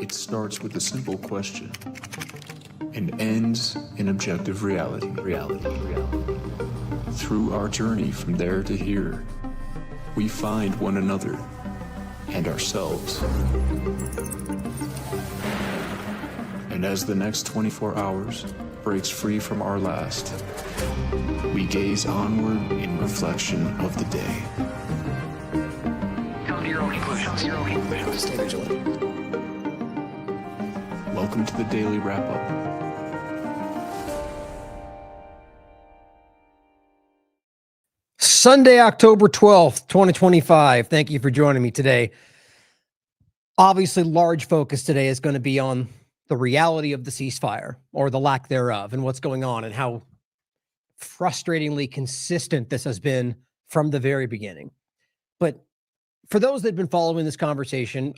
It starts with a simple question and ends in objective reality. Through our journey from there to here, we find one another and ourselves. And as the next 24 hours breaks free from our last, we gaze onward in reflection of the day. Come to your own conclusions. Stay vigilant. Welcome to the Daily Wrap-Up. Sunday, October 12th, 2025. Thank you for joining me today. Obviously, large focus today is going to be on the reality of the ceasefire, or the lack thereof, and what's going on, and how frustratingly consistent this has been from the very beginning. But for those that have been following this conversation,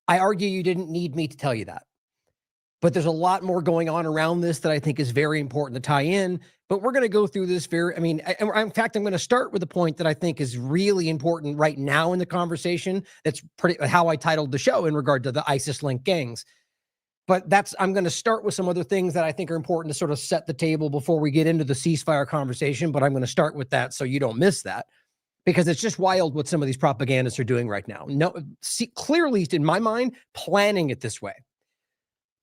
I argue you didn't need me to tell you that. But there's a lot more going on around this that I think is very important to tie in. But we're going to go through this in fact, I'm going to start with a point that I think is really important right now in the conversation. That's pretty how I titled the show in regard to the ISIS-linked gangs. But I'm going to start with some other things that I think are important to sort of set the table before we get into the ceasefire conversation. But I'm going to start with that so you don't miss that, because it's just wild what some of these propagandists are doing right now. No, clearly, in my mind, planning it this way.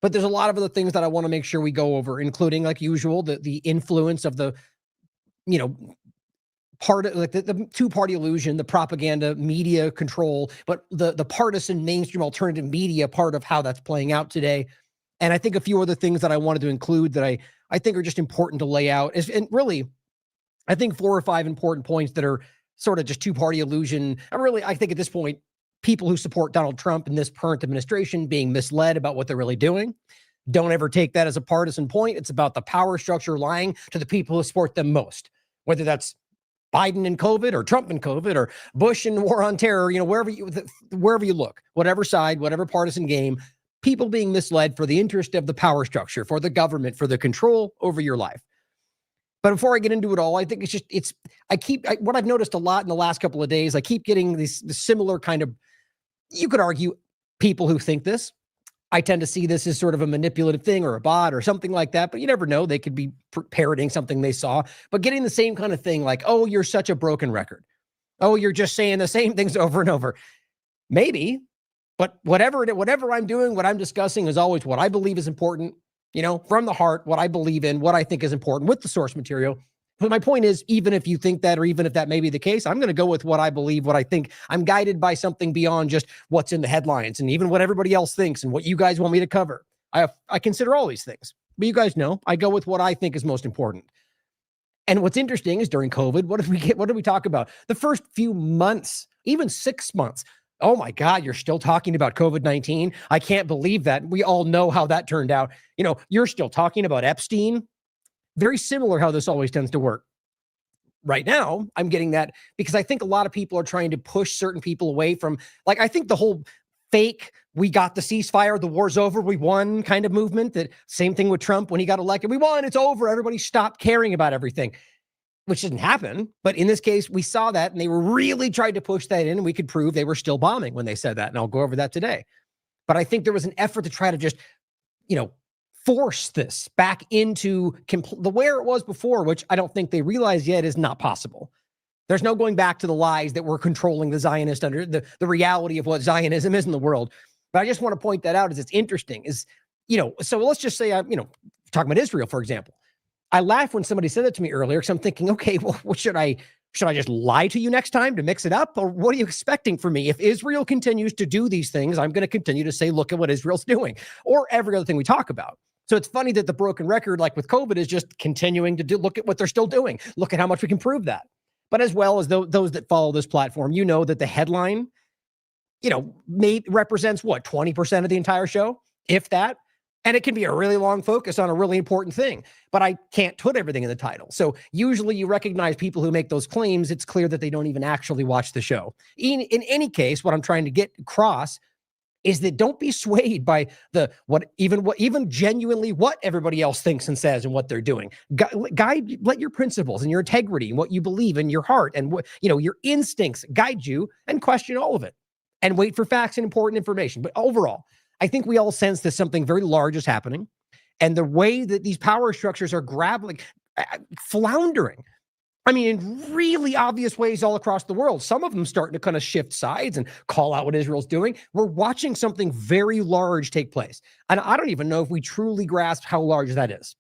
But there's a lot of other things that I want to make sure we go over, including, like usual, the influence of the, part of, like the two-party illusion, the propaganda media control, but the partisan mainstream alternative media part of how that's playing out today. And I think a few other things that I wanted to include that I think are just important to lay out and really, I think 4 or 5 important points that are sort of just two-party illusion. I think at this point, people who support Donald Trump and this current administration being misled about what they're really doing. Don't ever take that as a partisan point. It's about the power structure lying to the people who support them most, whether that's Biden and COVID, or Trump and COVID, or Bush and war on terror, wherever you look, whatever side, whatever partisan game, people being misled for the interest of the power structure, for the government, for the control over your life. But before I get into it all, I think what I've noticed a lot in the last couple of days, I keep getting this similar kind of, you could argue, people who think this. I tend to see this as sort of a manipulative thing or a bot or something like that, but you never know. They could be parroting something they saw, but getting the same kind of thing like, oh, you're such a broken record. Oh, you're just saying the same things over and over. Maybe, but whatever I'm doing, what I'm discussing is always what I believe is important, from the heart, what I believe in, what I think is important with the source material. But my point is, even if you think that, or even if that may be the case, I'm going to go with what I believe, what I think. I'm guided by something beyond just what's in the headlines and even what everybody else thinks and what you guys want me to cover. I consider all these things, but you guys know I go with what I think is most important. And what's interesting is during COVID, what did we talk about? The first few months, even 6 months. Oh my God, you're still talking about COVID-19. I can't believe that. We all know how that turned out. You're still talking about Epstein. Very similar how this always tends to work. Right now, I'm getting that because I think a lot of people are trying to push certain people away from, I think the whole fake, we got the ceasefire, the war's over, we won kind of movement. That same thing with Trump when he got elected. We won, it's over. Everybody stopped caring about everything, which didn't happen. But in this case, we saw that, and they were really trying to push that in, and we could prove they were still bombing when they said that. And I'll go over that today. But I think there was an effort to try to just, force this back into the where it was before, which I don't think they realize yet is not possible. There's no going back to the lies that were controlling the Zionist under the reality of what Zionism is in the world. But I just want to point that out as it's interesting so let's just say talking about Israel, for example. I laughed when somebody said that to me earlier, because I'm thinking, okay, well, what should I just lie to you next time to mix it up? Or what are you expecting from me? If Israel continues to do these things, I'm going to continue to say, look at what Israel's doing, or every other thing we talk about. So it's funny that the broken record, like with COVID, is just continuing to look at what they're still doing. Look at how much we can prove that. But as well as those that follow this platform, that the headline, represents what, 20% of the entire show, if that. And it can be a really long focus on a really important thing, but I can't put everything in the title. So usually you recognize people who make those claims. It's clear that they don't even actually watch the show. In any case, what I'm trying to get across is that don't be swayed by even genuinely what everybody else thinks and says and what they're doing. Let your principles and your integrity and what you believe in your heart and what, your instincts guide you, and question all of it and wait for facts and important information. But overall, I think we all sense that something very large is happening. And the way that these power structures are grappling, floundering, I mean, in really obvious ways all across the world. Some of them starting to kind of shift sides and call out what Israel's doing. We're watching something very large take place. And I don't even know if we truly grasp how large that is.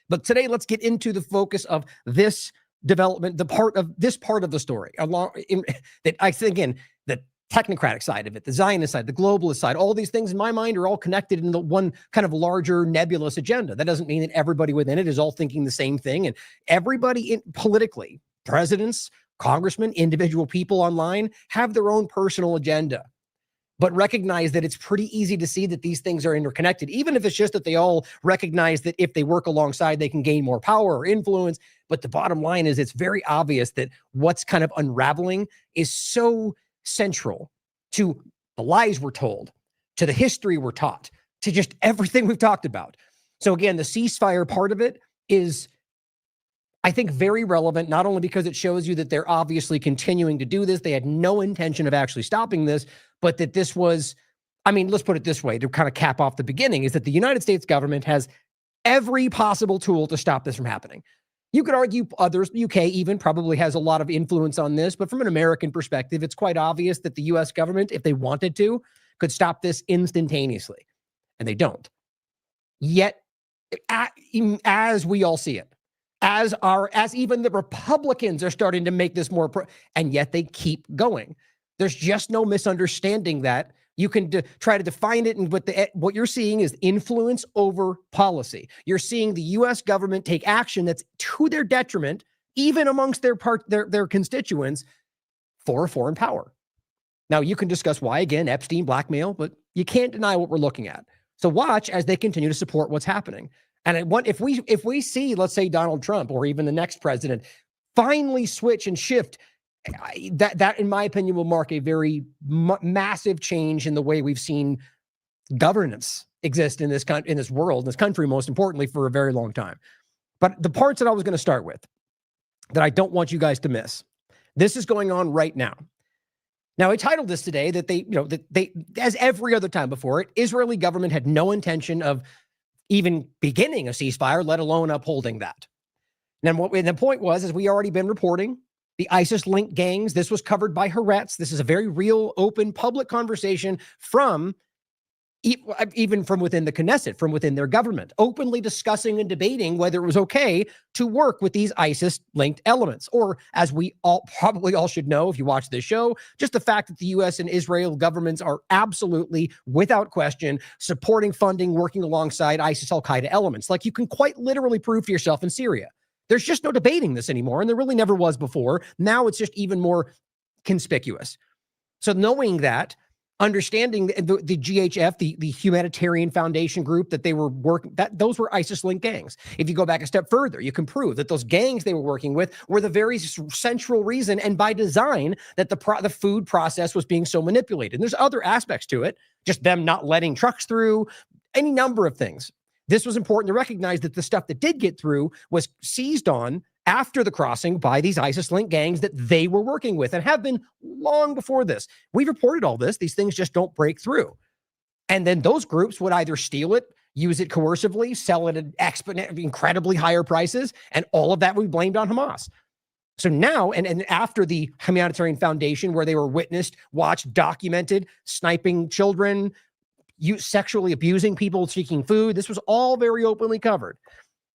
But today, let's get into the focus of this development, the part of the story, that I think, again, the technocratic side of it, the Zionist side, the globalist side, all these things in my mind are all connected in the one kind of larger nebulous agenda. That doesn't mean that everybody within it is all thinking the same thing. And everybody politically, presidents, congressmen, individual people online have their own personal agenda. But recognize that it's pretty easy to see that these things are interconnected, even if it's just that they all recognize that if they work alongside, they can gain more power or influence. But the bottom line is it's very obvious that what's kind of unraveling is so central to the lies we're told, to the history we're taught, to just everything we've talked about. So again, the ceasefire part of it is, I think, very relevant, not only because it shows you that they're obviously continuing to do this, they had no intention of actually stopping this, but that this was, I mean, let's put it this way to kind of cap off the beginning, is that the United States government has every possible tool to stop this from happening. You could argue others, the UK even probably has a lot of influence on this, but from an American perspective, it's quite obvious that the US government, if they wanted to, could stop this instantaneously, and they don't. Yet, as we all see it, as even the Republicans are starting to make this more, and yet they keep going. There's just no misunderstanding that. You can try to define it, and what you're seeing is influence over policy. You're seeing the U.S. government take action that's to their detriment, even amongst their constituents, for a foreign power. Now, you can discuss why, again, Epstein, blackmail, but you can't deny what we're looking at. So watch as they continue to support what's happening. And if we see, let's say, Donald Trump or even the next president finally switch and shift, that in my opinion will mark a very massive change in the way we've seen governance exist in this world, in this country, most importantly, for a very long time. But the parts that I was going to start with, that I don't want you guys to miss, this is going on right now. Now, I titled this today that they, as every other time before it, Israeli government had no intention of even beginning a ceasefire, let alone upholding that. And the point was, as we already been reporting, the ISIS-linked gangs, this was covered by Haaretz. This is a very real, open, public conversation from, even from within the Knesset, from within their government, openly discussing and debating whether it was okay to work with these ISIS-linked elements. Or, as we probably all should know if you watch this show, just the fact that the U.S. and Israel governments are absolutely, without question, supporting, funding, working alongside ISIS al-Qaeda elements. Like you can quite literally prove to yourself in Syria. There's just no debating this anymore, and there really never was before. Now it's just even more conspicuous. So knowing that, understanding the GHF, the humanitarian foundation group that they were working, that those were ISIS-linked gangs. If you go back a step further, you can prove that those gangs they were working with were the very central reason, and by design, that the food process was being so manipulated. And there's other aspects to it, just them not letting trucks through, any number of things. This was important to recognize that the stuff that did get through was seized on after the crossing by these ISIS-linked gangs that they were working with and have been long before this. We've reported all this. These things just don't break through. And then those groups would either steal it, use it coercively, sell it at incredibly higher prices, and all of that we blamed on Hamas. So now, and after the humanitarian foundation, where they were witnessed, watched, documented, sniping children, sexually abusing people seeking food. This was all very openly covered.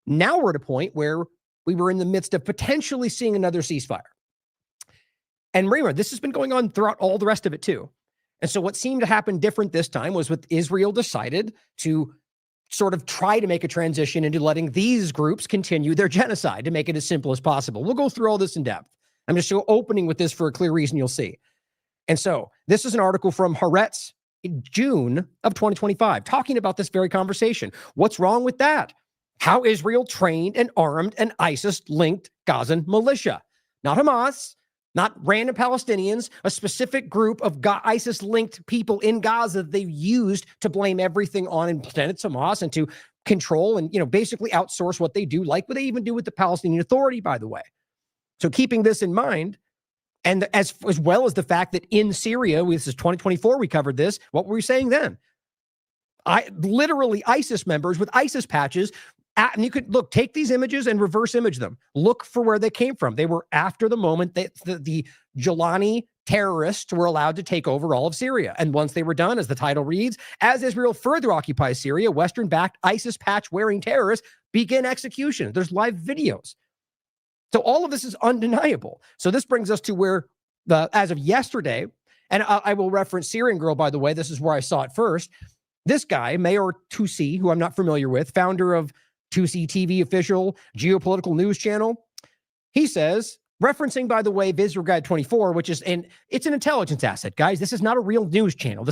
Now we're at a point where we were in the midst of potentially seeing another ceasefire. And remember, this has been going on throughout all the rest of it too. And so what seemed to happen different this time was with Israel decided to sort of try to make a transition into letting these groups continue their genocide to make it as simple as possible. We'll go through all this in depth. I'm just opening with this for a clear reason you'll see. And so this is an article from Haaretz in June of 2025, talking about this very conversation. What's wrong with that? How Israel trained and armed an ISIS-linked Gazan militia. Not Hamas, not random Palestinians, a specific group of ISIS-linked people in Gaza they used to blame everything on and pretend it's Hamas and to control and, basically outsource what they do, like what they even do with the Palestinian Authority, by the way. So keeping this in mind, and as well as the fact that in Syria, this is 2024, we covered this. What were we saying then? literally ISIS members with ISIS patches. And you could take these images and reverse image them. Look for where they came from. They were after the moment that the Jilani terrorists were allowed to take over all of Syria. And once they were done, as the title reads, as Israel further occupies Syria, Western-backed ISIS patch-wearing terrorists begin execution. There's live videos. So all of this is undeniable. So this brings us to where, as of yesterday, and I will reference Syrian Girl, by the way, this is where I saw it first. This guy, Mayor Tusi, who I'm not familiar with, founder of Tusi TV official geopolitical news channel, he says, referencing, by the way, Visor Guide 24, which is it's an intelligence asset, guys. This is not a real news channel.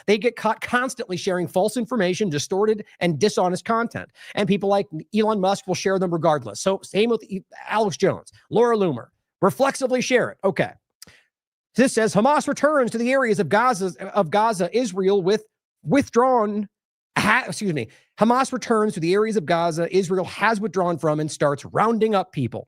They get caught constantly sharing false information, distorted and dishonest content. And people like Elon Musk will share them regardless. So same with Alex Jones, Laura Loomer, reflexively share it. Okay. This says Hamas returns to the areas of Gaza, Israel with withdrawn. Hamas returns to the areas of Gaza Israel has withdrawn from and starts rounding up people.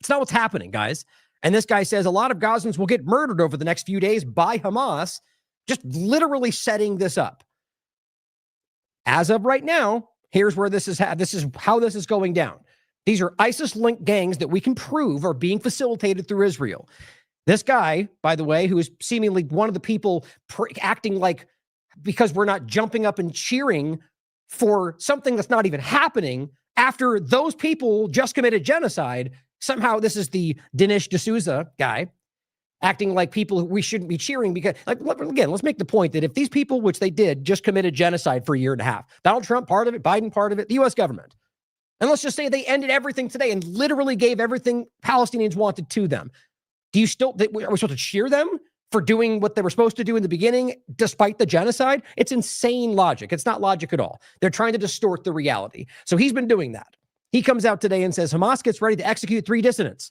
It's not what's happening, guys. And this guy says a lot of Gazans will get murdered over the next few days by Hamas, just literally setting this up. As of right now, here's where this is how this is going down. These are ISIS-linked gangs that we can prove are being facilitated through Israel. This guy, by the way, who is seemingly one of the people acting like, because we're not jumping up and cheering for something that's not even happening after those people just committed genocide. Somehow this is the Dinesh D'Souza guy acting like people who we shouldn't be cheering because, again, let's make the point that if these people, which they did, just committed genocide for a year and a half, Donald Trump part of it, Biden part of it, the U.S. government, and let's just say they ended everything today and literally gave everything Palestinians wanted to them. Are we supposed to cheer them for doing what they were supposed to do in the beginning, despite the genocide? It's insane logic. It's not logic at all. They're trying to distort the reality. So he's been doing that. He comes out today and says Hamas gets ready to execute 3 dissidents.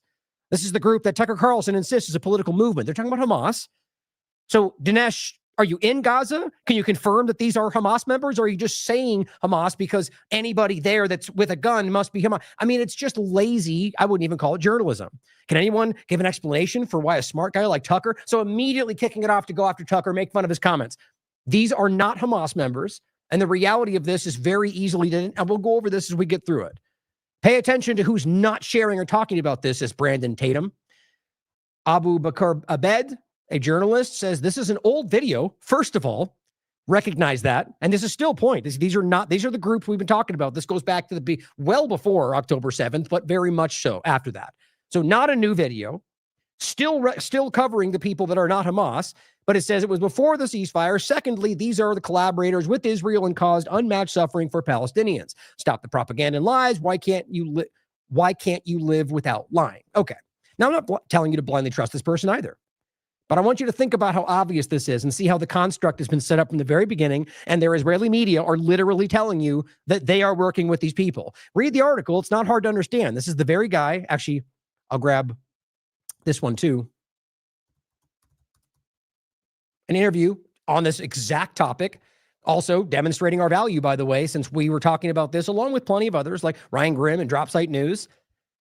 This is the group that Tucker Carlson insists is a political movement. They're talking about Hamas. So Dinesh, are you in Gaza? Can you confirm that these are Hamas members? Or are you just saying Hamas because anybody there that's with a gun must be Hamas? I mean, it's just lazy. I wouldn't even call it journalism. Can anyone give an explanation for why a smart guy like Tucker, so immediately kicking it off to go after Tucker, make fun of his comments? These are not Hamas members. And the reality of this is very easily done. And we'll go over this as we get through it. Pay attention to who's not sharing or talking about this, as Brandon Tatum. Abu Bakr Abed, a journalist, says this is an old video. First of all, recognize that. And this is still point. These are the groups we've been talking about. This goes back to well before October 7th, but very much so after that. So not a new video, still covering the people that are not Hamas, but it says it was before the ceasefire. Secondly, these are the collaborators with Israel and caused unmatched suffering for Palestinians. Stop the propaganda and lies. Why can't you live without lying? Okay. Now, I'm not telling you to blindly trust this person either. But I want you to think about how obvious this is and see how the construct has been set up from the very beginning. And their Israeli media are literally telling you that they are working with these people. Read the article. It's not hard to understand. This is the very guy. Actually, I'll grab this one too. An interview on this exact topic, also demonstrating our value, by the way, since we were talking about this along with plenty of others like Ryan Grimm and Dropsite News.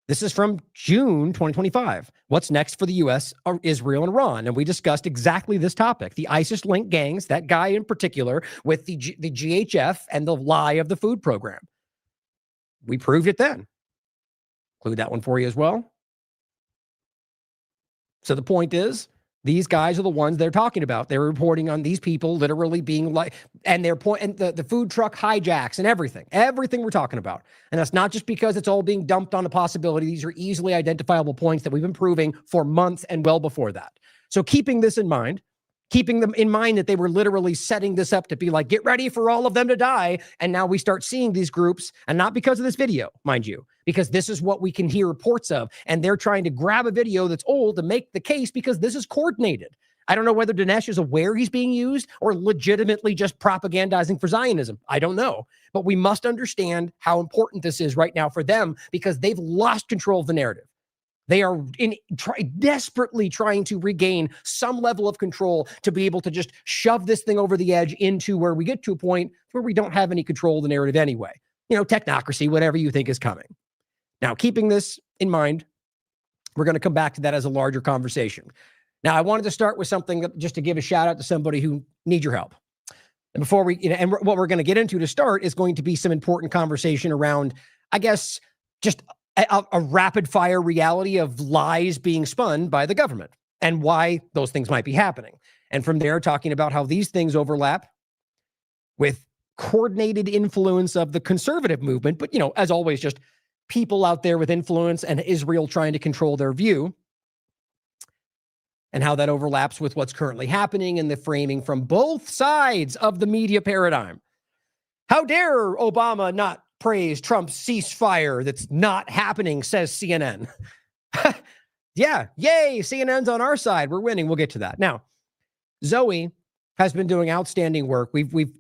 This is from June 2025. What's next for the U.S., Israel, and Iran? And we discussed exactly this topic, the ISIS-linked gangs, that guy in particular, with the GHF and the lie of the food program. We proved it then. Include that one for you as well. So the point is, these guys are the ones they're talking about. They're reporting on these people literally being like, and they're pointing the food truck hijacks and everything we're talking about. And that's not just because it's all being dumped on a possibility. These are easily identifiable points that we've been proving for months and well before that. So keeping this in mind, keeping them in mind that they were literally setting this up to be like, get ready for all of them to die. And now we start seeing these groups, and not because of this video, mind you, because this is what we can hear reports of. And they're trying to grab a video that's old to make the case because this is coordinated. I don't know whether Dinesh is aware he's being used or legitimately just propagandizing for Zionism. I don't know. But we must understand how important this is right now for them because they've lost control of the narrative. They are desperately trying to regain some level of control to be able to just shove this thing over the edge into where we get to a point where we don't have any control of the narrative anyway. You know, technocracy, whatever you think is coming. Now, keeping this in mind, we're going to come back to that as a larger conversation. Now, I wanted to start with something just to give a shout out to somebody who needs your help. And before we, and what we're going to get into to start is going to be some important conversation around, I guess, just a rapid fire reality of lies being spun by the government and why those things might be happening. And from there, talking about how these things overlap with coordinated influence of the conservative movement. But, as always, just people out there with influence and Israel trying to control their view, and how that overlaps with what's currently happening in the framing from both sides of the media paradigm. How dare Obama not praise Trump's ceasefire that's not happening, says CNN. Yeah, yay, CNN's on our side. We're winning. We'll get to that. Now, Zoe has been doing outstanding work. We've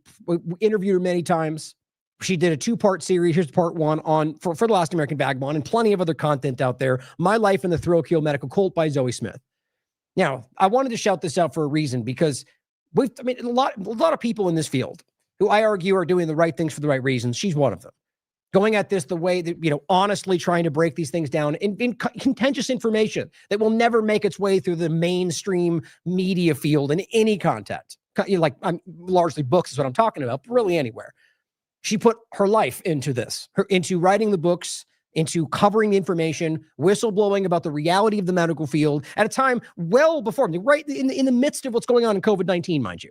interviewed her many times. She did a 2-part series. Here's part 1 for the Last American Vagabond, and plenty of other content out there. My Life in the Thrill Kill Medical Cult by Zoe Smith. Now, I wanted to shout this out for a reason, because a lot of people in this field who I argue are doing the right things for the right reasons. She's one of them. Going at this the way that, honestly trying to break these things down in contentious information that will never make its way through the mainstream media field in any content. Largely books is what I'm talking about, but really anywhere. She put her life into this, into writing the books, into covering the information, whistleblowing about the reality of the medical field at a time well before, right in the midst of what's going on in COVID-19, mind you.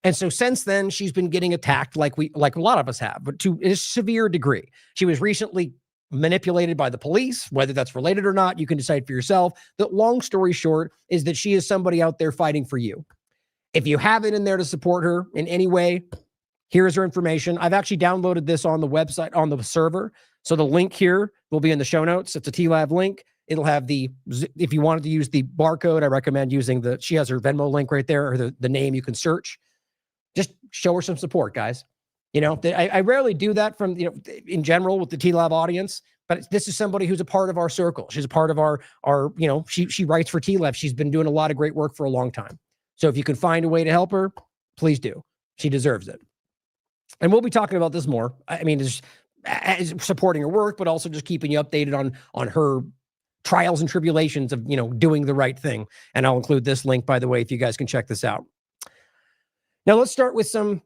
And so since then, she's been getting attacked like a lot of us have, but to a severe degree. She was recently manipulated by the police. Whether that's related or not, you can decide for yourself. The long story short is that she is somebody out there fighting for you. If you have it in there to support her in any way, here's her information. I've actually downloaded this on the website, on the server. So the link here will be in the show notes. It's a TLAV link. It'll have if you wanted to use the barcode, I recommend using she has her Venmo link right there, or the name you can search. Just show her some support, guys. I rarely do that from, in general with the TLAV audience, but this is somebody who's a part of our circle. She's a part of our she writes for TLAV. She's been doing a lot of great work for a long time. So if you can find a way to help her, please do. She deserves it. And we'll be talking about this more. Just supporting her work, but also just keeping you updated on her trials and tribulations of, doing the right thing. And I'll include this link, by the way, if you guys can check this out. Now let's start with some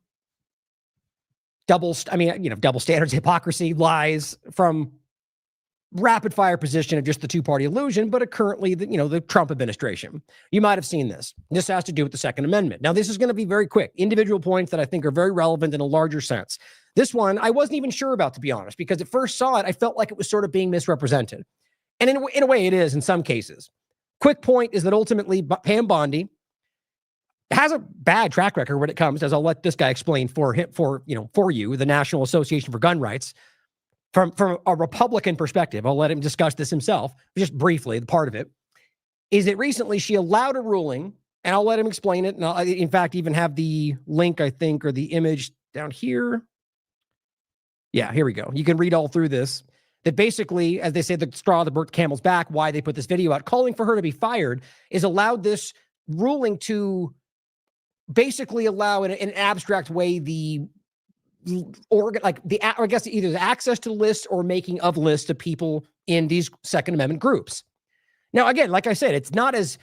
double standards, hypocrisy, lies from rapid fire position of just the two-party illusion, but currently the Trump administration. You might have seen this. This has to do with the Second Amendment. Now, this is going to be very quick. Individual points that I think are very relevant in a larger sense. This one, I wasn't even sure about, to be honest, because at first saw it, I felt like it was sort of being misrepresented. And in a way it is in some cases. Quick point is that ultimately Pam Bondi has a bad track record when it comes, as I'll let this guy explain for you, the National Association for Gun Rights. From a Republican perspective, I'll let him discuss this himself, just briefly. The part of it is that recently she allowed a ruling, and I'll let him explain it. And I'll, in fact, even have the link, I think, or the image down here. Yeah, here we go. You can read all through this. That basically, as they say, the straw that broke the camel's back, why they put this video out, calling for her to be fired, is allowed this ruling to basically allow in an abstract way I guess either the access to lists or making of lists of people in these Second Amendment groups. Now, again, like I said, it's not as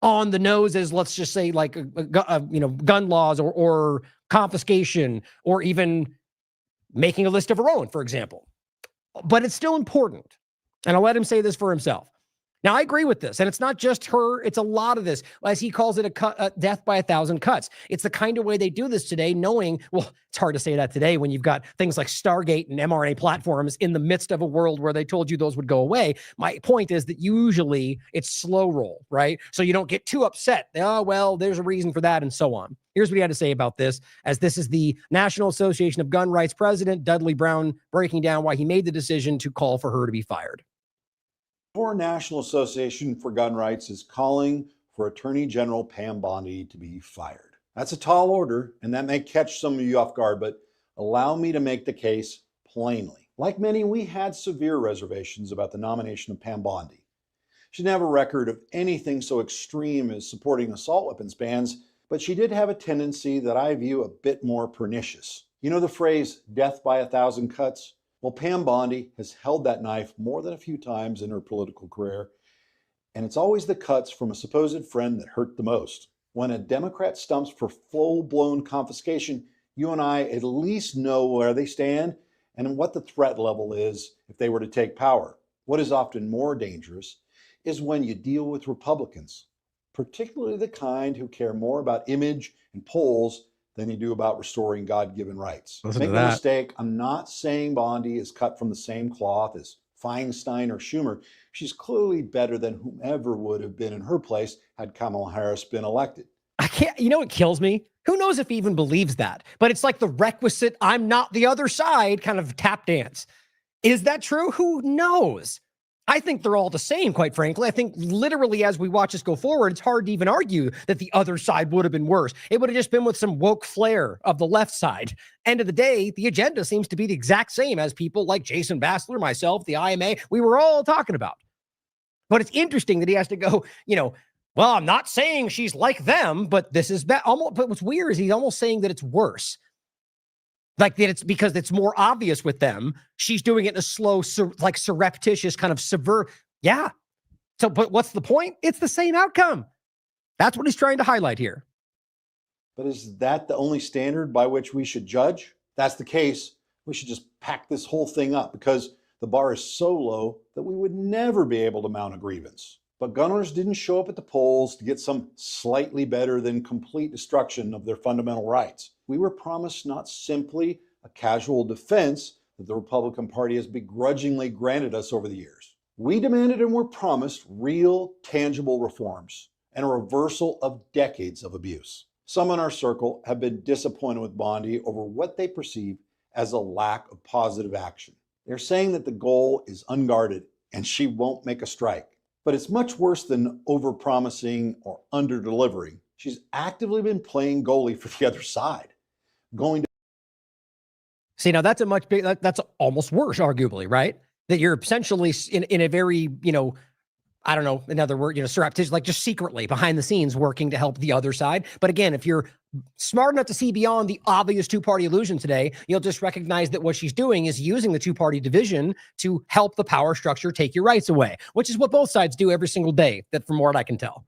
on the nose as, let's just say, like gun laws or confiscation, or even making a list of her own, for example. But it's still important. And I'll let him say this for himself. Now, I agree with this, and it's not just her. It's a lot of this, as he calls it, a death by 1,000 cuts. It's the kind of way they do this today, knowing, well, it's hard to say that today when you've got things like Stargate and mRNA platforms in the midst of a world where they told you those would go away. My point is that usually it's slow roll, right? So you don't get too upset. Oh, well, there's a reason for that, and so on. Here's what he had to say about this, as this is the National Association of Gun Rights president, Dudley Brown, breaking down why he made the decision to call for her to be fired. Our National Association for Gun Rights is calling for Attorney General Pam Bondi to be fired. That's a tall order, and that may catch some of you off guard, but allow me to make the case plainly. Like many, we had severe reservations about the nomination of Pam Bondi. She didn't have a record of anything so extreme as supporting assault weapons bans, but she did have a tendency that I view a bit more pernicious. You know the phrase, death by 1,000 cuts? Well, Pam Bondi has held that knife more than a few times in her political career, and it's always the cuts from a supposed friend that hurt the most. When a Democrat stumps for full-blown confiscation, you and I at least know where they stand and what the threat level is if they were to take power. What is often more dangerous is when you deal with Republicans, particularly the kind who care more about image and polls than you do about restoring God-given rights. Make no mistake, I'm not saying Bondi is cut from the same cloth as Feinstein or Schumer. She's clearly better than whomever would have been in her place had Kamala Harris been elected. I can't, you know what kills me? Who knows if he even believes that? But it's like the requisite, I'm not the other side kind of tap dance. Is that true? Who knows? I think they're all the same, quite frankly. I think literally as we watch this go forward, it's hard to even argue that the other side would have been worse. It would have just been with some woke flair of the left side. End of the day, the agenda seems to be the exact same as people like Jason Bassler, myself, the IMA, we were all talking about. But it's interesting that he has to go, well, I'm not saying she's like them, but this is bad. But what's weird is he's almost saying that it's worse. Like that it's because it's more obvious with them. She's doing it in a slow, surreptitious kind of Yeah. So, but what's the point? It's the same outcome. That's what he's trying to highlight here. But is that the only standard by which we should judge? If that's the case, we should just pack this whole thing up because the bar is so low that we would never be able to mount a grievance. But gun owners didn't show up at the polls to get some slightly better than complete destruction of their fundamental rights. We were promised not simply a casual defense that the Republican Party has begrudgingly granted us over the years. We demanded and were promised real, tangible reforms and a reversal of decades of abuse. Some in our circle have been disappointed with Bondi over what they perceive as a lack of positive action. They're saying that the goal is unguarded and she won't make a strike. But it's much worse than over-promising or under-delivering. She's actively been playing goalie for the other side. See, now that's that's almost worse, arguably, right? That you're essentially in a very, I don't know, in other words, surreptitious, like just secretly behind the scenes working to help the other side. But again, if you're smart enough to see beyond the obvious two-party illusion today, you'll just recognize that what she's doing is using the two-party division to help the power structure take your rights away, which is what both sides do every single day, that from what I can tell.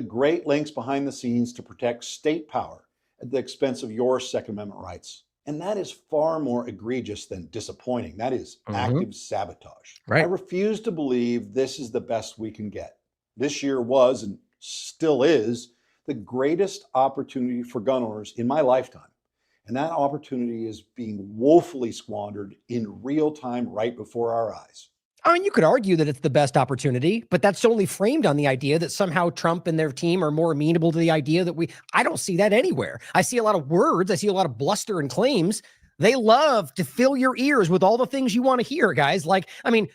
Great lengths behind the scenes to protect state power at the expense of your Second Amendment rights. And that is far more egregious than disappointing. That is active sabotage. Right. I refuse to believe this is the best we can get. This year was and still is the greatest opportunity for gun owners in my lifetime. And that opportunity is being woefully squandered in real time right before our eyes. I mean, you could argue that it's the best opportunity, but that's only framed on the idea that somehow Trump and their team are more amenable to the idea that I don't see that anywhere. I see a lot of words. I see a lot of bluster and claims. They love to fill your ears with all the things you want to hear, guys.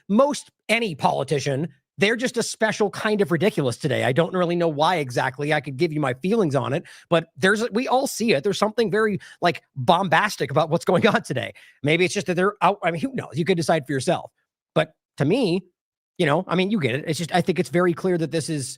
Most any politician, they're just a special kind of ridiculous today. I don't really know why exactly. I could give you my feelings on it, but we all see it. There's something very bombastic about what's going on today. Maybe it's just that they're out. I mean, who knows? You could decide for yourself. But to me, you get it. It's just, I think it's very clear that this is,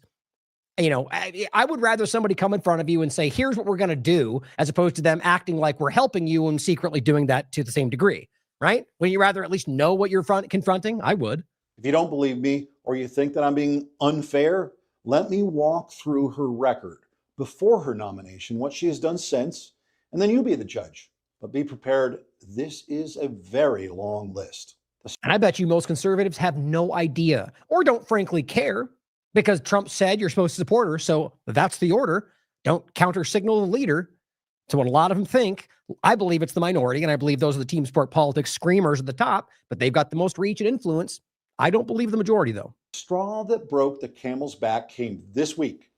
I would rather somebody come in front of you and say, here's what we're going to do, as opposed to them acting like we're helping you and secretly doing that to the same degree, right? Wouldn't you rather at least know what you're confronting? I would. If you don't believe me or you think that I'm being unfair, let me walk through her record before her nomination, what she has done since, and then you be the judge. But be prepared. This is a very long list. And I bet you most conservatives have no idea or don't frankly care because Trump said you're supposed to support her. So that's the order. Don't counter signal the leader. So what a lot of them think, I believe it's the minority, and I believe those are the team sport politics screamers at the top, but they've got the most reach and influence. I don't believe the majority, though. The straw that broke the camel's back came this week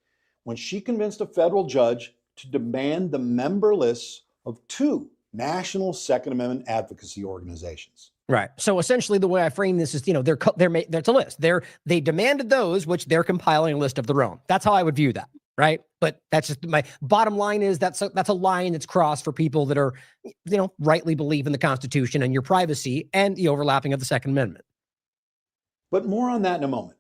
when she convinced a federal judge to demand the member lists of two national Second Amendment advocacy organizations. Right. So essentially the way I frame this is, there's a list. They demanded those, which they're compiling a list of their own. That's how I would view that. Right. But that's just my bottom line is that's a line that's crossed for people that are, rightly believe in the Constitution and your privacy and the overlapping of the Second Amendment. But more on that in a moment.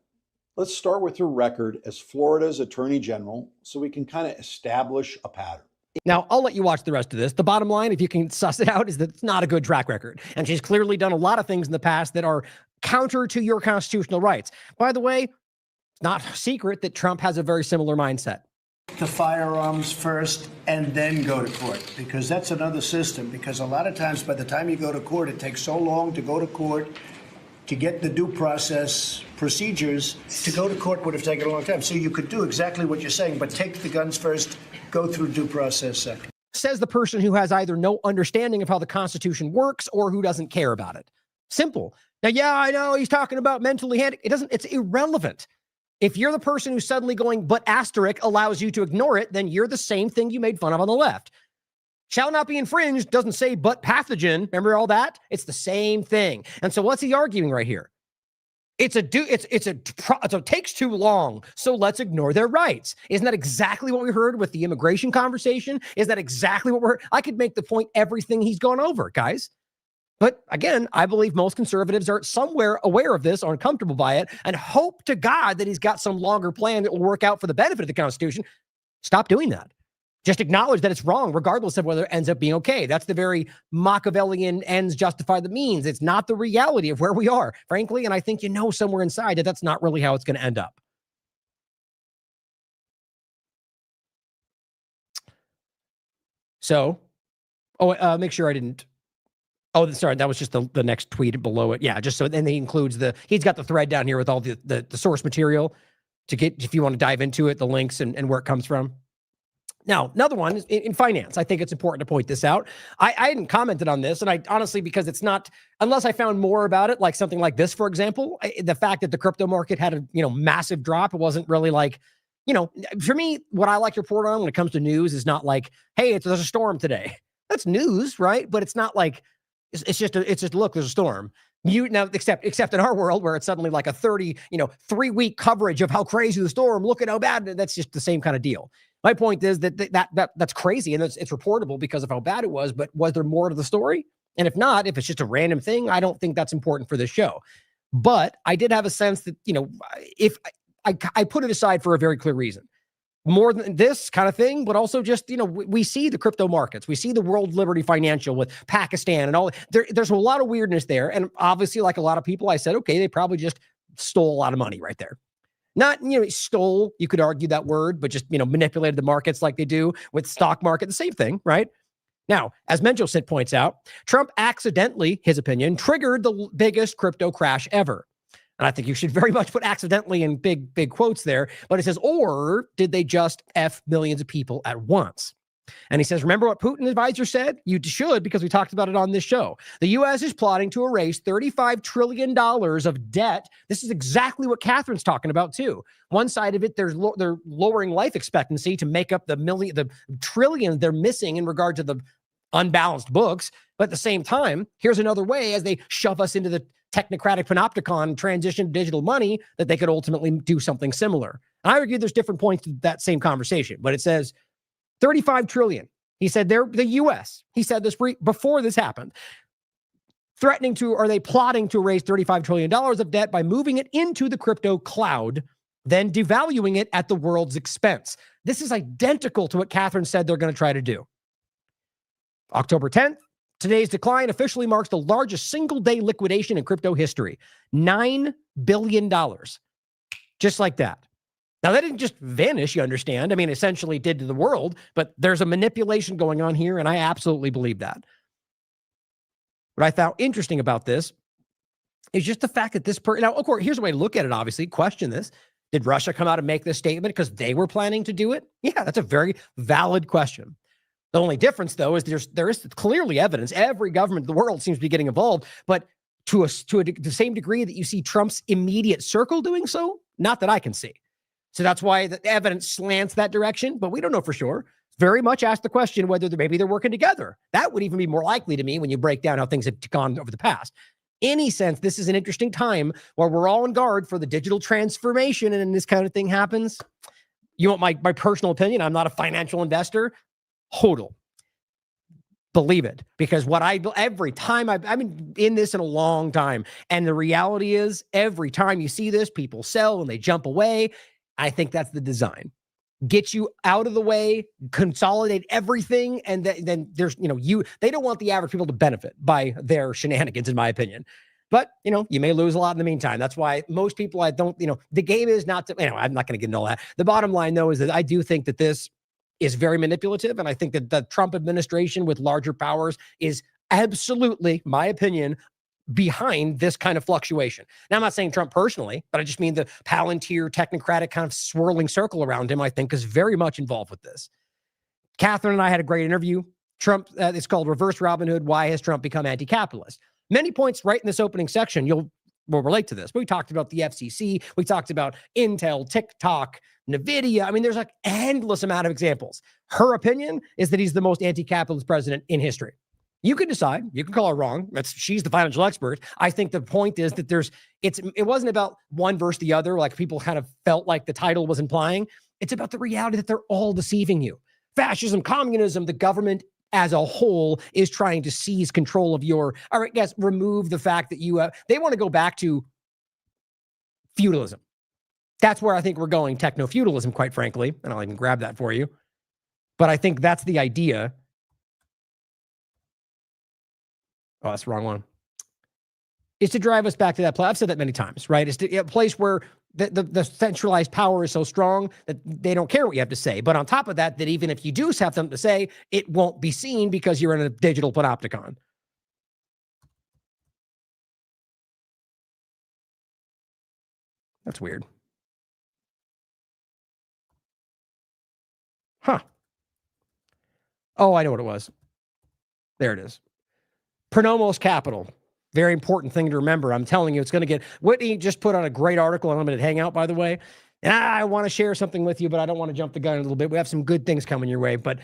Let's start with her record as Florida's Attorney General so we can kind of establish a pattern. Now, I'll let you watch the rest of this. The bottom line, if you can suss it out, is that it's not a good track record. And she's clearly done a lot of things in the past that are counter to your constitutional rights. By the way, it's not a secret that Trump has a very similar mindset. the firearms first and then go to court, because that's another system. Because a lot of times by the time you go to court, it takes so long to go to court, to get the due process procedures. To go to court would have taken a long time. So you could do exactly what you're saying, but take the guns first, go through due process second. Says the person who has either no understanding of how the Constitution works or who doesn't care about it. Simple. Now, yeah, I know he's talking about mentally handicapped. It's irrelevant. If you're the person who's suddenly going, but asterisk allows you to ignore it, then you're the same thing you made fun of on the left. Shall not be infringed doesn't say but pathogen. Remember all that? It's the same thing. And so what's he arguing right here? It takes too long, so let's ignore their rights. Isn't that exactly what we heard with the immigration conversation? Is that exactly what I could make the point everything he's gone over, guys. But again, I believe most conservatives are somewhere aware of this, are uncomfortable by it, and hope to God that he's got some longer plan that will work out for the benefit of the Constitution. Stop doing that. Just acknowledge that it's wrong, regardless of whether it ends up being okay. That's the very Machiavellian ends justify the means. It's not the reality of where we are, frankly, and I think you know somewhere inside that that's not really how it's going to end up. So, make sure I didn't. Oh, sorry, that was just the next tweet below it. Yeah, just so then he includes he's got the thread down here with all the source material to get, if you want to dive into it, the links and where it comes from. Now, another one is in finance. I think it's important to point this out. I hadn't commented on this, and I honestly, because it's not, unless I found more about it, like something like this, for example, the fact that the crypto market had a massive drop, it wasn't really like, for me, what I like to report on when it comes to news is not like, hey, there's a storm today. That's news, right? But it's not like, it's just look, there's a storm. Except in our world where it's suddenly like a 3-week coverage of how crazy the storm, look at how bad, that's just the same kind of deal. My point is that's crazy and it's reportable because of how bad it was, but was there more to the story? And if not, if it's just a random thing, I don't think that's important for this show. But I did have a sense that, if I put it aside for a very clear reason. More than this kind of thing, but also just, we see the crypto markets. We see the World Liberty Financial with Pakistan and all. There's a lot of weirdness there. And obviously, like a lot of people, I said, okay, they probably just stole a lot of money right there. Not, stole, you could argue that word, but just, manipulated the markets like they do with stock market, the same thing, right? Now, as Menjo points out, Trump accidentally, his opinion, triggered the biggest crypto crash ever. And I think you should very much put accidentally in big quotes there. But it says, or did they just F millions of people at once? And he says, remember what Putin advisor said? You should, because we talked about it on this show. The U.S. is plotting to erase $35 trillion of debt. This is exactly what Catherine's talking about, too. One side of it, they're lowering life expectancy to make up the trillion they're missing in regard to the unbalanced books. But at the same time, here's another way as they shove us into the technocratic panopticon transition to digital money that they could ultimately do something similar. And I argue there's different points to that same conversation, but it says 35 trillion. He said the U.S. He said this before this happened. Are they plotting to raise $35 trillion of debt by moving it into the crypto cloud, then devaluing it at the world's expense? This is identical to what Catherine said they're going to try to do. October 10th, today's decline officially marks the largest single-day liquidation in crypto history. $9 billion. Just like that. Now, that didn't just vanish, you understand. I mean, essentially it did to the world, but there's a manipulation going on here, and I absolutely believe that. What I found interesting about this is just the fact that now, of course, here's a way to look at it, obviously. Question this. Did Russia come out and make this statement because they were planning to do it? Yeah, that's a very valid question. The only difference, though, is there is clearly evidence. Every government in the world seems to be getting involved, but to the same degree that you see Trump's immediate circle doing so, not that I can see. So that's why the evidence slants that direction, but we don't know for sure. Very much ask the question whether maybe they're working together. That would even be more likely to me when you break down how things have gone over the past. Any sense, this is an interesting time where we're all on guard for the digital transformation, and this kind of thing happens. You want my personal opinion? I'm not a financial investor. Hodl. Believe it, because every time I've been in this in a long time, and the reality is every time you see this, people sell and they jump away. I think that's the design. Get you out of the way, consolidate everything, and then there's, they don't want the average people to benefit by their shenanigans, in my opinion. But, you may lose a lot in the meantime. That's why most people, the game is not to, I'm not going to get into all that. The bottom line, though, is that I do think that this is very manipulative. And I think that the Trump administration with larger powers is absolutely, my opinion, behind this kind of fluctuation. Now, I'm not saying Trump personally, but I just mean the Palantir technocratic kind of swirling circle around him, I think, is very much involved with this. Catherine and I had a great interview. Trump, it's called Reverse Robin Hood. Why has Trump become anti-capitalist? Many points right in this opening section will relate to this. We talked about the FCC. We talked about Intel, TikTok, NVIDIA. I mean, there's like endless amount of examples. Her opinion is that he's the most anti-capitalist president in history. You can decide. You can call her wrong. She's the financial expert. I think the point is that it wasn't about one versus the other, like people kind of felt like the title was implying. It's about the reality that they're all deceiving you. Fascism, communism, the government as a whole is trying to seize control of remove the fact that they want to go back to feudalism. That's where I think we're going, techno-feudalism, quite frankly, and I'll even grab that for you. But I think that's the idea. Oh, that's the wrong one. Is to drive us back to that place. I've said that many times, right? It's a place where the centralized power is so strong that they don't care what you have to say. But on top of that, that even if you do have something to say, it won't be seen because you're in a digital panopticon. That's weird. Huh. Oh, I know what it was. There it is. Pronomos Capital. Very important thing to remember. I'm telling you, it's going to get... Whitney just put on a great article on Unlimited Hangout, by the way. And I want to share something with you, but I don't want to jump the gun a little bit. We have some good things coming your way, but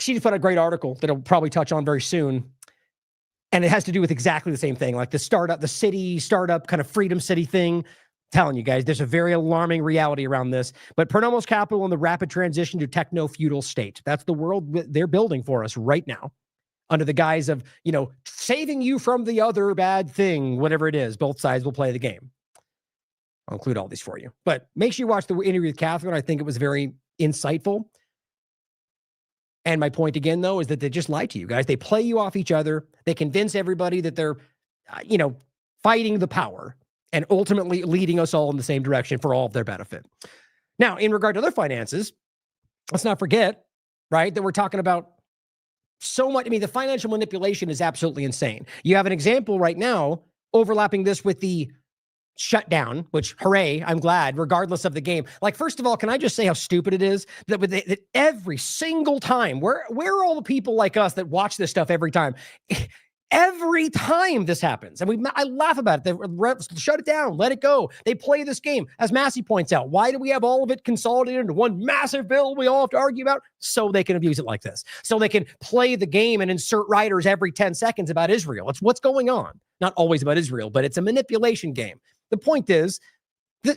she just put a great article that I'll probably touch on very soon. And it has to do with exactly the same thing, like the startup kind of freedom city thing. Telling you guys, there's a very alarming reality around this. But Pronomos Capital and the rapid transition to techno-feudal state. That's the world they're building for us right now. Under the guise of, saving you from the other bad thing, whatever it is. Both sides will play the game. I'll include all these for you. But make sure you watch the interview with Catherine. I think it was very insightful. And my point again, though, is that they just lie to you guys. They play you off each other. They convince everybody that they're, fighting the power and ultimately leading us all in the same direction for all of their benefit. Now, in regard to their finances, let's not forget, right, that we're talking about so much. I mean, the financial manipulation is absolutely insane. You have an example right now overlapping this with the shutdown, which, hooray, I'm glad, regardless of the game. Like, first of all, can I just say how stupid it is that every single time, where are all the people like us that watch this stuff every time? Every time this happens, and I laugh about it. The refs shut it down, let it go. They play this game. As Massey points out, why do we have all of it consolidated into one massive bill we all have to argue about? So they can abuse it like this. So they can play the game and insert writers every 10 seconds about Israel. It's what's going on. Not always about Israel, but it's a manipulation game. The point is,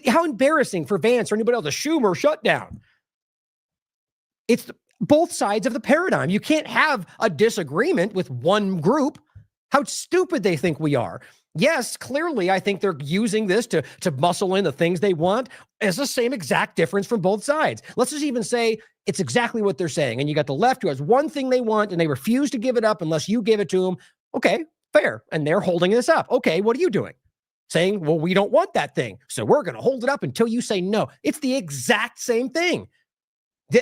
how embarrassing for Vance or anybody else, a Schumer shutdown. It's both sides of the paradigm. You can't have a disagreement with one group. How stupid they think we are. Yes, clearly, I think they're using this to muscle in the things they want. It's the same exact difference from both sides. Let's just even say it's exactly what they're saying. And you got the left who has one thing they want, and they refuse to give it up unless you give it to them. Okay, fair. And they're holding this up. Okay, what are you doing? Saying, well, we don't want that thing, so we're going to hold it up until you say no. It's the exact same thing.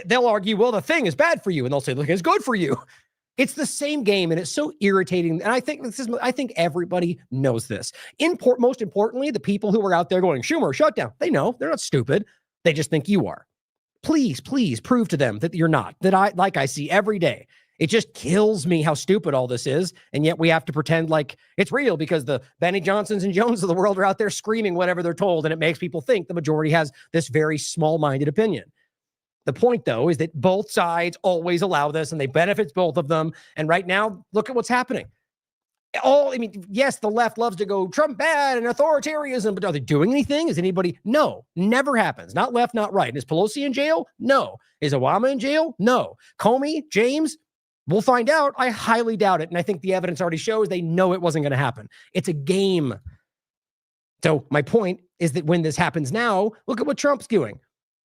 They'll argue, well, the thing is bad for you, and they'll say, look, it's good for you. It's the same game, and it's so irritating. And I think everybody knows this. Most importantly, the people who are out there going, Schumer, shut down. They know. They're not stupid. They just think you are. Please prove to them that you're not. That I see every day. It just kills me how stupid all this is, and yet we have to pretend like it's real because the Benny Johnsons and Jones of the world are out there screaming whatever they're told, and it makes people think the majority has this very small-minded opinion. The point, though, is that both sides always allow this, and they benefits both of them. And right now, look at what's happening. Yes, the left loves to go Trump bad and authoritarianism, but are they doing anything? Is anybody? No, never happens. Not left, not right. Is Pelosi in jail? No. Is Obama in jail? No. Comey, James? We'll find out. I highly doubt it. And I think the evidence already shows they know it wasn't going to happen. It's a game. So my point is that when this happens now, look at what Trump's doing.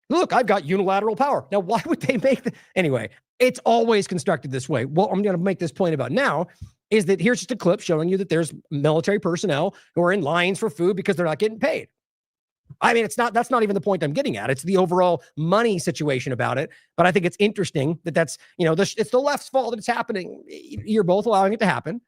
Look, I've got unilateral power. Now, why would they make Anyway, it's always constructed this way. What I'm going to make this point about now is that here's just a clip showing you that there's military personnel who are in lines for food because they're not getting paid. I mean, that's not even the point I'm getting at. It's the overall money situation about it. But I think it's interesting that's, it's the left's fault that it's happening. You're both allowing it to happen.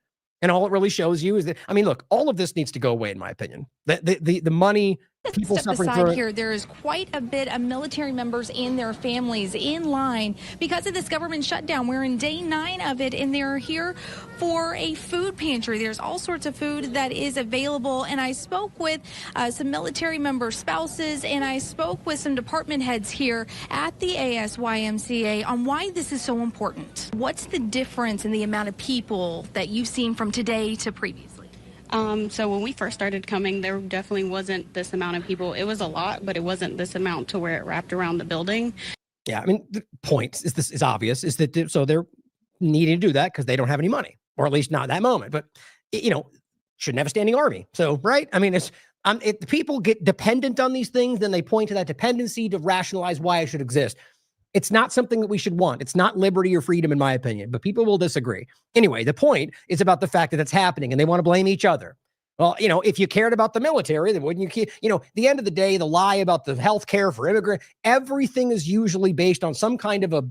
And all it really shows you is that, I mean, look, all of this needs to go away, in my opinion. The money, people Step suffering aside for here, there is quite a bit of military members and their families in line because of this government shutdown. We're in day 9 of it, and they're here for a food pantry. There's all sorts of food that is available, and I spoke with some military member spouses, and I spoke with some department heads here at the ASYMCA on why this is so important. What's the difference in the amount of people that you've seen from today to previously? So when we first started coming, there definitely wasn't this amount of people. It was a lot, but it wasn't this amount to where it wrapped around the building. Yeah, I mean, the point is obvious, is that so they're needing to do that because they don't have any money, or at least not at that moment. But shouldn't have a standing army. So right, I mean, if people get dependent on these things, then they point to that dependency to rationalize why it should exist. It's not something that we should want. It's not liberty or freedom, in my opinion, but people will disagree. Anyway, the point is about the fact that it's happening and they want to blame each other. Well, if you cared about the military, then wouldn't you, the end of the day, the lie about the health care for immigrants, everything is usually based on some kind of a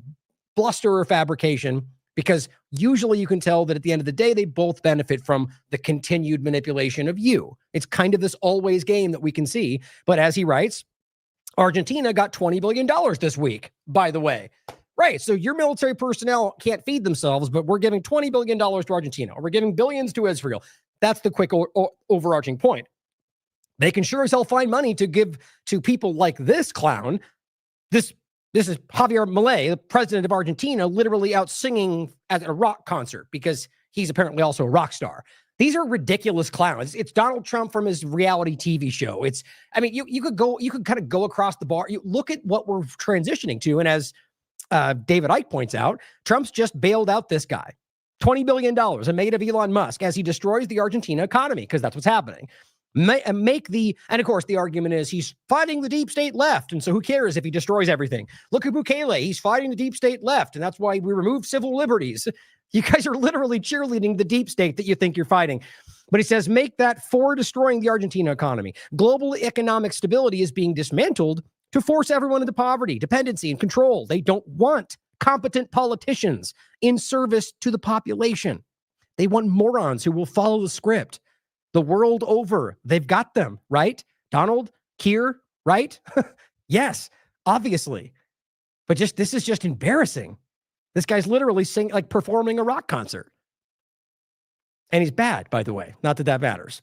bluster or fabrication, because usually you can tell that at the end of the day, they both benefit from the continued manipulation of you. It's kind of this always game that we can see. But as he writes, Argentina got $20 billion this week, by the way. Right. So your military personnel can't feed themselves, but we're giving $20 billion to Argentina, or we're giving billions to Israel. That's the quick overarching point. They can sure as hell find money to give to people like this clown. This is Javier Milei, the president of Argentina, literally out singing at a rock concert because he's apparently also a rock star. These are ridiculous clowns. It's Donald Trump from his reality TV show. You could kind of go across the bar. You look at what we're transitioning to. And as David Icke points out, Trump's just bailed out this guy. $20 billion, a mate of Elon Musk, as he destroys the Argentina economy, because that's what's happening. And of course, the argument is he's fighting the deep state left. And so who cares if he destroys everything? Look at Bukele. He's fighting the deep state left. And that's why we remove civil liberties. You guys are literally cheerleading the deep state that you think you're fighting. But he says, make that for destroying the Argentina economy. Global economic stability is being dismantled to force everyone into poverty, dependency, and control. They don't want competent politicians in service to the population. They want morons who will follow the script. The world over, they've got them, right? Donald, Keir, right? Yes, obviously. But this is just embarrassing. This guy's literally performing a rock concert. And he's bad, by the way. Not that that matters.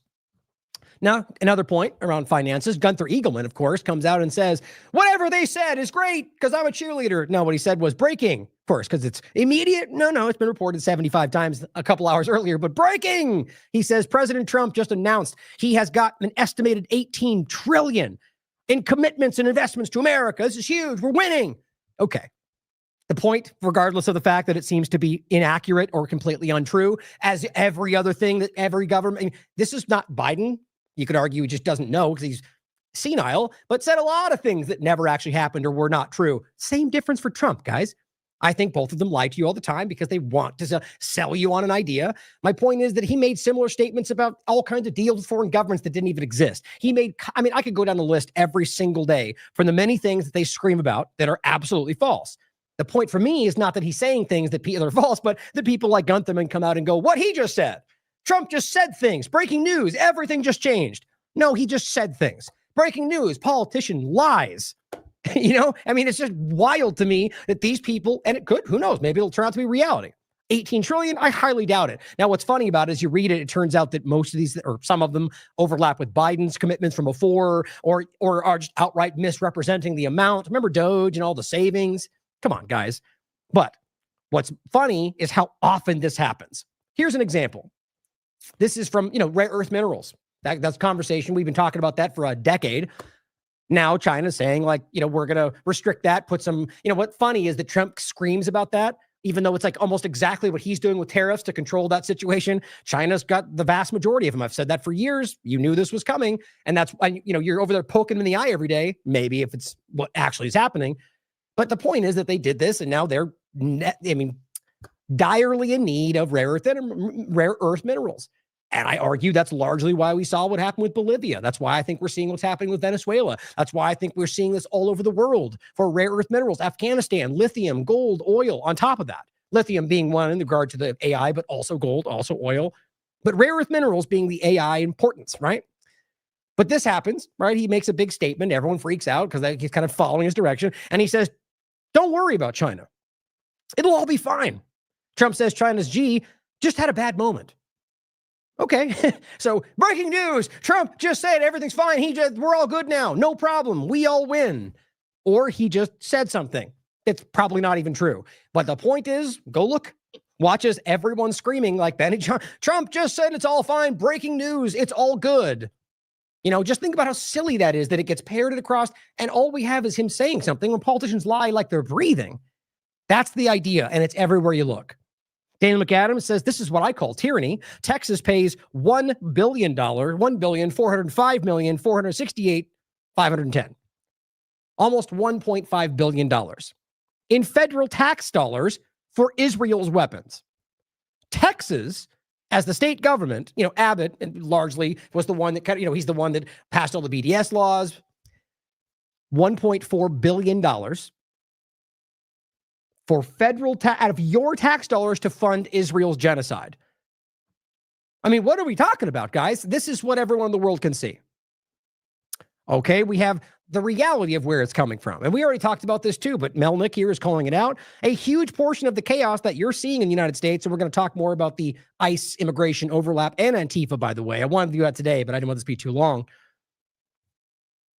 Now, another point around finances, Gunther Eagleman, of course, comes out and says, whatever they said is great because I'm a cheerleader. No, what he said was breaking, of course, because it's immediate. No, it's been reported 75 times a couple hours earlier, but breaking. He says President Trump just announced he has got an estimated $18 trillion in commitments and investments to America. This is huge. We're winning. Okay. The point, regardless of the fact that it seems to be inaccurate or completely untrue, as every other thing that every government, this is not Biden. You could argue he just doesn't know because he's senile, but said a lot of things that never actually happened or were not true. Same difference for Trump, guys. I think both of them lie to you all the time because they want to sell you on an idea. My point is that he made similar statements about all kinds of deals with foreign governments that didn't even exist. I could go down the list every single day from the many things that they scream about that are absolutely false. The point for me is not that he's saying things that are false, but that people like Guntherman come out and go, what he just said. Trump just said things. Breaking news. Everything just changed. No, he just said things. Breaking news. Politician lies. It's just wild to me that these people, and it could, who knows, maybe it'll turn out to be reality. 18 trillion, I highly doubt it. Now, what's funny about it is you read it, it turns out that most of these, or some of them, overlap with Biden's commitments from before, or are just outright misrepresenting the amount. Remember Doge and all the savings? Come on, guys. But what's funny is how often this happens. Here's an example. This is from, rare earth minerals. That's conversation. We've been talking about that for a decade. Now China's saying we're going to restrict that, put some, what's funny is that Trump screams about that, even though it's almost exactly what he's doing with tariffs to control that situation. China's got the vast majority of them. I've said that for years. You knew this was coming. And that's, you're over there poking them in the eye every day, maybe if it's what actually is happening. But the point is that they did this and now they're direly in need of rare earth minerals. And I argue that's largely why we saw what happened with Bolivia. That's why I think we're seeing what's happening with Venezuela. That's why I think we're seeing this all over the world for rare earth minerals. Afghanistan, lithium, gold, oil on top of that. Lithium being one in regard to the AI, but also gold, also oil. But rare earth minerals being the AI importance, right? But this happens, right? He makes a big statement. Everyone freaks out because he's kind of following his direction. And he says, don't worry about China. It'll all be fine. Trump says China's Xi just had a bad moment. Okay, so breaking news. Trump just said everything's fine. We're all good now. No problem. We all win. Or he just said something. It's probably not even true. But the point is, go look. Watch as everyone's screaming like Benny Trump just said it's all fine. Breaking news. It's all good. You know, just think about how silly that is, that it gets parroted across and all we have is him saying something when politicians lie like they're breathing. That's the idea, and it's everywhere you look. Daniel McAdams says, this is what I call tyranny. Texas pays $1 billion, $1,405,468,510. Almost $1.5 billion in federal tax dollars for Israel's weapons. Texas, as the state government, you know, Abbott largely was the one that, you know, he's the one that passed all the BDS laws. $1.4 billion for federal out of your tax dollars to fund Israel's genocide. I mean, what are we talking about, guys? This is what everyone in the world can see. Okay, we have the reality of where it's coming from. And we already talked about this too, but Melnick here is calling it out. A huge portion of the chaos that you're seeing in the United States, and we're going to talk more about the ICE immigration overlap and Antifa, by the way. I wanted to do that today, but I didn't want this to be too long,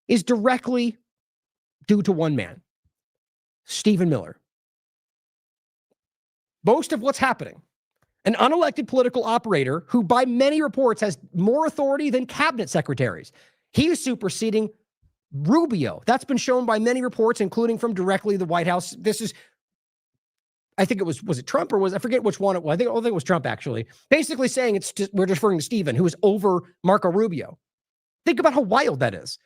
is directly due to one man, Stephen Miller. Most of what's happening, an unelected political operator who by many reports has more authority than cabinet secretaries. He is superseding Rubio. That's been shown by many reports, including from directly the White House. This is, I think it was it Trump or I forget which one it was. I think it was Trump actually. Basically saying we're referring to Stephen, who is over Marco Rubio. Think about how wild that is.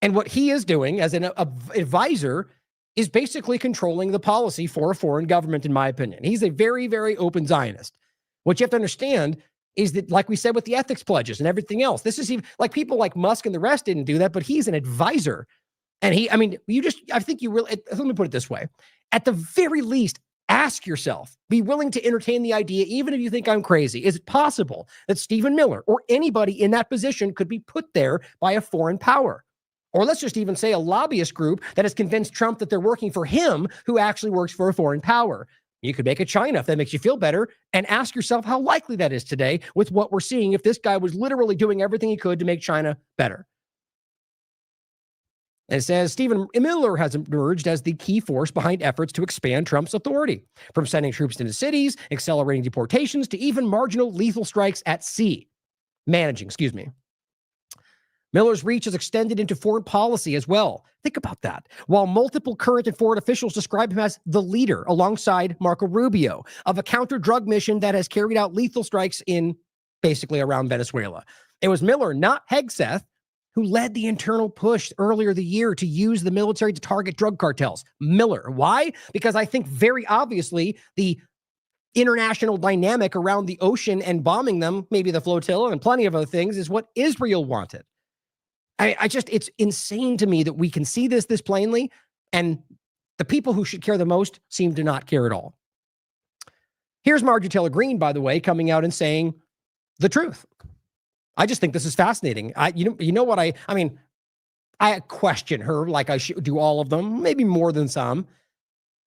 And what he is doing as an advisor is basically controlling the policy for a foreign government, in my opinion. He's a very, very open Zionist. What you have to understand is that, like we said with the ethics pledges and everything else, this is even like people like Musk and the rest didn't do that, but he's an advisor. And I think you really, let me put it this way. At the very least, ask yourself, be willing to entertain the idea, even if you think I'm crazy. Is it possible that Stephen Miller or anybody in that position could be put there by a foreign power? Or let's just even say a lobbyist group that has convinced Trump that they're working for him, who actually works for a foreign power. You could make it China if that makes you feel better, and ask yourself how likely that is today with what we're seeing if this guy was literally doing everything he could to make China better. And it says Stephen Miller has emerged as the key force behind efforts to expand Trump's authority, from sending troops into cities, accelerating deportations, to even marginal lethal strikes at sea. Miller's reach is extended into foreign policy as well. Think about that. While multiple current and foreign officials describe him as the leader, alongside Marco Rubio, of a counter-drug mission that has carried out lethal strikes in basically around Venezuela. It was Miller, not Hegseth, who led the internal push earlier the year to use the military to target drug cartels. Miller. Why? Because I think very obviously the international dynamic around the ocean and bombing them, maybe the flotilla and plenty of other things, is what Israel wanted. It's insane to me that we can see this plainly, and the people who should care the most seem to not care at all. Here's Marjorie Taylor Greene, by the way, coming out and saying the truth. I just think this is fascinating. I question her like I should do all of them, maybe more than some,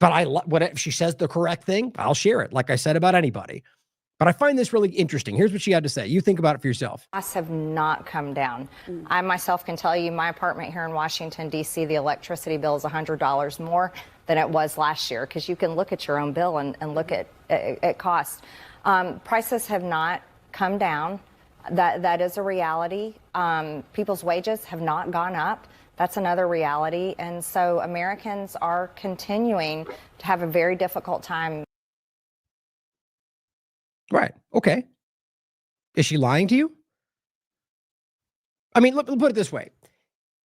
but what if she says the correct thing, I'll share it, like I said about anybody. But I find this really interesting. Here's what she had to say. You think about it for yourself. Costs have not come down. I myself can tell you my apartment here in Washington, D.C., the electricity bill is $100 more than it was last year, because you can look at your own bill and look at costs. Prices have not come down. That is a reality. People's wages have not gone up. That's another reality. And so Americans are continuing to have a very difficult time. Right. Okay. Is she lying to you? I mean, look, put it this way.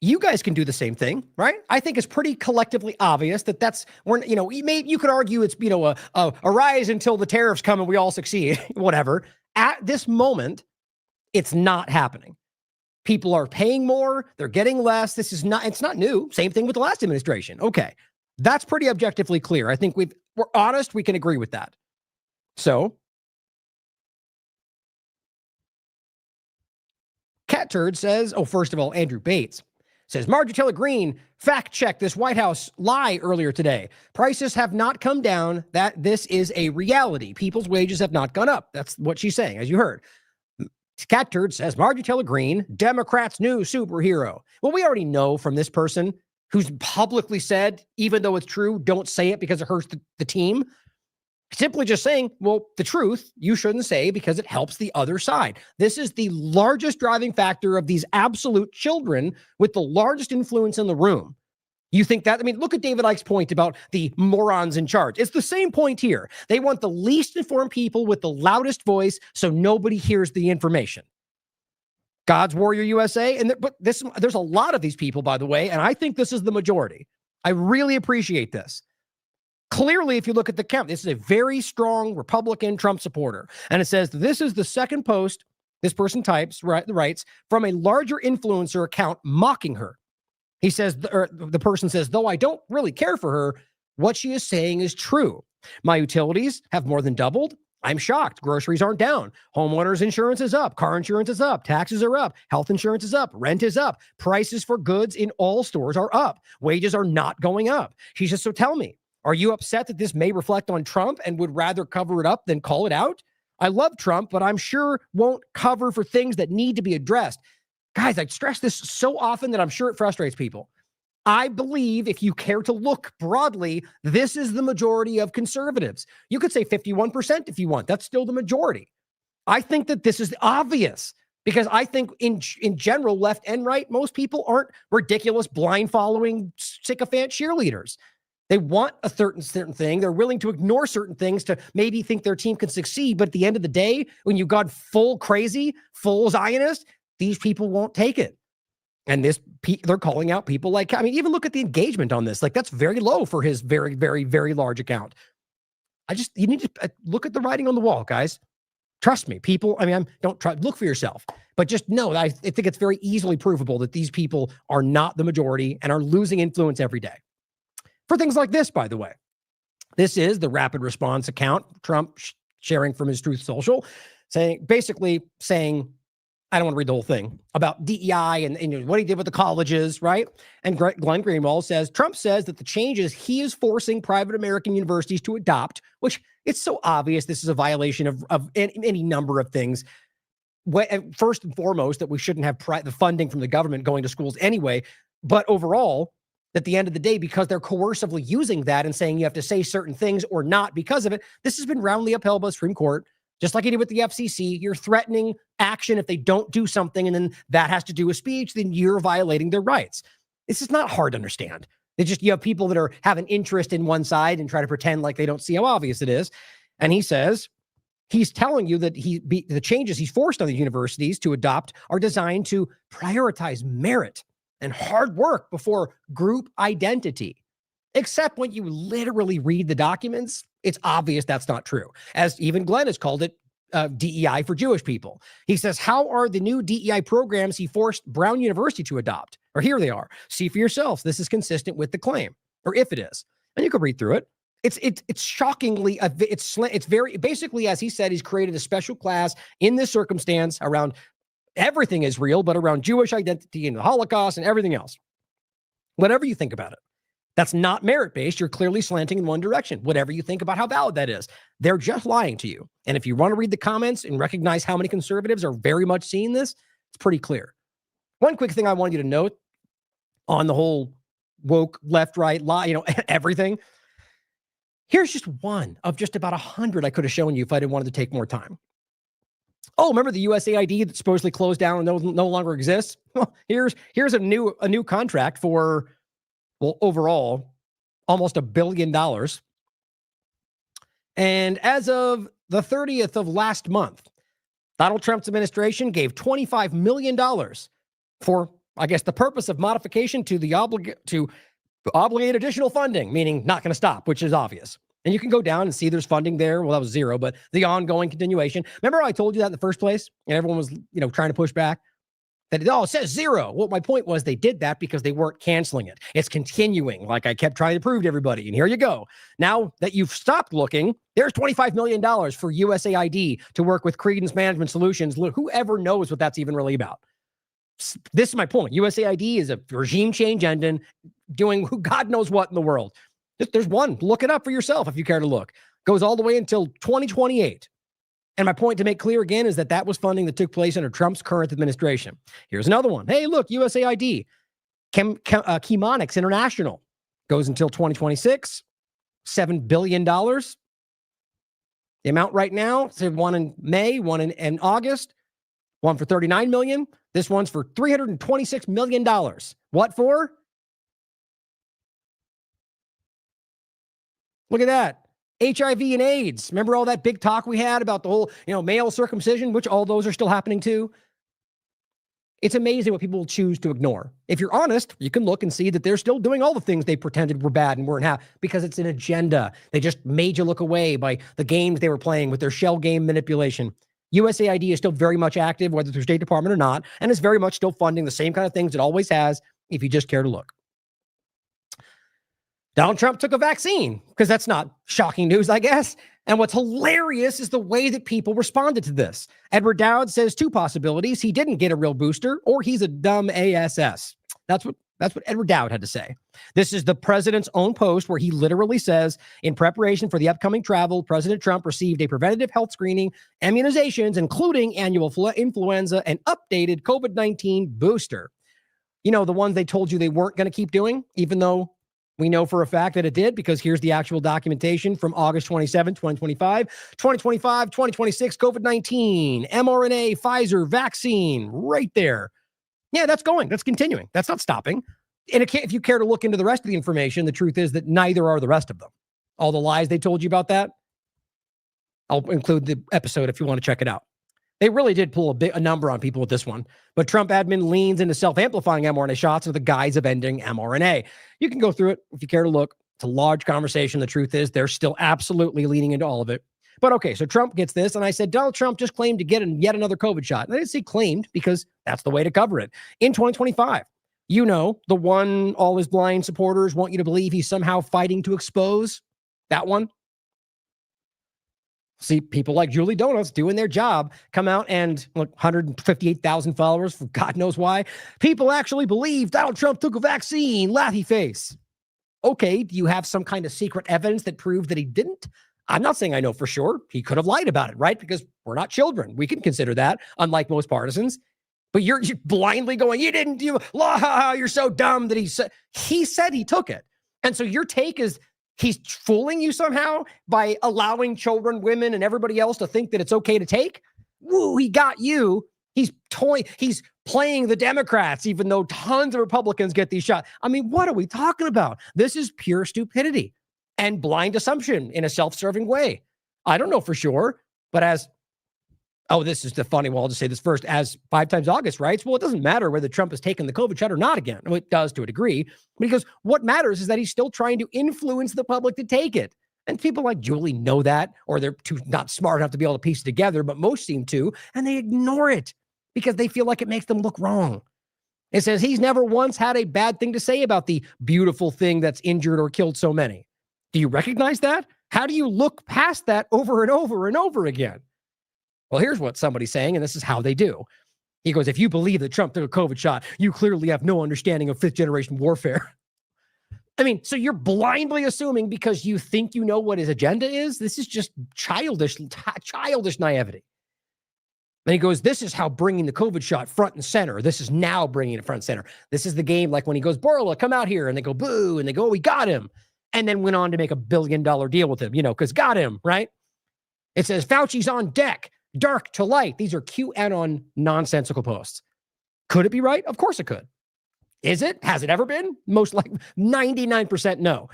You guys can do the same thing, right? I think it's pretty collectively obvious that that's, we're, you could argue it's, a rise until the tariffs come and we all succeed, whatever. At this moment, it's not happening. People are paying more. They're getting less. It's not new. Same thing with the last administration. Okay. That's pretty objectively clear. I think we're honest. We can agree with that. So Cat Turd says, first of all, Andrew Bates says, Marjorie Taylor Greene fact checked this White House lie earlier today. Prices have not come down. That this is a reality. People's wages have not gone up. That's what she's saying, as you heard. Cat Turd says, Marjorie Taylor Greene, Democrats' new superhero. Well, we already know from this person who's publicly said, even though it's true, don't say it because it hurts the team. Simply just saying, well, the truth you shouldn't say because it helps the other side. This is the largest driving factor of these absolute children with the largest influence in the room. You think that? I mean, look at David Icke's point about the morons in charge. It's the same point here. They want the least informed people with the loudest voice so nobody hears the information. God's Warrior USA. But there's a lot of these people, by the way, and I think this is the majority. I really appreciate this. Clearly, if you look at the count, this is a very strong Republican Trump supporter. And it says, this is the second post this person writes from a larger influencer account mocking her. He says, the person says, though I don't really care for her, what she is saying is true. My utilities have more than doubled. I'm shocked. Groceries aren't down. Homeowners insurance is up. Car insurance is up. Taxes are up. Health insurance is up. Rent is up. Prices for goods in all stores are up. Wages are not going up. She says, so tell me, are you upset that this may reflect on Trump and would rather cover it up than call it out? I love Trump, but I'm sure won't cover for things that need to be addressed. Guys, I stress this so often that I'm sure it frustrates people. I believe if you care to look broadly, this is the majority of conservatives. You could say 51% if you want. That's still the majority. I think that this is obvious because I think in general, left and right, most people aren't ridiculous, blind following, sycophant cheerleaders. They want a certain thing. They're willing to ignore certain things to maybe think their team can succeed. But at the end of the day, when you've got full crazy, full Zionist, these people won't take it. And they're calling out people like, even look at the engagement on this. Like, that's very low for his very, very, very large account. You need to look at the writing on the wall, guys. Trust me, people. Don't try, look for yourself, but just know that I think it's very easily provable that these people are not the majority and are losing influence every day. For things like this, by the way, this is the rapid response account, Trump sharing from his Truth Social, basically saying, I don't want to read the whole thing about DEI and what he did with the colleges, right? And Glenn Greenwald says, Trump says that the changes he is forcing private American universities to adopt, which it's so obvious this is a violation of any number of things. First and foremost, that we shouldn't have the funding from the government going to schools anyway. But overall, at the end of the day, because they're coercively using that and saying you have to say certain things or not because of it, this has been roundly upheld by the Supreme Court. Just like you did with the FCC, you're threatening action if they don't do something, and then that has to do with speech, then you're violating their rights. This is not hard to understand. You have people that have an interest in one side and try to pretend like they don't see how obvious it is. And he says, he's telling you that the changes he's forced on the universities to adopt are designed to prioritize merit and hard work before group identity. Except when you literally read the documents, it's obvious that's not true. As even Glenn has called it, DEI for Jewish people. He says, how are the new DEI programs he forced Brown University to adopt? Or here they are. See for yourselves. This is consistent with the claim, or if it is. And you can read through it. It's shockingly, it's very, basically, as he said, he's created a special class in this circumstance around everything is real, but around Jewish identity and the Holocaust and everything else. Whatever you think about it. That's not merit-based. You're clearly slanting in one direction. Whatever you think about how valid that is, they're just lying to you. And if you want to read the comments and recognize how many conservatives are very much seeing this, it's pretty clear. One quick thing I want you to note on the whole woke left, right, lie, everything. Here's just one of just about 100 I could have shown you if I didn't want to take more time. Oh, remember the USAID that supposedly closed down and no longer exists? Well, here's a new contract for, well, overall, almost $1 billion. And as of the 30th of last month, Donald Trump's administration gave $25 million for I guess the purpose of modification to the obligate additional funding, meaning not going to stop, which is obvious. And you can go down and see there's funding there. Well, that was zero, but the ongoing continuation. Remember how I told you that in the first place? And everyone was, trying to push back? That, it says zero. Well, my point was they did that because they weren't canceling it. It's continuing, like I kept trying to prove to everybody. And here you go. Now that you've stopped looking, there's $25 million for USAID to work with Credence Management Solutions. Whoever knows what that's even really about. This is my point. USAID is a regime change engine doing who God knows what in the world. There's one. Look it up for yourself if you care to look. Goes all the way until 2028. And my point to make clear again is that was funding that took place under Trump's current administration. Here's another one. Hey, look, USAID. Chemonics International goes until 2026. $7 billion. The amount right now, so one in May, one in August, one for $39 million. This one's for $326 million. What for? Look at that. HIV and AIDS. Remember all that big talk we had about the whole, male circumcision, which all those are still happening too? It's amazing what people will choose to ignore. If you're honest, you can look and see that they're still doing all the things they pretended were bad and weren't happy because it's an agenda. They just made you look away by the games they were playing with their shell game manipulation. USAID is still very much active, whether through State Department or not, and it's very much still funding the same kind of things it always has if you just care to look. Donald Trump took a vaccine because that's not shocking news, I guess. And what's hilarious is the way that people responded to this. Edward Dowd says two possibilities. He didn't get a real booster or he's a dumb ASS. That's what Edward Dowd had to say. This is the president's own post where he literally says, in preparation for the upcoming travel, President Trump received a preventative health screening, immunizations, including annual influenza and updated COVID-19 booster. The ones they told you they weren't going to keep doing, even though we know for a fact that it did, because here's the actual documentation from August 27, 2025, 2026 COVID-19, mRNA, Pfizer vaccine, right there. Yeah, that's going. That's continuing. That's not stopping. And if you care to look into the rest of the information, the truth is that neither are the rest of them. All the lies they told you about that, I'll include the episode if you want to check it out. They really did pull a number on people with this one. But Trump admin leans into self-amplifying mRNA shots under the guise of ending mRNA. You can go through it if you care to look. It's a large conversation. The truth is they're still absolutely leaning into all of it. But okay, so Trump gets this, and I said, Donald Trump just claimed to get yet another COVID shot. And I didn't say claimed because that's the way to cover it. In 2025, the one all his blind supporters want you to believe he's somehow fighting to expose. That one. See, people like Julie Donuts doing their job come out and 158,000 followers for God knows why. People actually believe Donald Trump took a vaccine, laughy face. Okay, do you have some kind of secret evidence that proved that he didn't? I'm not saying I know for sure. He could have lied about it, right? Because we're not children. We can consider that, unlike most partisans. But you're blindly going, you're so dumb that he said he took it. And so your take is, he's fooling you somehow by allowing children, women, and everybody else to think that it's okay to take? Woo, he got you. He's playing the Democrats, even though tons of Republicans get these shots. I mean, what are we talking about? This is pure stupidity and blind assumption in a self-serving way. I don't know for sure, but this is the funny, well, I'll just say this first. As 5 times August writes, well, it doesn't matter whether Trump has taken the COVID shot or not again. Well, it does to a degree, because what matters is that he's still trying to influence the public to take it. And people like Julie know that, or they're not smart enough to be able to piece it together, but most seem to, and they ignore it because they feel like it makes them look wrong. It says he's never once had a bad thing to say about the beautiful thing that's injured or killed so many. Do you recognize that? How do you look past that over and over and over again? Well, here's what somebody's saying, and this is how they do. He goes, if you believe that Trump took a COVID shot, you clearly have no understanding of 5th generation warfare. I mean, so you're blindly assuming because you think you know what his agenda is? This is just childish naivety. And he goes, this is how bringing the COVID shot front and center. This is now bringing it front and center. This is the game like when he goes, Borla, come out here. And they go, boo. And they go, we got him. And then went on to make $1 billion deal with him, because got him, right? It says Fauci's on deck. Dark to light. These are QAnon nonsensical posts. Could it be right? Of course it could. Is it? Has it ever been? Most likely 99% no.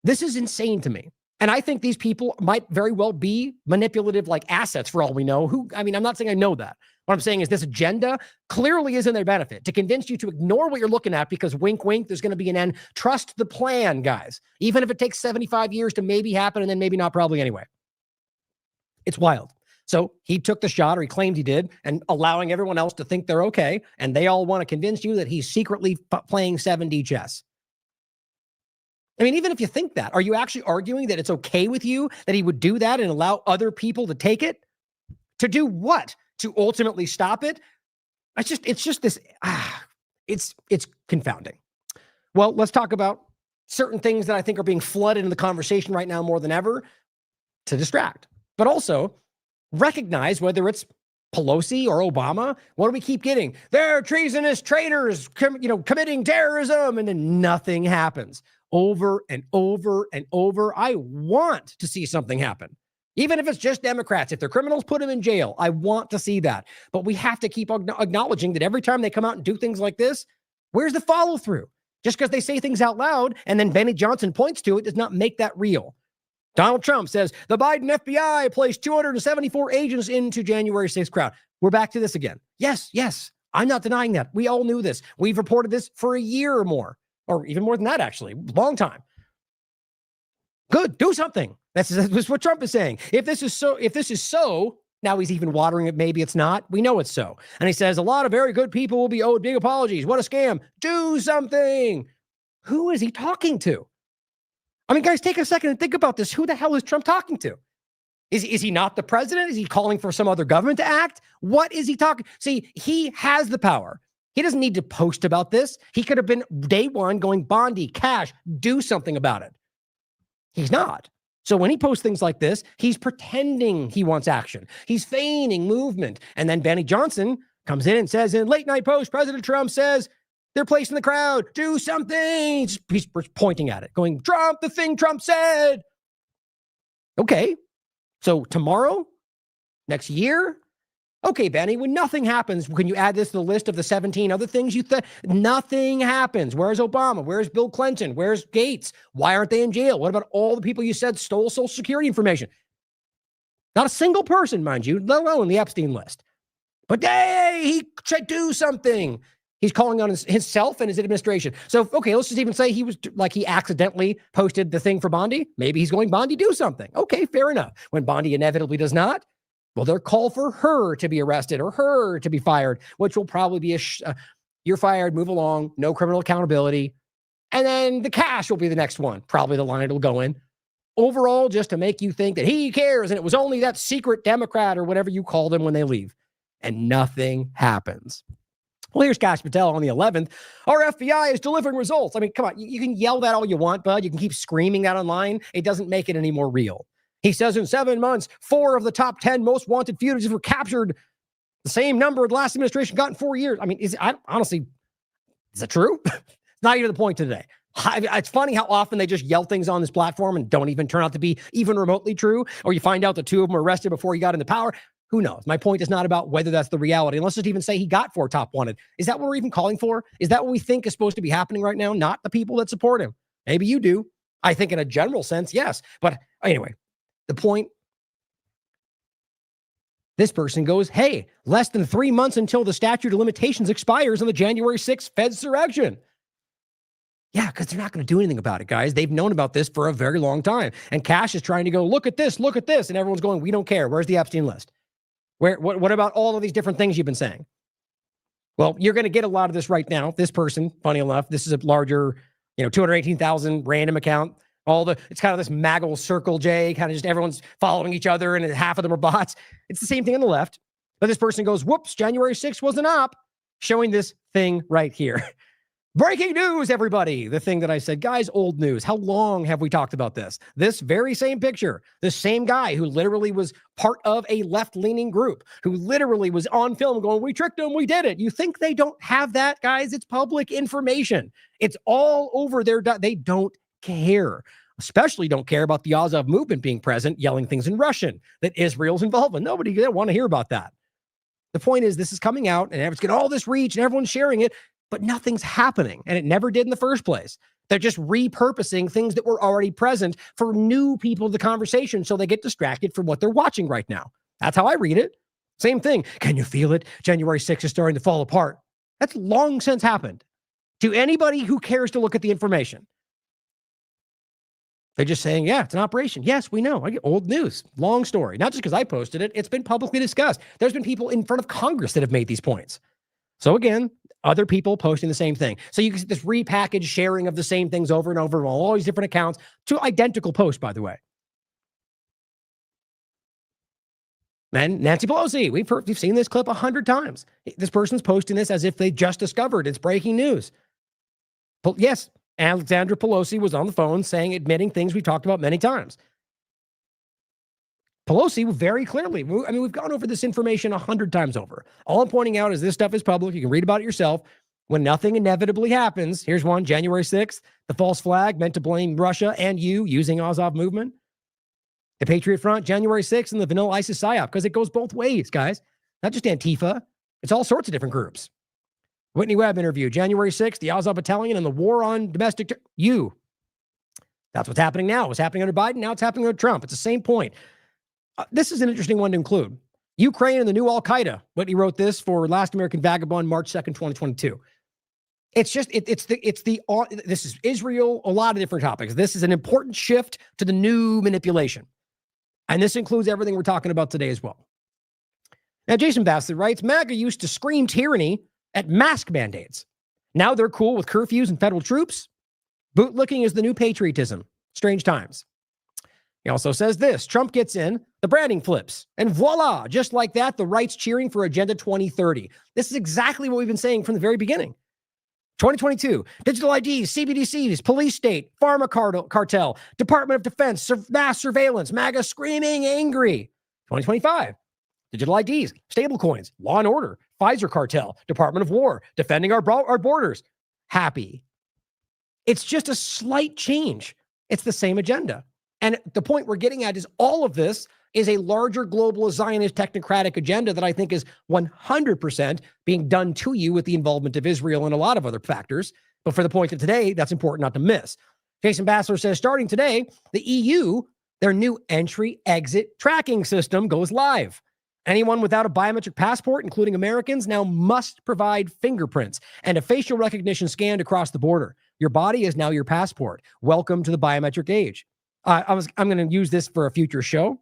This is insane to me. And I think these people might very well be manipulative like assets for all we know. I'm not saying I know that. What I'm saying is this agenda clearly is in their benefit to convince you to ignore what you're looking at because wink, wink, there's going to be an end. Trust the plan, guys. Even if it takes 75 years to maybe happen and then maybe not probably anyway. It's wild. So he took the shot, or he claimed he did, and allowing everyone else to think they're okay. And they all want to convince you that he's secretly playing 7D chess. I mean, even if you think that, are you actually arguing that it's okay with you that he would do that and allow other people to take it? To do what? To ultimately stop it? It's just this, it's confounding. Well, let's talk about certain things that I think are being flooded in the conversation right now more than ever to distract, but also recognize whether it's Pelosi or Obama. What do we keep getting? They're treasonous traitors, committing terrorism, and then nothing happens. Over and over and over. I want to see something happen. Even if it's just Democrats, if they're criminals, put them in jail. I want to see that. But we have to keep acknowledging that every time they come out and do things like this, where's the follow through? Just because they say things out loud and then Benny Johnson points to it does not make that real. Donald Trump says the Biden FBI placed 274 agents into January 6th crowd. We're back to this again. Yes. I'm not denying that. We all knew this. We've reported this for a year or more. Or even more than that, actually. Long time. Good. Do something. That's what Trump is saying. If this is so, now he's even watering it. Maybe it's not. We know it's so. And he says, a lot of very good people will be owed big apologies. What a scam. Do something. Who is he talking to? I mean, guys, take a second and think about this. Who the hell is Trump talking to? Is he not the president? Is he calling for some other government to act? What is he talking? See, he has the power. He doesn't need to post about this. He could have been day one going, Bondi, cash, do something about it. He's not. So when he posts things like this, he's pretending he wants action. He's feigning movement. And then Benny Johnson comes in and says, in late night post, President Trump says, they're placing the crowd, do something. He's pointing at it, going, Trump, the thing Trump said. Okay. So tomorrow, next year, okay, Benny, when nothing happens, can you add this to the list of the 17 other things you think? Nothing happens. Where's Obama? Where's Bill Clinton? Where's Gates? Why aren't they in jail? What about all the people you said stole Social Security information? Not a single person, mind you, let alone the Epstein list. But hey, he should do something. He's calling on himself and his administration. So, okay, let's just even say he accidentally posted the thing for Bondi. Maybe he's going, Bondi, do something. Okay, fair enough. When Bondi inevitably does not, well, they'll call for her to be arrested or her to be fired, which will probably be you're fired, move along, no criminal accountability. And then the cash will be the next one. Probably the line it'll go in. Overall, just to make you think that he cares and it was only that secret Democrat or whatever you call them when they leave. And nothing happens. Well, here's Kash Patel on the 11th. Our FBI is delivering results. I mean, come on, you can yell that all you want, bud. You can keep screaming that online. It doesn't make it any more real. He says in 7 months, 4 of the top 10 most wanted fugitives were captured. The same number the last administration got in 4 years. I mean, honestly, is that true? It's not even the point today. It's funny how often they just yell things on this platform and don't even turn out to be even remotely true. Or you find out that 2 of them were arrested before he got into power. Who knows? My point is not about whether that's the reality. And let's just even say he got 4 top wanted. Is that what we're even calling for? Is that what we think is supposed to be happening right now? Not the people that support him. Maybe you do. I think in a general sense, yes. But anyway, the point, this person goes, hey, less than 3 months until the statute of limitations expires on the January 6th Fedsurrection. Yeah, because they're not going to do anything about it, guys. They've known about this for a very long time. And Kash is trying to go, look at this. And everyone's going, we don't care. Where's the Epstein list? What about all of these different things you've been saying? Well, you're going to get a lot of this right now. This person, funny enough, this is a larger, 218,000 random account. It's kind of this Maggle Circle J, kind of just everyone's following each other and half of them are bots. It's the same thing on the left. But this person goes, whoops, January 6th was an op, showing this thing right here. Breaking news, everybody. The thing that I said, guys, old news. How long have we talked about this? This very same picture, the same guy who literally was part of a left-leaning group, who literally was on film going, we tricked them, we did it. You think they don't have that, guys? It's public information. It's all over their, they don't care. Especially don't care about the Azov movement being present, yelling things in Russian, that Israel's involved in. Nobody doesn't want to hear about that. The point is, this is coming out and it's getting all this reach and everyone's sharing it, but nothing's happening. And it never did in the first place. They're just repurposing things that were already present for new people to the conversation so they get distracted from what they're watching right now. That's how I read it. Same thing. Can you feel it? January 6th is starting to fall apart. That's long since happened. To anybody who cares to look at the information, they're just saying, yeah, it's an operation. Yes, we know. I get old news. Long story. Not just because I posted it. It's been publicly discussed. There's been people in front of Congress that have made these points. So again, other people posting the same thing. So you can see this repackaged sharing of the same things over and over on all these different accounts to identical posts, by the way. And Nancy Pelosi, we've seen this clip 100 times. This person's posting this as if they just discovered it's breaking news. But yes, Alexandra Pelosi was on the phone admitting things we talked about many times. Pelosi very clearly, I mean, we've gone over this information 100 times over. All I'm pointing out is this stuff is public. You can read about it yourself. When nothing inevitably happens, here's one, January 6th, the false flag meant to blame Russia and you using Azov movement. The Patriot Front, January 6th, and the vanilla ISIS PSYOP, because it goes both ways, guys. Not just Antifa. It's all sorts of different groups. Whitney Webb interview, January 6th, the Azov Battalion and the war on domestic you. That's what's happening now. It was happening under Biden. Now it's happening under Trump. It's the same point. This is an interesting one to include. Ukraine and the new Al-Qaeda. Whitney wrote this for Last American Vagabond, March 2nd, 2022. It's just, this is Israel, a lot of different topics. This is an important shift to the new manipulation. And this includes everything we're talking about today as well. Now, Jason Bassett writes, MAGA used to scream tyranny at mask mandates. Now they're cool with curfews and federal troops. Bootlicking is the new patriotism. Strange times. He also says this, Trump gets in, the branding flips, and voila, just like that, the right's cheering for Agenda 2030. This is exactly what we've been saying from the very beginning. 2022, digital IDs, CBDCs, police state, pharma cartel, Department of Defense, mass surveillance, MAGA screaming angry. 2025, digital IDs, stablecoins, law and order, Pfizer cartel, Department of War, defending our borders. Happy. It's just a slight change. It's the same agenda. And the point we're getting at is all of this is a larger global Zionist technocratic agenda that I think is 100% being done to you with the involvement of Israel and a lot of other factors. But for the point of today, that's important not to miss. Jason Bassler says, starting today, the EU, their new entry-exit tracking system goes live. Anyone without a biometric passport, including Americans, now must provide fingerprints and a facial recognition scan to cross the border. Your body is now your passport. Welcome to the biometric age. I'm going to use this for a future show,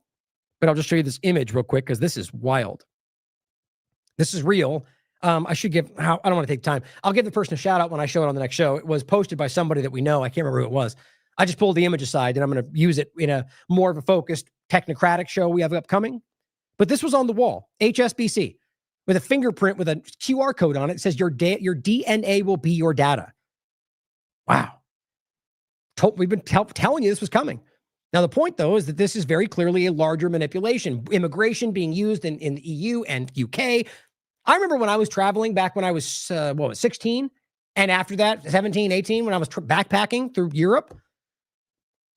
but I'll just show you this image real quick because this is wild. This is real. I don't want to take time. I'll give the person a shout out when I show it on the next show. It was posted by somebody that we know. I can't remember who it was. I just pulled the image aside and I'm going to use it in a more of a focused technocratic show we have upcoming. But this was on the wall, HSBC, with a fingerprint with a QR code on it. It says your DNA will be your data. Wow. We've been telling you this was coming. Now, the point, though, is that this is very clearly a larger manipulation. Immigration being used in the EU and UK. I remember when I was traveling back when I was, 16? And after that, 17, 18, when I was backpacking through Europe,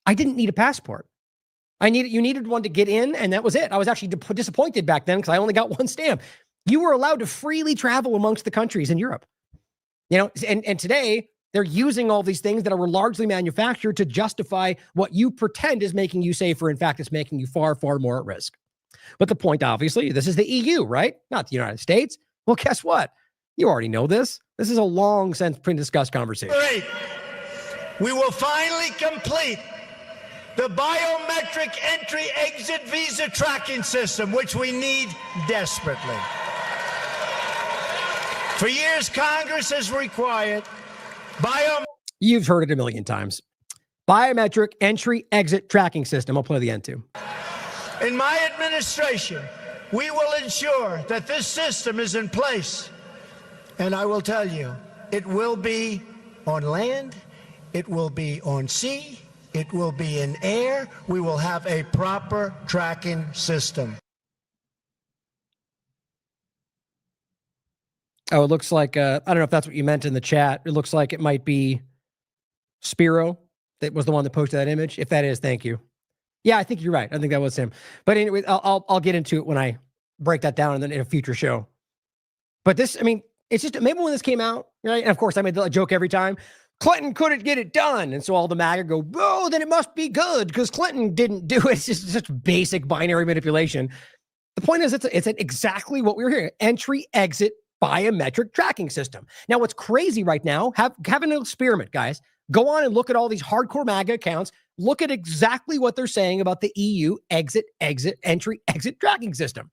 I didn't need a passport. You needed one to get in, and that was it. I was actually disappointed back then because I only got one stamp. You were allowed to freely travel amongst the countries in Europe. And today, they're using all these things that are largely manufactured to justify what you pretend is making you safer. In fact, it's making you far, far more at risk. But the point, obviously, this is the EU, right? Not the United States. Well, guess what? You already know this. This is a long since discussed conversation. Great. We will finally complete the biometric entry-exit visa tracking system, which we need desperately. For years, Congress has required You've heard it a million times. Biometric entry-exit tracking system. I'll play the end too. In my administration, we will ensure that this system is in place. And I will tell you, it will be on land, it will be on sea, it will be in air. We will have a proper tracking system. Oh, it looks like, I don't know if that's what you meant in the chat. It looks like it might be Spiro that was the one that posted that image. If that is, thank you. Yeah, I think you're right. I think that was him. But anyway, I'll get into it when I break that down in a future show. But this, I mean, it's just, maybe when this came out, right? And of course, I made a joke every time. Clinton couldn't get it done. And so all the MAGA go, oh, then it must be good because Clinton didn't do it. It's just such basic binary manipulation. The point is, it's exactly what we were hearing. Entry, exit, biometric tracking system. Now, what's crazy right now, have an experiment, guys. Go on and look at all these hardcore MAGA accounts. Look at exactly what they're saying about the EU exit, entry, exit tracking system.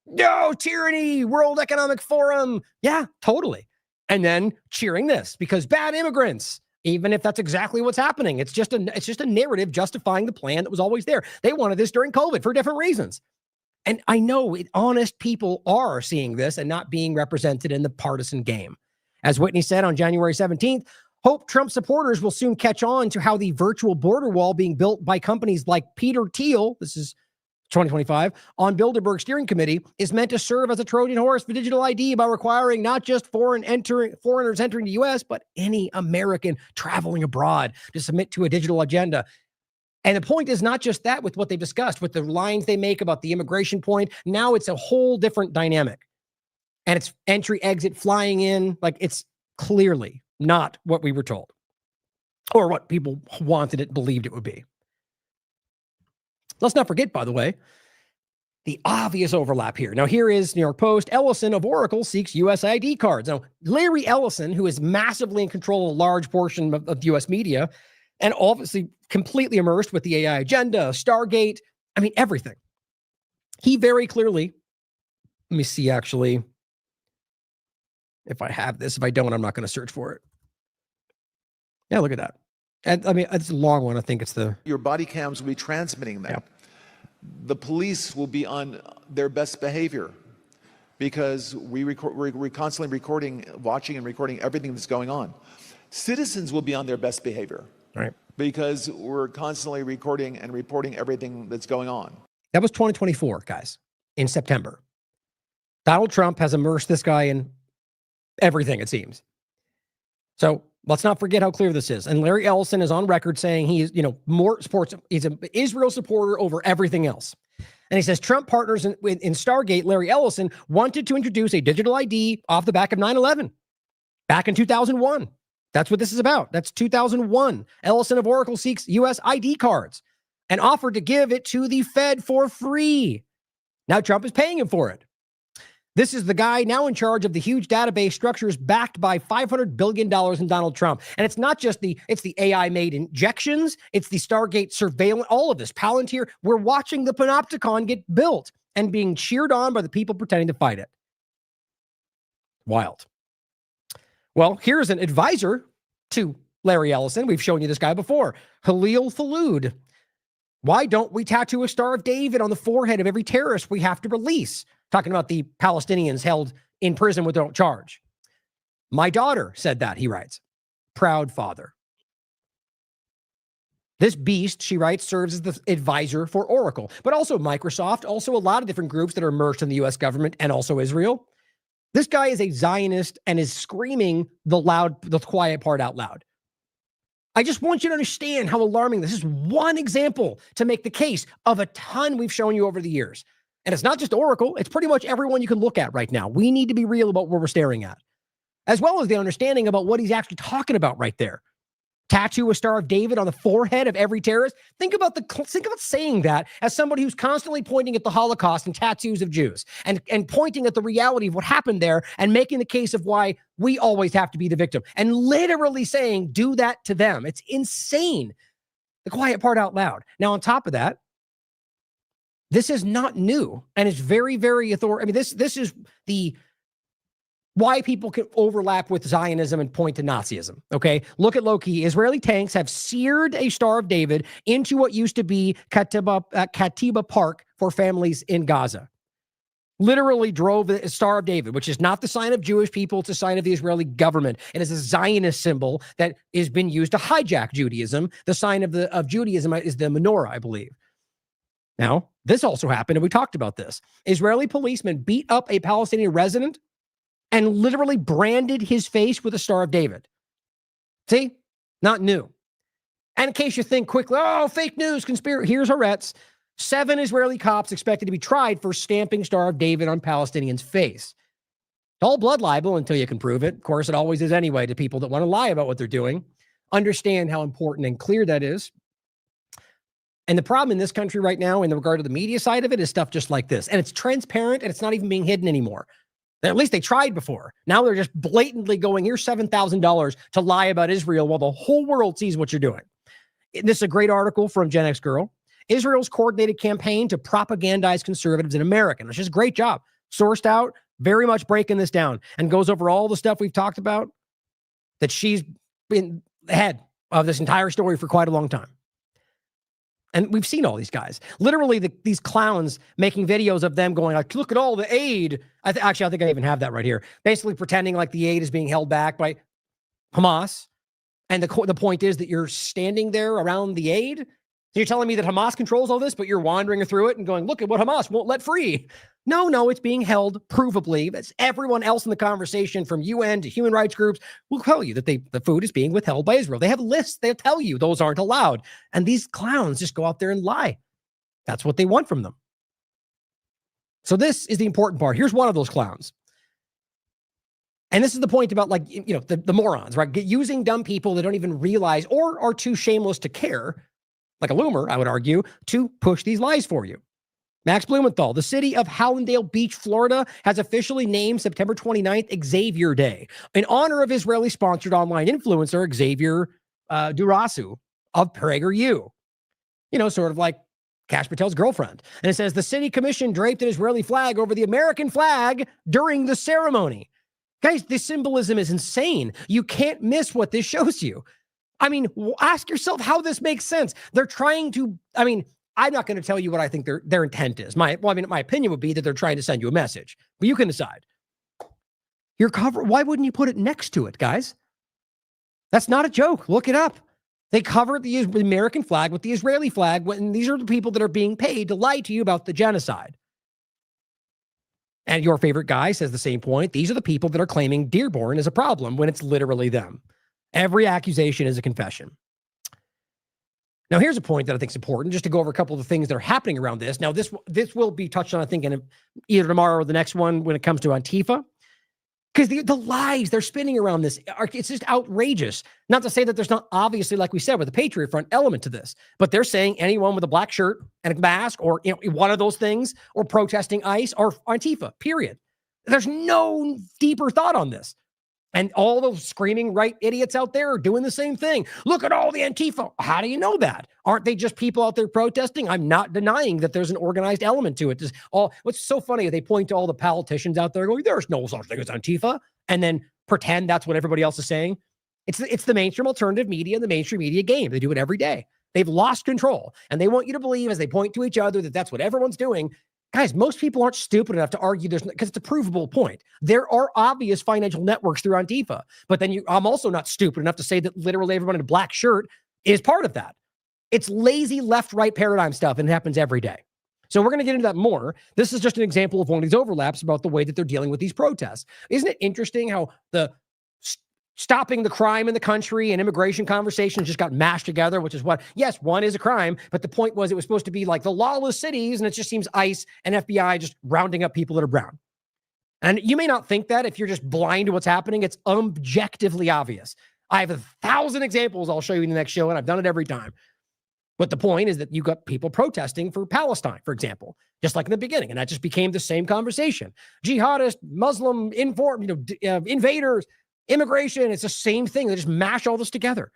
No, tyranny, World Economic Forum. Yeah, totally. And then cheering this because bad immigrants, even if that's exactly what's happening. It's just a narrative justifying the plan that was always there. They wanted this during COVID for different reasons. And I know honest people are seeing this and not being represented in the partisan game. As Whitney said on January 17th, hope Trump supporters will soon catch on to how the virtual border wall being built by companies like Peter Thiel, this is 2025, on Bilderberg Steering Committee, is meant to serve as a Trojan horse for digital ID by requiring not just foreigners entering the U.S., but any American traveling abroad to submit to a digital agenda. And the point is not just that with what they've discussed, with the lines they make about the immigration point. Now it's a whole different dynamic. And it's entry, exit, flying in. Like, it's clearly not what we were told or what people wanted it, believed it would be. Let's not forget, by the way, the obvious overlap here. Now, here is New York Post. Ellison of Oracle seeks U.S. ID cards. Now, Larry Ellison, who is massively in control of a large portion of U.S. media and obviously completely immersed with the AI agenda, Stargate, I mean, everything. He very clearly, let me see actually if I have this. If I don't, I'm not going to search for it. Yeah, look at that. And I mean, it's a long one. I think it's your body cams will be transmitting that. Yeah. The police will be on their best behavior because we're constantly recording, watching and recording everything that's going on. Citizens will be on their best behavior. Right. Because we're constantly recording and reporting everything that's going on. That was 2024, guys, in September. Donald Trump has immersed this guy in everything, it seems. So let's not forget how clear this is. And Larry Ellison is on record saying he is, more supports, he's an Israel supporter over everything else. And he says Trump partners in Stargate, Larry Ellison, wanted to introduce a digital ID off the back of 9/11 back in 2001. That's what this is about. That's 2001. Ellison of Oracle seeks U.S. ID cards and offered to give it to the Fed for free. Now Trump is paying him for it. This is the guy now in charge of the huge database structures backed by $500 billion in Donald Trump. And it's not just it's the AI-made injections. It's the Stargate surveillance, all of this. Palantir, we're watching the panopticon get built and being cheered on by the people pretending to fight it. Wild. Well, here's an advisor to Larry Ellison. We've shown you this guy before. Khalil Falud. Why don't we tattoo a Star of David on the forehead of every terrorist we have to release? Talking about the Palestinians held in prison without charge. My daughter said that, he writes. Proud father. This beast, she writes, serves as the advisor for Oracle, but also Microsoft, also a lot of different groups that are immersed in the U.S. government and also Israel. This guy is a Zionist and is screaming the quiet part out loud. I just want you to understand how alarming this is. One example to make the case of a ton we've shown you over the years. And it's not just Oracle. It's pretty much everyone you can look at right now. We need to be real about what we're staring at, as well as the understanding about what he's actually talking about right there. Tattoo a Star of David on the forehead of every terrorist. Think about saying that as somebody who's constantly pointing at the Holocaust and tattoos of Jews and pointing at the reality of what happened there and making the case of why we always have to be the victim and literally saying, do that to them. It's insane. The quiet part out loud. Now, on top of that, this is not new and it's very, very authoritative. I mean, this is why people can overlap with Zionism and point to Nazism. Okay. Look at low-key. Israeli tanks have seared a Star of David into what used to be Katiba Park for families in Gaza. Literally drove the Star of David, which is not the sign of Jewish people. It's a sign of the Israeli government. It is a Zionist symbol that has been used to hijack Judaism. The sign of Judaism is the menorah, I believe. Now, this also happened, and we talked about this. Israeli policemen beat up a Palestinian resident and literally branded his face with a Star of David. See? Not new. And in case you think quickly, oh, fake news, conspiracy, here's Haaretz. 7 Israeli cops expected to be tried for stamping Star of David on Palestinians' face. It's all blood libel until you can prove it. Of course, it always is anyway to people that want to lie about what they're doing. understand how important and clear that is. And the problem in this country right now, in the regard to the media side of it, is stuff just like this. And it's transparent and it's not even being hidden anymore. At least they tried before. Now they're just blatantly going, here's $7,000 to lie about Israel while the whole world sees what you're doing. This is a great article from Gen X Girl. Israel's coordinated campaign to propagandize conservatives in America. Which is a great job. Sourced out, very much breaking this down, and goes over all the stuff we've talked about, that she's been the head of this entire story for quite a long time. And we've seen all these guys. Literally, these clowns making videos of them going like, look at all the aid. Actually, I think I even have that right here. Basically pretending like the aid is being held back by Hamas. And the point is that you're standing there around the aid. So you're telling me that Hamas controls all this, but you're wandering through it and going, look at what Hamas won't let free. No, it's being held provably. That's everyone else in the conversation, from UN to human rights groups, will tell you that the food is being withheld by Israel. They have lists. They'll tell you those aren't allowed. And these clowns just go out there and lie. That's what they want from them. So this is the important part. Here's one of those clowns. And this is the point about, like, the morons, right? Using dumb people that don't even realize or are too shameless to care, like a loomer, I would argue, to push these lies for you. Max Blumenthal, the city of Hallandale Beach, Florida, has officially named September 29th Xavier Day in honor of Israeli-sponsored online influencer Xavier Durasu of PragerU. Sort of like Kash Patel's girlfriend. And it says the city commission draped an Israeli flag over the American flag during the ceremony. Guys, this symbolism is insane. You can't miss what this shows you. I mean, ask yourself how this makes sense. They're trying to, I'm not going to tell you what I think their intent is. My opinion would be that they're trying to send you a message, but you can decide. Your cover, why wouldn't you put it next to it, guys? That's not a joke. Look it up. They covered the American flag with the Israeli flag, when these are the people that are being paid to lie to you about the genocide. And your favorite guy says the same point. These are the people that are claiming Dearborn is a problem when it's literally them. Every accusation is a confession. Now, here's a point that I think is important, just to go over a couple of the things that are happening around this. Now, this will be touched on, I think, in either tomorrow or the next one when it comes to Antifa. Because the lies they're spinning around this, it's just outrageous. Not to say that there's not, obviously, like we said, with the Patriot Front element to this, but they're saying anyone with a black shirt and a mask, or one of those things, or protesting ICE, or Antifa, period. There's no deeper thought on this. And all those screaming right idiots out there are doing the same thing. Look at all the Antifa. How do you know that? Aren't they just people out there protesting? I'm not denying that there's an organized element to it. What's so funny, they point to all the politicians out there going, there's no such thing as Antifa, and then pretend that's what everybody else is saying. It's the mainstream alternative media, the mainstream media game. They do it every day. They've lost control, and they want you to believe, as they point to each other, that that's what everyone's doing. Guys, most people aren't stupid enough to argue because it's a provable point. There are obvious financial networks through Antifa, but then I'm also not stupid enough to say that literally everyone in a black shirt is part of that. It's lazy left-right paradigm stuff, and it happens every day. So we're going to get into that more. This is just an example of one of these overlaps about the way that they're dealing with these protests. Isn't it interesting how the stopping the crime in the country and immigration conversations just got mashed together, which is what, yes, one is a crime, but the point was it was supposed to be like the lawless cities, and it just seems ICE and FBI just rounding up people that are brown. And you may not think that if you're just blind to what's happening. It's objectively obvious. I have 1,000 examples I'll show you in the next show, and I've done it every time. But the point is that you got people protesting for Palestine, for example, just like in the beginning, and that just became the same conversation. Jihadist, Muslim, invaders, immigration, it's the same thing. They just mash all this together.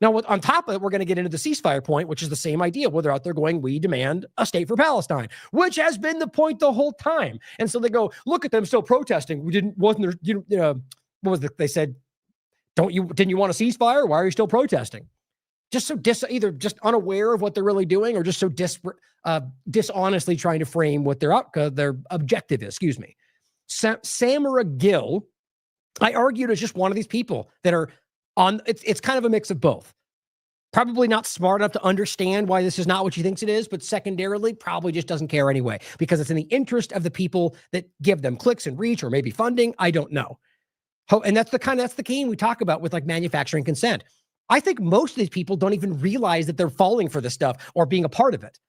Now, on top of it, we're going to get into the ceasefire point, which is the same idea, where they're out there going, we demand a state for Palestine, which has been the point the whole time. And so they go, look at them still protesting. What was it? They said, didn't you want a ceasefire? Why are you still protesting? Just so either just unaware of what they're really doing, or just so dishonestly trying to frame what their objective is. Excuse me. Samara Gill, I argued, as just one of these people that are on, it's kind of a mix of both. Probably not smart enough to understand why this is not what she thinks it is, but secondarily, probably just doesn't care anyway, because it's in the interest of the people that give them clicks and reach, or maybe funding. I don't know. And that's the game we talk about with like manufacturing consent. I think most of these people don't even realize that they're falling for this stuff or being a part of it.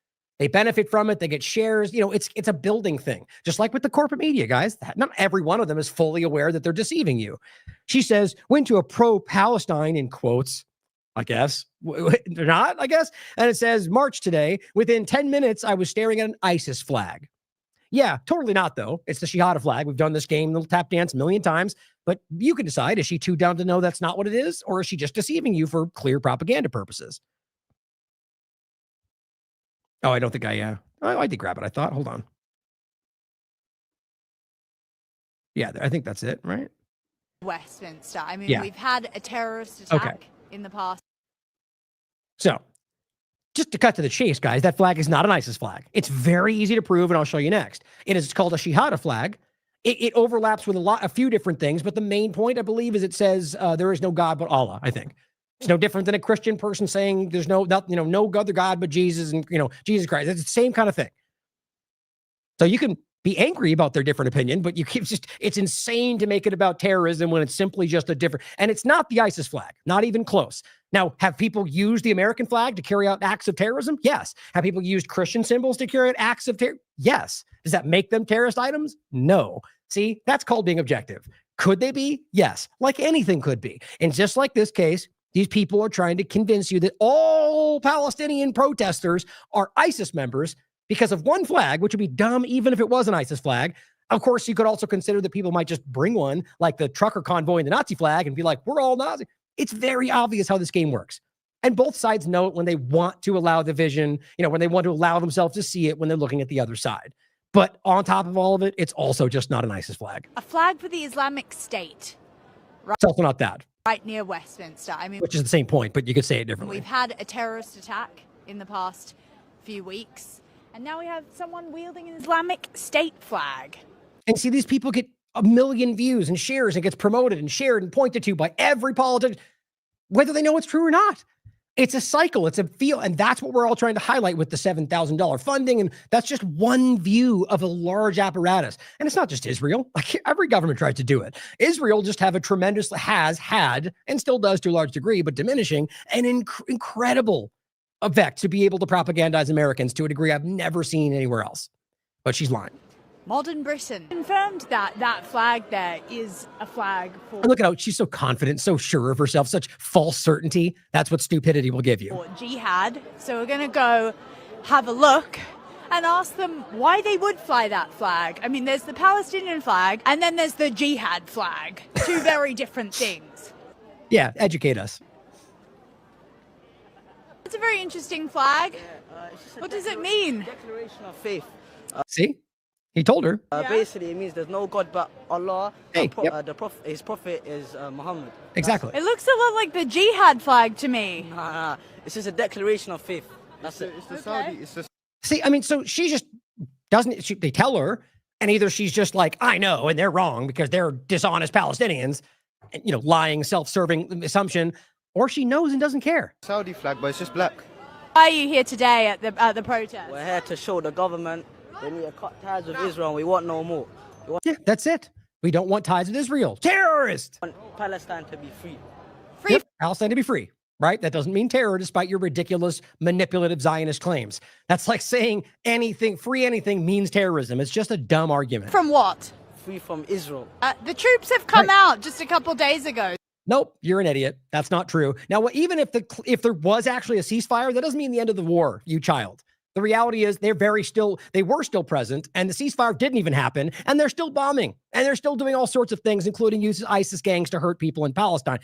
They benefit from it. They get shares. It's a building thing, just like with the corporate media, guys. Not every one of them is fully aware that they're deceiving you. She says, went to a pro-Palestine, in quotes, I guess. They're not, I guess. And it says, March today. Within 10 minutes, I was staring at an ISIS flag. Yeah, totally not, though. It's the Shahada flag. We've done this game, the tap dance, a million times. But you can decide, is she too dumb to know that's not what it is? Or is she just deceiving you for clear propaganda purposes? Oh, I don't think I did grab it, I thought. Hold on. Yeah, I think that's it, right? Westminster. I mean, we've had a terrorist attack in the past. So, just to cut to the chase, guys, that flag is not an ISIS flag. It's very easy to prove, and I'll show you next. It is called a Shahada flag. It overlaps with a few different things, but the main point, I believe, is it says there is no God but Allah, I think. It's no different than a Christian person saying there's no other God but Jesus and, Jesus Christ. It's the same kind of thing. So you can be angry about their different opinion, but it's insane to make it about terrorism when it's simply just a different, and it's not the ISIS flag, not even close. Now, have people used the American flag to carry out acts of terrorism? Yes. Have people used Christian symbols to carry out acts of terror? Yes. Does that make them terrorist items? No. See, that's called being objective. Could they be? Yes. Like anything could be. And just like this case, these people are trying to convince you that all Palestinian protesters are ISIS members because of one flag, which would be dumb even if it was an ISIS flag. Of course, you could also consider that people might just bring one, like the trucker convoy and the Nazi flag, and be like, we're all Nazi. It's very obvious how this game works. And both sides know it when they want to allow division, when they want to allow themselves to see it when they're looking at the other side. But on top of all of it, it's also just not an ISIS flag. A flag for the Islamic State. Right? It's also not that. Right near Westminster. I mean, which is the same point, but you could say it differently. We've had a terrorist attack in the past few weeks, and now we have someone wielding an Islamic State flag. And see, these people get a million views and shares and gets promoted and shared and pointed to by every politician, whether they know it's true or not. It's a cycle. It's a feel. And that's what we're all trying to highlight with the $7,000 funding. And that's just one view of a large apparatus. And it's not just Israel. Like every government tries to do it. Israel just has had, and still does to a large degree, but diminishing, an incredible effect to be able to propagandize Americans to a degree I've never seen anywhere else. But she's lying. Modern Britain confirmed that that flag there is a flag for... And look at how she's so confident, so sure of herself, such false certainty. That's what stupidity will give you. ...for jihad. So we're going to go have a look and ask them why they would fly that flag. I mean, there's the Palestinian flag and then there's the jihad flag. Two very different things. Yeah, educate us. It's a very interesting flag. What does it mean? Declaration of faith. See? He told her. Basically, it means there's no God but Allah. Hey, his prophet is Muhammad. Exactly. It looks a lot like the jihad flag to me. Nah. It's just a declaration of faith. That's it. It's the Saudi. It's the... See, I mean, so she just doesn't, they tell her, and either she's just like, I know, and they're wrong because they're dishonest Palestinians, and, lying, self-serving assumption, or she knows and doesn't care. Saudi flag, but it's just black. Why are you here today at the protest? We're here to show the government they need to cut ties with Israel. We want no more. Yeah, that's it. We don't want ties with Israel. Terrorist! We want Palestine to be free. Yep, Palestine to be free, right? That doesn't mean terror, despite your ridiculous, manipulative Zionist claims. That's like saying free anything means terrorism. It's just a dumb argument. From what? Free from Israel. The troops have come out just a couple days ago. Nope, you're an idiot. That's not true. Now, even if there was actually a ceasefire, that doesn't mean the end of the war, you child. The reality is they were still present, and the ceasefire didn't even happen, and they're still bombing, and they're still doing all sorts of things, including using ISIS gangs to hurt people in Palestine.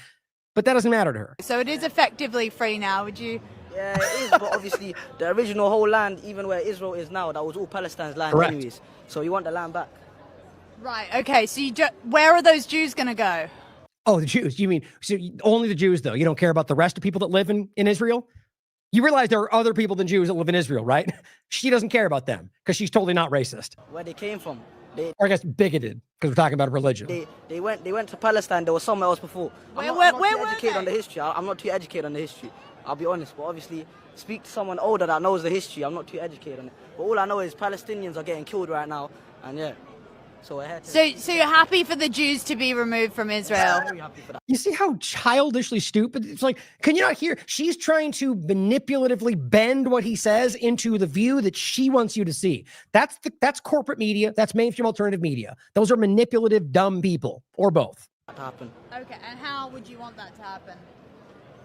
But that doesn't matter to her. So it is effectively free now, would you? Yeah, it is, but obviously the original whole land, even where Israel is now, that was all Palestine's land anyways. So you want the land back. Right, okay, so where are those Jews going to go? Oh, the Jews. You mean only the Jews, though? You don't care about the rest of people that live in Israel? You realize there are other people than Jews that live in Israel, right? She doesn't care about them because she's totally not racist. Where they came from. Or I guess bigoted, because we're talking about religion. They went to Palestine. They were somewhere else before. I'm not too educated on the history. I'm not too educated on the history. I'll be honest. But obviously, speak to someone older that knows the history. I'm not too educated on it. But all I know is Palestinians are getting killed right now. And yeah. So you're happy for the Jews to be removed from Israel? Very happy for that. You see how childishly stupid? It's like, can you not hear? She's trying to manipulatively bend what he says into the view that she wants you to see. That's corporate media. That's mainstream alternative media. Those are manipulative, dumb people, or both. That happen. Okay, and how would you want that to happen?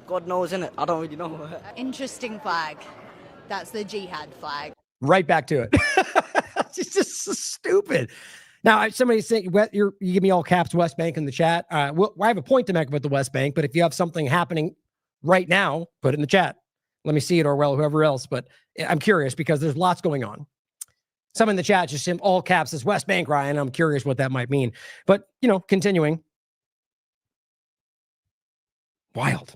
God knows, innit? I don't really know. Interesting flag. That's the jihad flag. Right back to it. It's just so stupid. Now, somebody's saying, you give me all caps West Bank in the chat. Well, I have a point to make about the West Bank, but if you have something happening right now, put it in the chat. Let me see it, or well, whoever else. But I'm curious because there's lots going on. Some in the chat just all caps says West Bank, Ryan. I'm curious what that might mean. But, continuing. Wild.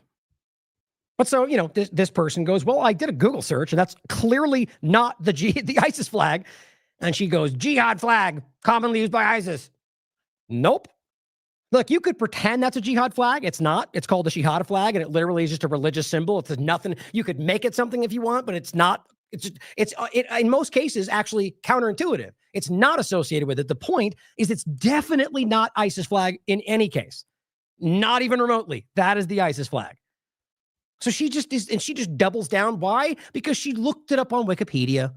But so, this person goes, well, I did a Google search, and that's clearly not the ISIS flag. And she goes, jihad flag, commonly used by ISIS. Nope. Look, you could pretend that's a jihad flag. It's not. It's called the Shahada flag, and it literally is just a religious symbol. It's nothing. You could make it something if you want, but it's not. It's in most cases actually counterintuitive. It's not associated with it. The point is it's definitely not ISIS flag in any case. Not even remotely. That is the ISIS flag. So she just is, and she just doubles down. Why? Because she looked it up on Wikipedia.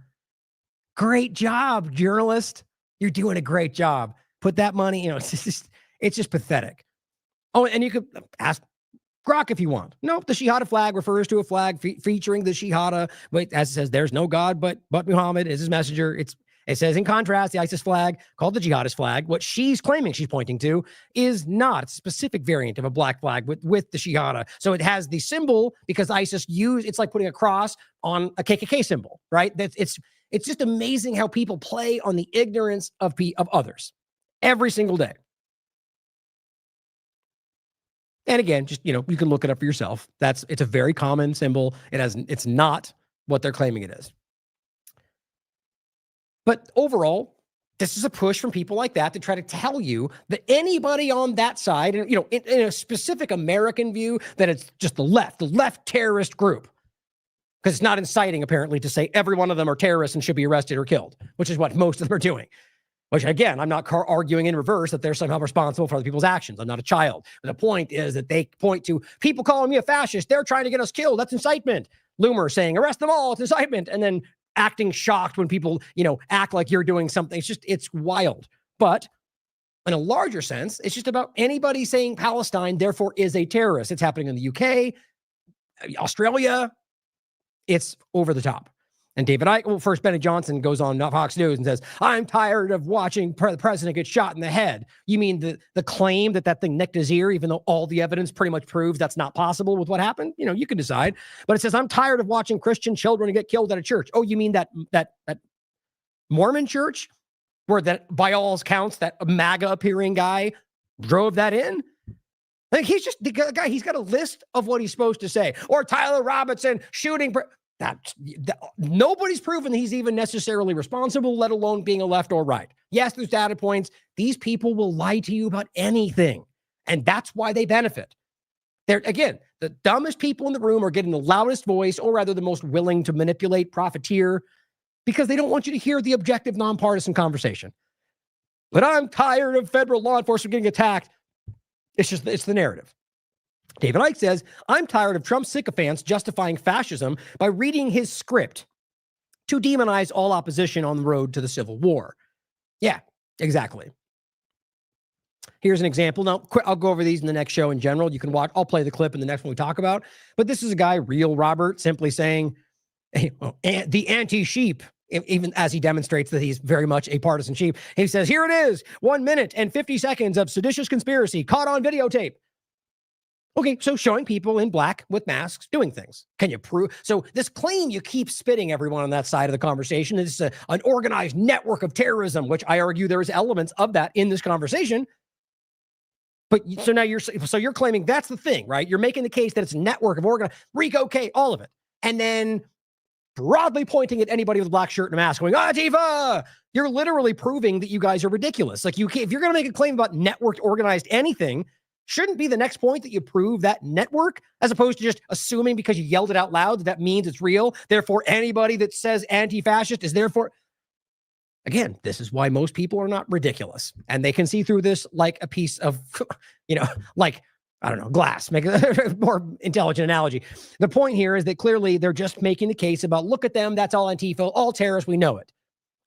Great job, journalist. You're doing a great job. Put that money, it's just pathetic. Oh, and you could ask Grok if you want. Nope, the Shahada flag refers to a flag featuring the Shahada. But as it says, there's no God but Muhammad is his messenger. It says, in contrast, the ISIS flag, called the jihadist flag, what she's claiming she's pointing to is not a specific variant of a black flag with the Shahada. So it has the symbol because ISIS it's like putting a cross on a KKK symbol, right? It's just amazing how people play on the ignorance of others every single day. And again, just, you can look it up for yourself. It's a very common symbol. It's not what they're claiming it is. But overall, this is a push from people like that to try to tell you that anybody on that side, and in a specific American view, that it's just the left terrorist group. Because it's not inciting, apparently, to say every one of them are terrorists and should be arrested or killed, which is what most of them are doing. Which, again, I'm not arguing in reverse that they're somehow responsible for other people's actions. I'm not a child. But the point is that they point to people calling me a fascist. They're trying to get us killed. That's incitement. Loomer saying, arrest them all. It's incitement. And then acting shocked when people, act like you're doing something. It's wild. But in a larger sense, it's just about anybody saying Palestine, therefore, is a terrorist. It's happening in the UK, Australia. It's over the top. And David Icke, first Bennett Johnson goes on Fox News and says, I'm tired of watching the president get shot in the head. You mean the claim that thing nicked his ear, even though all the evidence pretty much proves that's not possible with what happened? You can decide. But it says, I'm tired of watching Christian children get killed at a church. Oh, you mean that Mormon church where that, by all accounts, that MAGA appearing guy drove that in? Like, he's just the guy. He's got a list of what he's supposed to say. Or Tyler Robinson shooting. That nobody's proven he's even necessarily responsible, let alone being a left or right. Yes, there's data points. These people will lie to you about anything. And that's why they benefit. They're, again, the dumbest people in the room are getting the loudest voice, or rather the most willing to manipulate, profiteer, because they don't want you to hear the objective, nonpartisan conversation. But I'm tired of federal law enforcement getting attacked. It's the narrative. David Icke says, I'm tired of Trump sycophants justifying fascism by reading his script to demonize all opposition on the road to the Civil War. Yeah, exactly. Here's an example. Now, I'll go over these in the next show in general. You can watch. I'll play the clip in the next one we talk about. But this is a guy, Real Robert, simply saying, the anti-sheep, even as he demonstrates that he's very much a partisan sheep. He says, here it is, 1 minute and 50 seconds of seditious conspiracy caught on videotape. Okay, so showing people in black with masks doing things. Can you prove? So this claim you keep spitting everyone on that side of the conversation is an organized network of terrorism, which I argue there is elements of that in this conversation. But so now you're claiming that's the thing, right? You're making the case that it's a network of organized, RICO, all of it. And then broadly pointing at anybody with a black shirt and a mask going, Antifa! You're literally proving that you guys are ridiculous. Like, if you're going to make a claim about networked, organized anything, shouldn't be the next point that you prove that network, as opposed to just assuming because you yelled it out loud that means it's real. Therefore, anybody that says anti-fascist is therefore. Again, this is why most people are not ridiculous. And they can see through this like a piece of, like, I don't know, glass. Make a more intelligent analogy. The point here is that clearly they're just making the case about, look at them, that's all Antifa, all terrorists, we know it.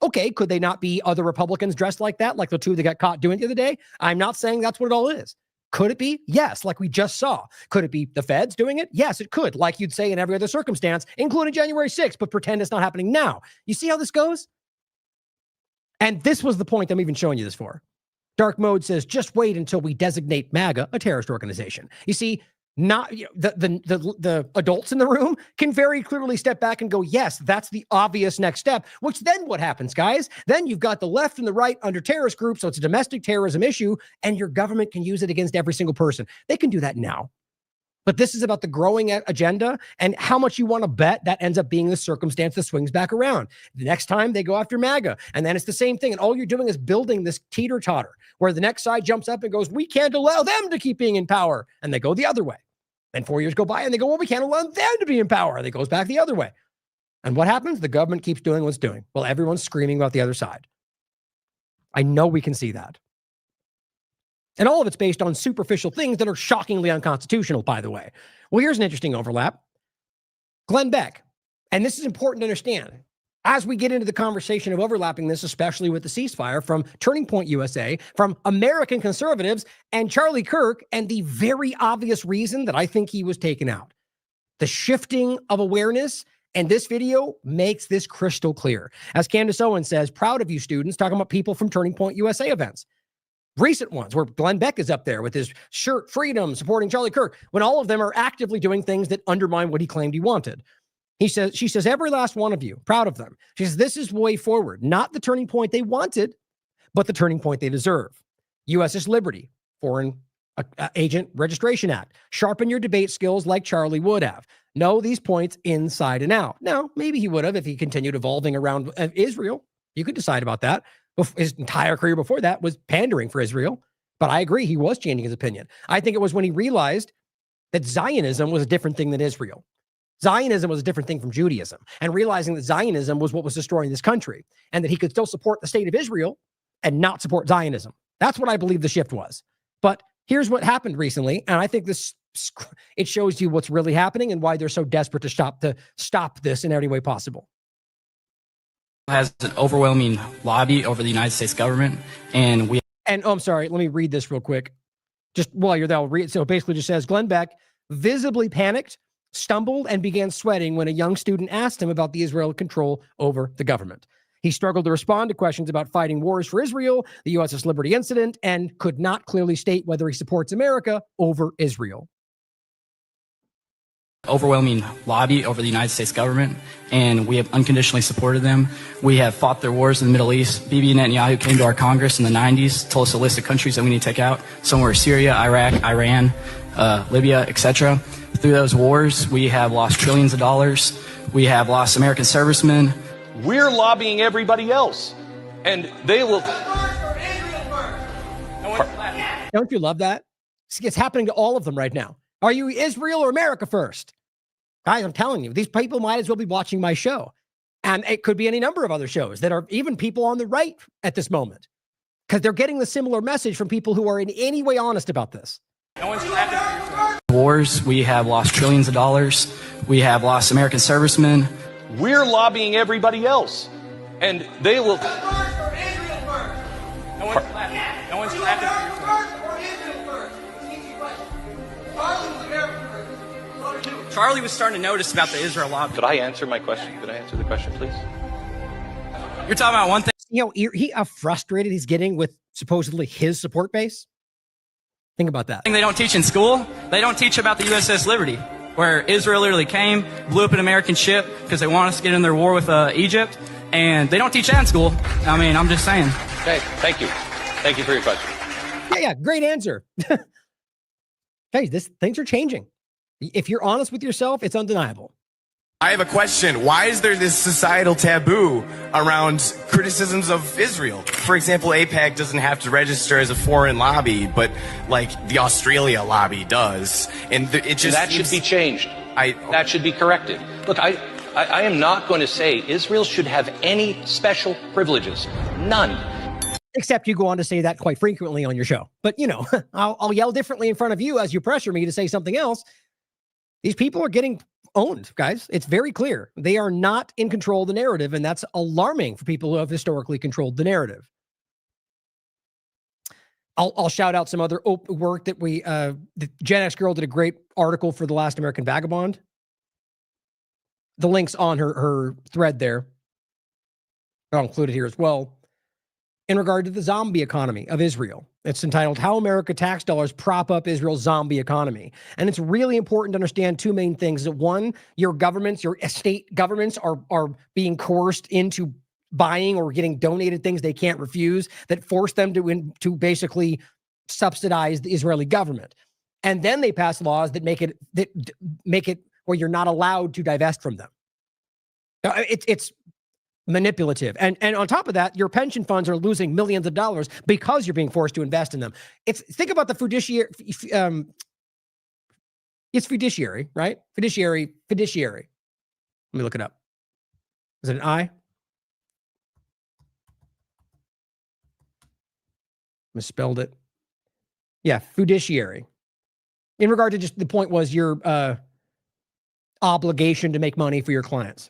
Okay, could they not be other Republicans dressed like that, like the two that got caught doing it the other day? I'm not saying that's what it all is. Could it be? Yes, like we just saw. Could it be the feds doing it? Yes, it could, like you'd say in every other circumstance, including January 6th, but pretend it's not happening now. You see how this goes? And this was the point I'm even showing you this for. Dark Mode says, just wait until we designate MAGA a terrorist organization. You see, not the adults in the room can very clearly step back and go, yes, that's the obvious next step, which then what happens, guys? Then you've got the left and the right under terrorist groups, so it's a domestic terrorism issue, and your government can use it against every single person. They can do that now. But this is about the growing agenda and how much you want to bet that ends up being the circumstance that swings back around. The next time they go after MAGA, and then it's the same thing. And all you're doing is building this teeter-totter where the next side jumps up and goes, we can't allow them to keep being in power. And they go the other way. And 4 years go by and they go, well, we can't allow them to be in power. And it goes back the other way. And what happens? The government keeps doing what's doing. Well, everyone's screaming about the other side. I know we can see that. And all of it's based on superficial things that are shockingly unconstitutional, by the way. Well, here's an interesting overlap. Glenn Beck, and this is important to understand, as we get into the conversation of overlapping this, especially with the ceasefire from Turning Point USA, from American conservatives and Charlie Kirk, and the very obvious reason that I think he was taken out. The shifting of awareness, and this video makes this crystal clear. As Candace Owens says, proud of you students, talking about people from Turning Point USA events. Recent ones where Glenn Beck is up there with his shirt, freedom, supporting Charlie Kirk, when all of them are actively doing things that undermine what he claimed he wanted. She says, every last one of you, proud of them. She says, this is way forward, not the turning point they wanted, but the turning point they deserve. USS Liberty, Foreign Agent Registration Act. Sharpen your debate skills like Charlie would have. Know these points inside and out. Now, maybe he would have if he continued evolving around Israel. You could decide about that. His entire career before that was pandering for Israel. But I agree, he was changing his opinion. I think it was when he realized that Zionism was a different thing than Israel. Zionism was a different thing from Judaism, and realizing that Zionism was what was destroying this country and that he could still support the state of Israel and not support Zionism. That's what I believe the shift was. But here's what happened recently, and I think it shows you what's really happening and why they're so desperate to stop this in every way possible. Has an overwhelming lobby over the United States government, and I'm sorry, let me read this real quick. Just while you're there, I'll read it. So it basically just says, Glenn Beck visibly panicked, stumbled, and began sweating when a young student asked him about the Israeli control over the government. He struggled to respond to questions about fighting wars for Israel, the USS Liberty incident, and could not clearly state whether he supports America over Israel. Overwhelming lobby over the United States government, and we have unconditionally supported them. We have fought their wars in the Middle East. Bibi Netanyahu came to our Congress in the 90s, told us a list of countries that we need to take out. Some were Syria, Iraq, Iran, Libya, etc. Through those wars, we have lost trillions of dollars. We have lost American servicemen. We're lobbying everybody else, and they will. Don't you love that? It's happening to all of them right now. Are you Israel or America first? Guys, I'm telling you, these people might as well be watching my show. And it could be any number of other shows that are even people on the right at this moment. Because they're getting the similar message from people who are in any way honest about this. Wars, we have lost trillions of dollars. We have lost American servicemen. We're lobbying everybody else, and they will. Charlie was starting to notice about the Israel lobby. Could I answer my question? Could I answer the question, please? You're talking about one thing. You know, how frustrated he's getting with supposedly his support base. Think about that. They don't teach in school. They don't teach about the USS Liberty, where Israel literally came, blew up an American ship because they want us to get in their war with Egypt, and they don't teach that in school. I mean, I'm just saying. Okay, thank you. Thank you for your question. Yeah, great answer. Guys, things are changing. If you're honest with yourself, it's undeniable. I have a question. Why is there this societal taboo around criticisms of Israel? For example, AIPAC doesn't have to register as a foreign lobby, but like the Australia lobby does. And it just that should be changed. That should be corrected. Look, I am not going to say Israel should have any special privileges. None. Except you go on to say that quite frequently on your show. But, you know, I'll yell differently in front of you as you pressure me to say something else. These people are getting owned, guys. It's very clear. They are not in control of the narrative, and that's alarming for people who have historically controlled the narrative. I'll shout out some other work that the Gen X girl did a great article for the Last American Vagabond. The link's on her thread there. I'll include it here as well. In regard to the zombie economy of Israel. It's entitled How America Tax Dollars Prop Up Israel's Zombie Economy. And it's really important to understand two main things. That one, your governments, your state governments are being coerced into buying or getting donated things they can't refuse that force them to basically subsidize the Israeli government. And then they pass laws that make it where you're not allowed to divest from them. It's manipulative. And on top of that, your pension funds are losing millions of dollars because you're being forced to invest in them. Think about the fiduciary. It's fiduciary, right? Fiduciary. Let me look it up. Is it an I? Misspelled it. Yeah, fiduciary. In regard to just the point was your obligation to make money for your clients.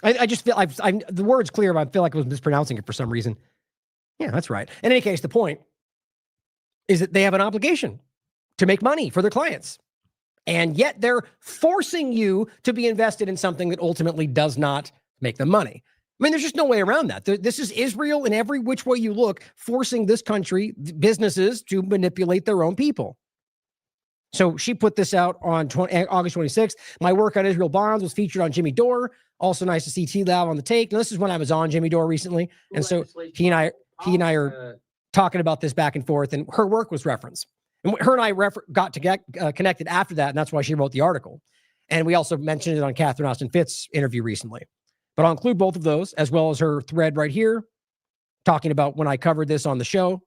I just feel the word's clear, but I feel like I was mispronouncing it for some reason. Yeah, that's right. In any case, the point is that they have an obligation to make money for their clients. And yet they're forcing you to be invested in something that ultimately does not make them money. I mean, there's just no way around that. This is Israel in every which way you look, forcing this country, businesses, to manipulate their own people. So she put this out on August 26th. My work on Israel bonds was featured on Jimmy Dore. Also nice to see TLAV on the take. Now, this is when I was on Jimmy Dore recently. And so he and I are talking about this back and forth, and her work was referenced. And her and I got to get connected after that, and that's why she wrote the article. And we also mentioned it on Catherine Austin Fitt's interview recently. But I'll include both of those, as well as her thread right here, talking about when I covered this on the show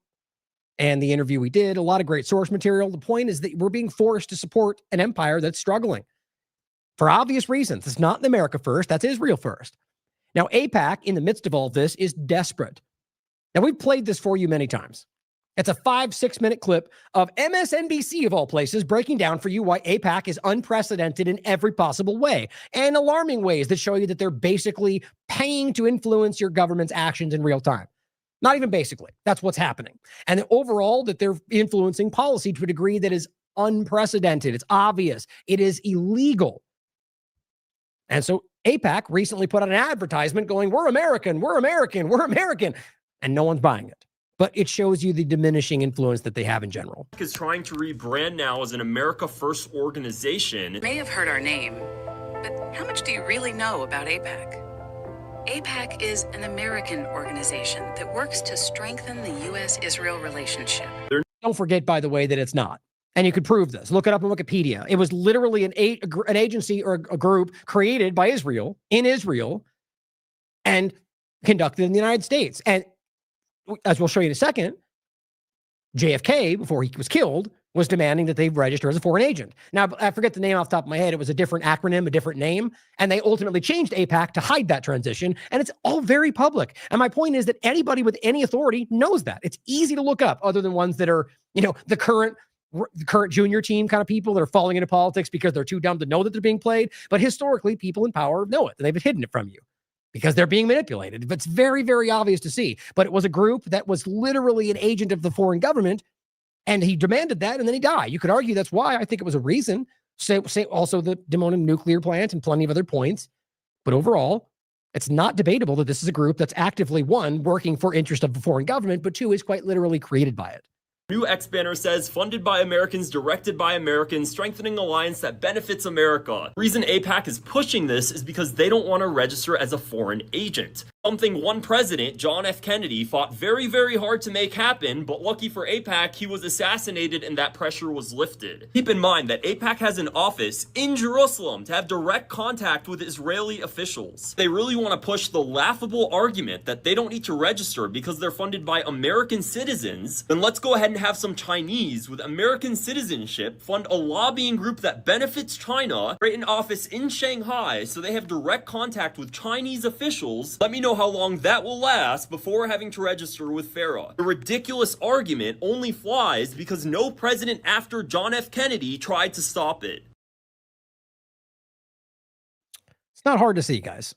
and the interview we did. A lot of great source material. The point is that we're being forced to support an empire that's struggling for obvious reasons. It's not in America first. That's Israel first. Now, AIPAC, in the midst of all this, is desperate. Now, we've played this for you many times. It's a 5-6 minute clip of MSNBC, of all places, breaking down for you why AIPAC is unprecedented in every possible way and alarming ways that show you that they're basically paying to influence your government's actions in real time. Not even basically. That's what's happening. And overall, that they're influencing policy to a degree that is unprecedented. It's obvious. It is illegal. And so AIPAC recently put out an advertisement going, we're American, we're American, we're American. And no one's buying it. But it shows you the diminishing influence that they have in general. Is trying to rebrand now as an America First organization. You may have heard our name, but how much do you really know about AIPAC? AIPAC is an American organization that works to strengthen the U.S.-Israel relationship. Don't forget, by the way, that it's not. And you could prove this. Look it up on Wikipedia. It was literally an agency or a group created by Israel, in Israel, and conducted in the United States. And as we'll show you in a second, JFK, before he was killed, was demanding that they register as a foreign agent. Now, I forget the name off the top of my head. It was a different acronym, a different name, and they ultimately changed AIPAC to hide that transition, and it's all very public. And my point is that anybody with any authority knows that. It's easy to look up, other than ones that are, the current junior team kind of people that are falling into politics because they're too dumb to know that they're being played. But historically, people in power know it, and they've hidden it from you because they're being manipulated. It's very, very obvious to see. But it was a group that was literally an agent of the foreign government, and he demanded that, and then he died. You could argue that's why. I think it was a reason. Say also the Dimona nuclear plant and plenty of other points. But overall, it's not debatable that this is a group that's actively, one, working for interest of the foreign government, but two, is quite literally created by it. New X banner says, funded by Americans, directed by Americans, strengthening alliance that benefits America. The reason AIPAC is pushing this is because they don't want to register as a foreign agent. Something one president, John F. Kennedy, fought very, very hard to make happen, but lucky for AIPAC, he was assassinated and that pressure was lifted. Keep in mind that AIPAC has an office in Jerusalem to have direct contact with Israeli officials. They really want to push the laughable argument that they don't need to register because they're funded by American citizens. Then let's go ahead and have some Chinese with American citizenship fund a lobbying group that benefits China, create an office in Shanghai so they have direct contact with Chinese officials. Let me know how long that will last before having to register with FARA. The ridiculous argument only flies because no president after John F. Kennedy tried to stop it. It's not hard to see, guys.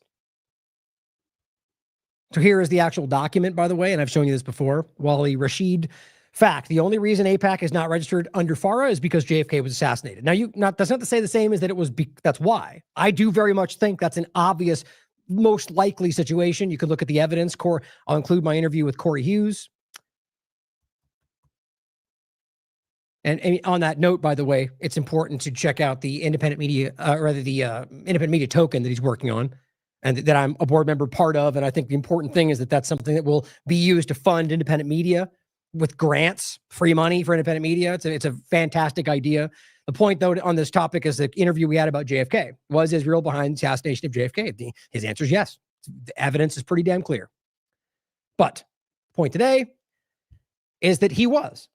So here is the actual document, by the way, and I've shown you this before. Wally Rashid, fact, the only reason AIPAC is not registered under FARA is because JFK was assassinated. Now, that's not to say the same as that it was, that's why. I do very much think that's an obvious, most likely situation. You could look at the evidence. I'll include my interview with Corey Hughes. And on that note, by the way, it's important to check out the independent media, independent media token that he's working on, and that I'm a board member part of. And I think the important thing is that that's something that will be used to fund independent media with grants, free money for independent media. It's a fantastic idea. The point, though, on this topic is the interview we had about JFK. Was Israel behind the assassination of JFK? His answer is yes. The evidence is pretty damn clear. But the point today is that he was.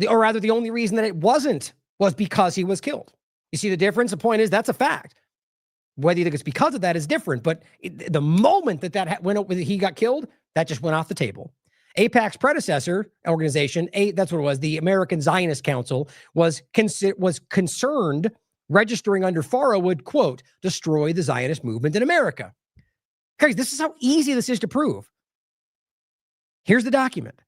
Or rather, the only reason that it wasn't was because he was killed. You see the difference? The point is, that's a fact. Whether you think it's because of that is different, but the moment he got killed, that just went off the table. AIPAC's predecessor organization, that's what it was, the American Zionist Council, was concerned registering under FARA would, quote, destroy the Zionist movement in America. Guys, this is how easy this is to prove. Here's the document.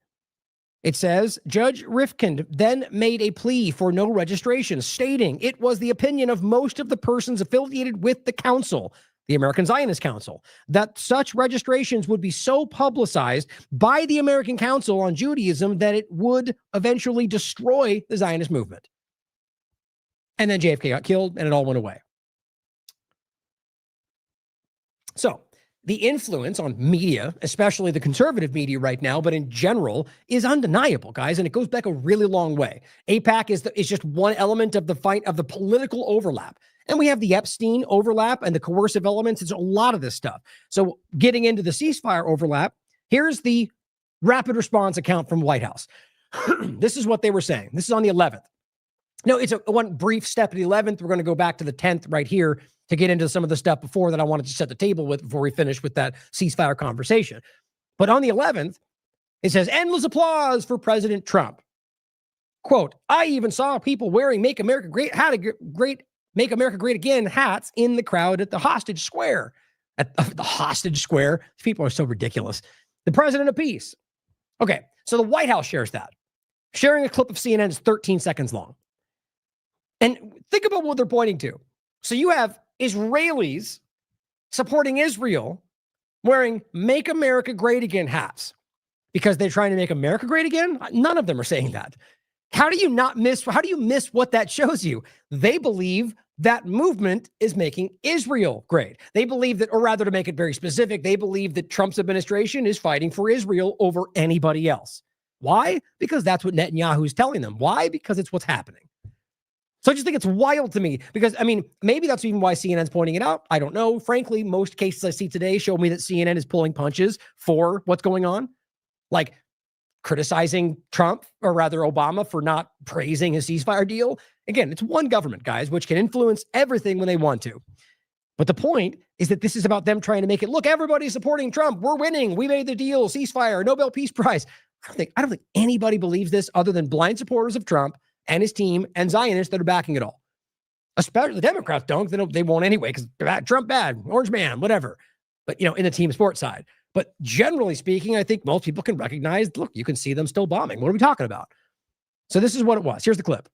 It says, Judge Rifkind then made a plea for no registration, stating it was the opinion of most of the persons affiliated with the council, the American Zionist Council, that such registrations would be so publicized by the American Council on Judaism that it would eventually destroy the Zionist movement. And then JFK got killed and it all went away. So, the influence on media, especially the conservative media right now, but in general, is undeniable, guys, and it goes back a really long way. AIPAC is just one element of the fight of the political overlap. And we have the Epstein overlap and the coercive elements. It's a lot of this stuff. So getting into the ceasefire overlap, here's the rapid response account from White House. This is what they were saying. This is on the 11th. No, it's one brief step at the 11th. We're going to go back to the 10th right here to get into some of the stuff before that I wanted to set the table with before we finish with that ceasefire conversation. But on the 11th, it says, endless applause for President Trump. Quote, I even saw people wearing Make America Great Again hats in the crowd at the Hostage Square. At the Hostage Square. People are so ridiculous. The President of Peace. Okay, so the White House shares that. Sharing a clip of CNN is 13 seconds long. And think about what they're pointing to. So you have Israelis supporting Israel wearing Make America Great Again hats because they're trying to make America great again. None of them are saying that. How do you miss what that shows you? They believe that movement is making Israel great. They believe that, or rather to make it very specific, they believe that Trump's administration is fighting for Israel over anybody else. Why? Because that's what Netanyahu is telling them. Why? Because it's what's happening. So I just think it's wild to me because, I mean, maybe that's even why CNN's pointing it out. I don't know. Frankly, most cases I see today show me that CNN is pulling punches for what's going on. Like criticizing Trump, or rather Obama, for not praising his ceasefire deal. Again, it's one government, guys, which can influence everything when they want to. But the point is that this is about them trying to make it, look, everybody's supporting Trump. We're winning. We made the deal. Ceasefire, Nobel Peace Prize. I don't think anybody believes this other than blind supporters of Trump and his team and Zionists that are backing it all. Especially the Democrats don't. They won't anyway because Trump bad, orange man, whatever. But, in the team sports side. But generally speaking, I think most people can recognize, look, you can see them still bombing. What are we talking about? So this is what it was. Here's the clip.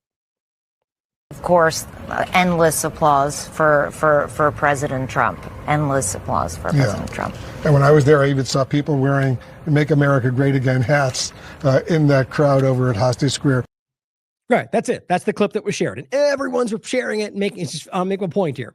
Of course, endless applause for President Trump. Endless applause for President Trump. And when I was there, I even saw people wearing Make America Great Again hats in that crowd over at Hostage Square. Right, that's it. That's the clip that was shared. And everyone's sharing it and making a point here.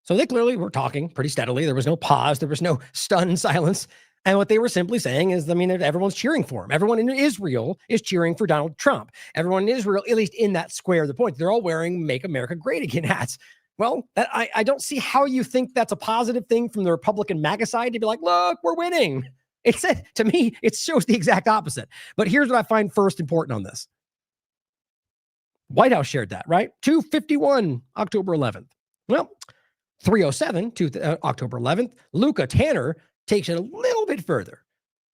So they clearly were talking pretty steadily. There was no pause. There was no stunned silence. And what they were simply saying is, everyone's cheering for him. Everyone in Israel is cheering for Donald Trump. Everyone in Israel, at least in that square, the point, they're all wearing Make America Great Again hats. Well, I don't see how you think that's a positive thing from the Republican MAGA side to be like, look, we're winning. To me, it shows the exact opposite. But here's what I find first important on this. White House shared that, right? 2:51, October 11th. Well, 3:07, October 11th, Luca Tanner takes it a little bit further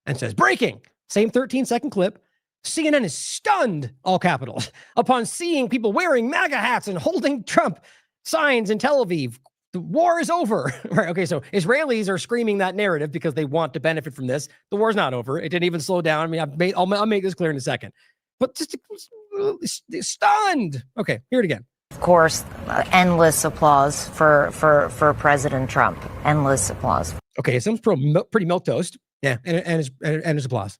and says, breaking, same 13-second clip, CNN is stunned, all capitals, upon seeing people wearing MAGA hats and holding Trump signs in Tel Aviv. The war is over. Right. Okay. So Israelis are screaming that narrative because they want to benefit from this. The war's not over. It didn't even slow down. I mean, I'll make this clear in a second. But just stunned. Okay. Hear it again. Of course, endless applause for President Trump. Endless applause. Okay. It sounds pretty milquetoast. Yeah. And his applause.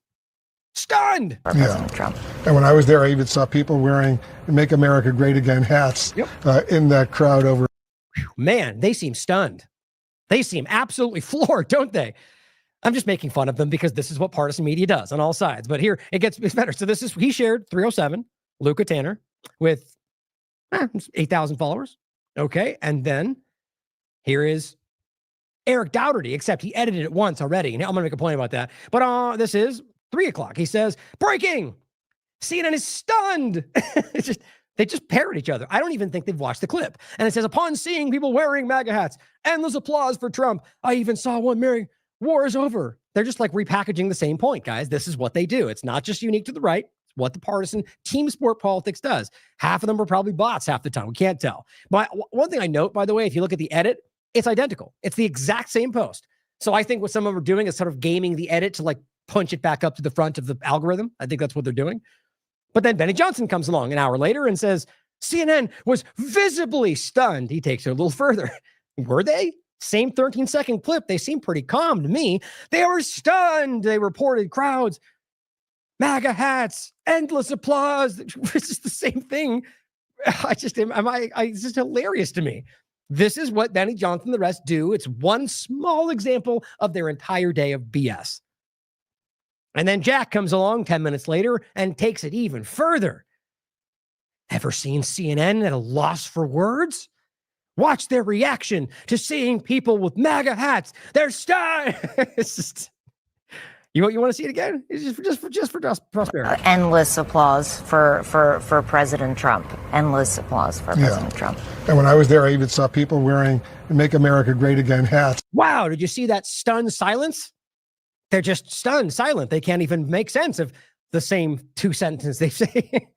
Stunned. For President Trump. And when I was there, I even saw people wearing Make America Great Again hats in that crowd over. Man, they seem stunned. They seem absolutely floored, don't they? I'm just making fun of them because this is what partisan media does on all sides. But here, it's better. So this is, he shared 307, Luca Tanner, with 8,000 followers. Okay. And then here is Eric Dougherty, except he edited it once already. Now I'm going to make a point about that. But this is 3 o'clock. He says, breaking. CNN is stunned. They just parrot each other. I don't even think they've watched the clip. And it says, upon seeing people wearing MAGA hats, endless applause for Trump. I even saw one wearing war is over. They're just like repackaging the same point, guys. This is what they do. It's not just unique to the right. It's what the partisan team sport politics does. Half of them are probably bots half the time. We can't tell. But one thing I note, by the way, if you look at the edit, it's identical. It's the exact same post. So I think what some of them are doing is sort of gaming the edit to like punch it back up to the front of the algorithm. I think that's what they're doing. But then Benny Johnson comes along an hour later and says, CNN was visibly stunned. He takes it a little further. Were they? Same 13-second clip. They seem pretty calm to me. They were stunned. They reported crowds, MAGA hats, endless applause. It's just the same thing. It's just hilarious to me. This is what Benny Johnson and the rest do. It's one small example of their entire day of BS. And then Jack comes along 10 minutes later and takes it even further. Ever seen CNN at a loss for words? Watch their reaction to seeing people with MAGA hats. They're stunned. It's just, you want to see it again? It's just for prosperity. Endless applause for President Trump. Endless applause for President Trump. And when I was there, I even saw people wearing Make America Great Again hats. Wow, did you see that stunned silence? They're just stunned, silent. They can't even make sense of the same two sentences they say.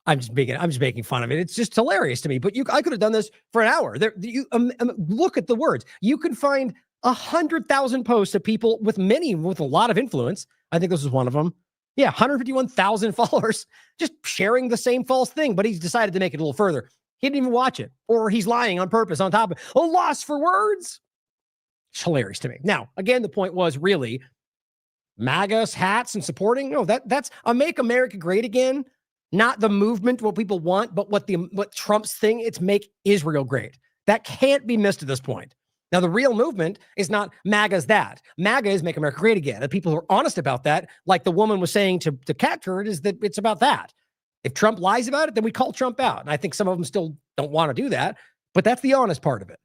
I'm just making fun of it. It's just hilarious to me. But I could have done this for an hour. Look at the words. You can find 100,000 posts of people with a lot of influence. I think this is one of them. Yeah, 151,000 followers just sharing the same false thing. But he's decided to make it a little further. He didn't even watch it, or he's lying on purpose on top of it. A loss for words. It's hilarious to me. Now, again, the point was really MAGA's hats and supporting. No, that's a Make America Great Again. Not the movement, what people want, but what Trump's thing, it's make Israel great. That can't be missed at this point. Now, the real movement is not MAGA's that. MAGA is Make America Great Again. The people who are honest about that, like the woman was saying to Cat Turd, is that it's about that. If Trump lies about it, then we call Trump out. And I think some of them still don't want to do that, but that's the honest part of it.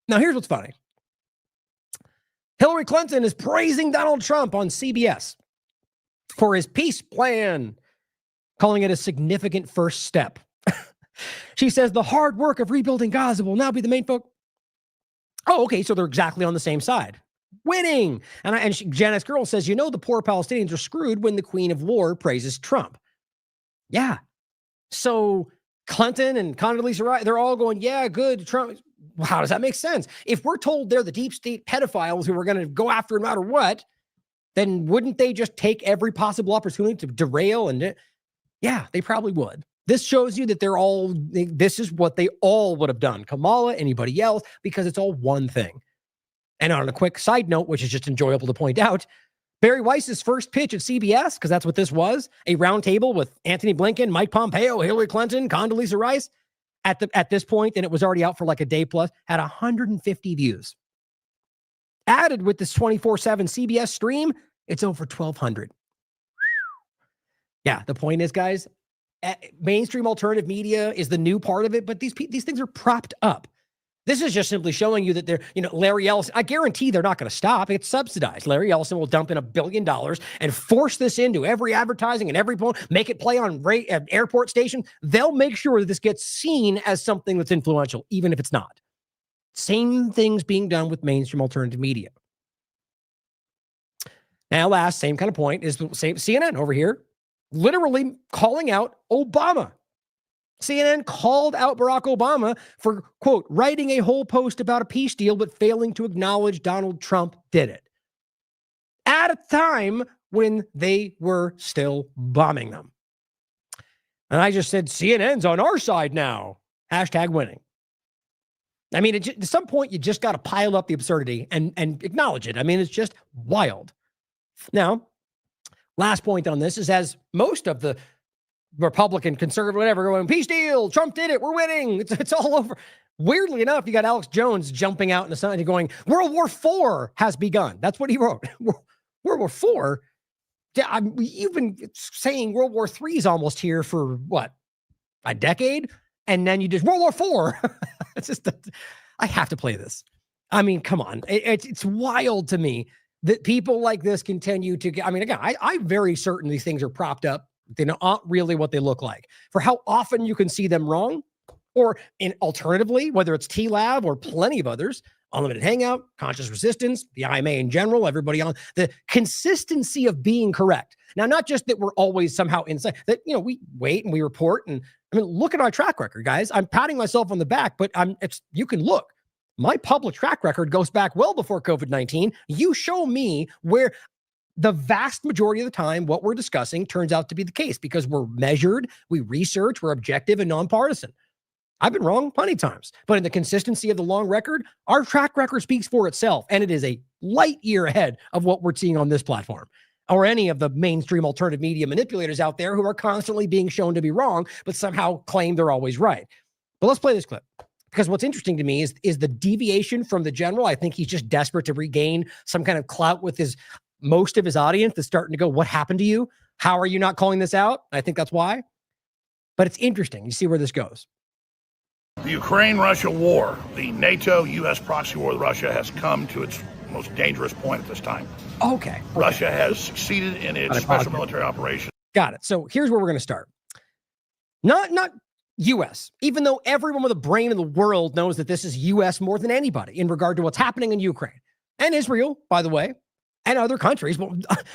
Now, here's what's funny. Hillary Clinton is praising Donald Trump on CBS for his peace plan, calling it a significant first step. She says the hard work of rebuilding Gaza will now be the main focus. Oh, okay, so they're exactly on the same side. Winning. And Janice Girl says, the poor Palestinians are screwed when the Queen of War praises Trump. Yeah. So Clinton and Condoleezza Rice, they're all going, yeah, good, Trump. How does that make sense? If we're told they're the deep state pedophiles who are going to go after no matter what, then wouldn't they just take every possible opportunity to derail? And yeah, they probably would. This shows you that this is what they all would have done. Kamala, anybody else, because it's all one thing. And on a quick side note, which is just enjoyable to point out, Barry Weiss's first pitch at CBS, because that's what this was, a roundtable with Anthony Blinken, Mike Pompeo, Hillary Clinton, Condoleezza Rice, at this point, and it was already out for like a day plus, had 150 views. Added with this 24/7 CBS stream, it's over 1,200. Yeah, the point is, guys, mainstream alternative media is the new part of it, but these things are propped up. This is just simply showing you that they're, Larry Ellison, I guarantee they're not going to stop. It's subsidized. Larry Ellison will dump in $1 billion and force this into every advertising and every point, make it play on airport station. They'll make sure that this gets seen as something that's influential, even if it's not. Same things being done with mainstream alternative media. Now, last, same kind of point is the same CNN over here, literally calling out Obama. CNN called out Barack Obama for, quote, writing a whole post about a peace deal, but failing to acknowledge Donald Trump did it at a time when they were still bombing them. And I just said, CNN's on our side now. Hashtag winning. I mean, at some point, you just got to pile up the absurdity and acknowledge it. I mean, it's just wild. Now, last point on this is, as most of the Republican, conservative, whatever, going, peace deal, Trump did it, we're winning, it's all over. Weirdly enough, you got Alex Jones jumping out in the sun and going, World War IV has begun. That's what he wrote. World War IV? You've been saying World War III is almost here for, what, a decade? And then you just, World War IV. It's just, I have to play this. I mean, come on. It's wild to me that people like this continue to, I mean, again, I'm very certain these things are propped up. They're not really what they look like. For how often you can see them wrong, or alternatively, whether it's TLAV or plenty of others, Unlimited Hangout, Conscious Resistance, the IMA in general, everybody on the consistency of being correct. Now, not just that we're always somehow inside, that, you know, we wait and we report. And I mean, look at our track record, guys. I'm patting myself on the back, but you can look. My public track record goes back well before COVID-19. You show me where the vast majority of the time what we're discussing turns out to be the case, because we're measured, we research, we're objective and nonpartisan. I've been wrong plenty of times, but in the consistency of the long record, our track record speaks for itself, and it is a light year ahead of what we're seeing on this platform or any of the mainstream alternative media manipulators out there who are constantly being shown to be wrong, but somehow claim they're always right. But let's play this clip, because what's interesting to me is the deviation from the general. I think he's just desperate to regain some kind of clout with most of his audience that's starting to go, what happened to you? How are you not calling this out? I think that's why. But it's interesting. You see where this goes. The Ukraine-Russia war, the NATO-U.S. proxy war with Russia, has come to its most dangerous point at this time. Okay. Russia has succeeded in its special military operation. Got it. So here's where we're going to start. Not U.S., even though everyone with a brain in the world knows that this is U.S. more than anybody in regard to what's happening in Ukraine and Israel, by the way, and other countries. But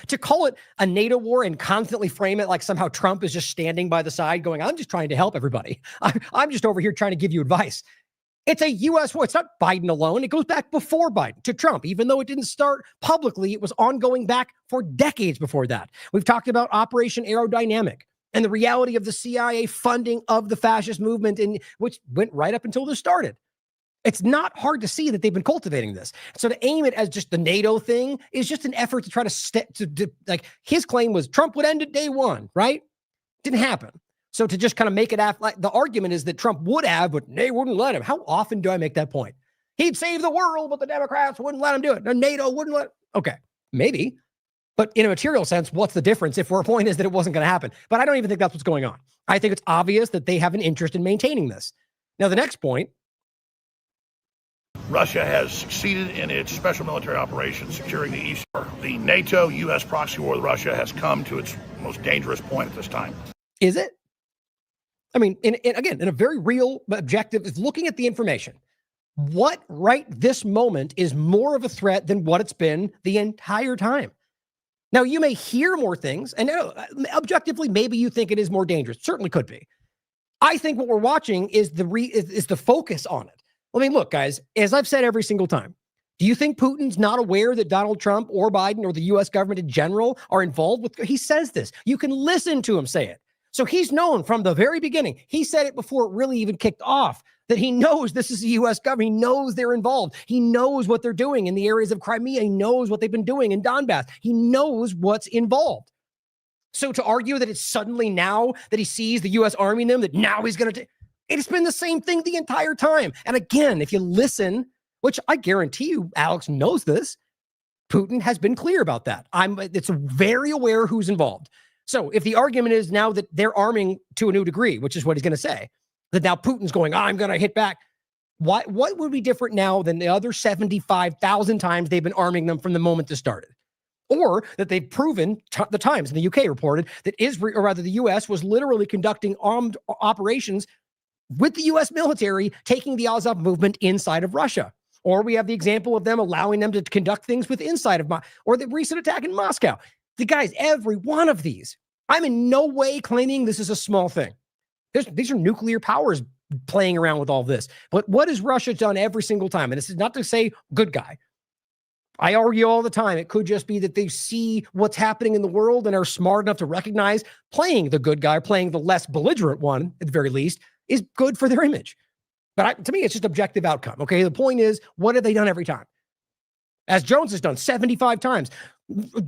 to call it a NATO war and constantly frame it like somehow Trump is just standing by the side going, I'm just trying to help everybody. I'm just over here trying to give you advice. It's a U.S. war. It's not Biden alone. It goes back before Biden to Trump. Even though it didn't start publicly, it was ongoing back for decades before that. We've talked about Operation Aerodynamic and the reality of the CIA funding of the fascist movement, which went right up until this started. It's not hard to see that they've been cultivating this. So to aim it as just the NATO thing is just an effort to try to like his claim was Trump would end at day one, right? Didn't happen. So to just kind of make it like the argument is that Trump would have, but they wouldn't let him. How often do I make that point? He'd save the world, but the Democrats wouldn't let him do it. The NATO wouldn't let. Okay, maybe. But in a material sense, what's the difference if our point is that it wasn't going to happen? But I don't even think that's what's going on. I think it's obvious that they have an interest in maintaining this. Now, the next point. Russia has succeeded in its special military operation securing the east. The NATO-U.S. proxy war with Russia has come to its most dangerous point at this time. Is it? I mean, again, in a very real objective, is looking at the information. What right this moment is more of a threat than what it's been the entire time? Now, you may hear more things, and objectively, maybe you think it is more dangerous. Certainly could be. I think what we're watching is the focus on it. I mean, look, guys, as I've said every single time, do you think Putin's not aware that Donald Trump or Biden or the U.S. government in general are involved with? He says this. You can listen to him say it. So he's known from the very beginning. He said it before it really even kicked off, that he knows this is the U.S. government. He knows they're involved. He knows what they're doing in the areas of Crimea. He knows what they've been doing in Donbass. He knows what's involved. So to argue that it's suddenly now that he sees the U.S. Army in them, that now he's going to... It's been the same thing the entire time. And again, if you listen, which I guarantee you, Alex knows this, Putin has been clear about that. It's very aware who's involved. So if the argument is now that they're arming to a new degree, which is what he's going to say, that now Putin's going, I'm going to hit back. What would be different now than the other 75,000 times they've been arming them from the moment this started? Or that they've proven, the Times in the UK reported, that Israel, or rather the US, was literally conducting armed operations with the U.S. military taking the Azov movement inside of Russia. Or we have the example of them allowing them to conduct things with inside of, or the recent attack in Moscow. The guys, every one of these, I'm in no way claiming this is a small thing. These are nuclear powers playing around with all this. But what has Russia done every single time? And this is not to say good guy. I argue all the time, it could just be that they see what's happening in the world and are smart enough to recognize playing the good guy, playing the less belligerent one, at the very least, is good for their image. But to me, it's just objective outcome. Okay. The point is, what have they done every time? As Jones has done 75 times.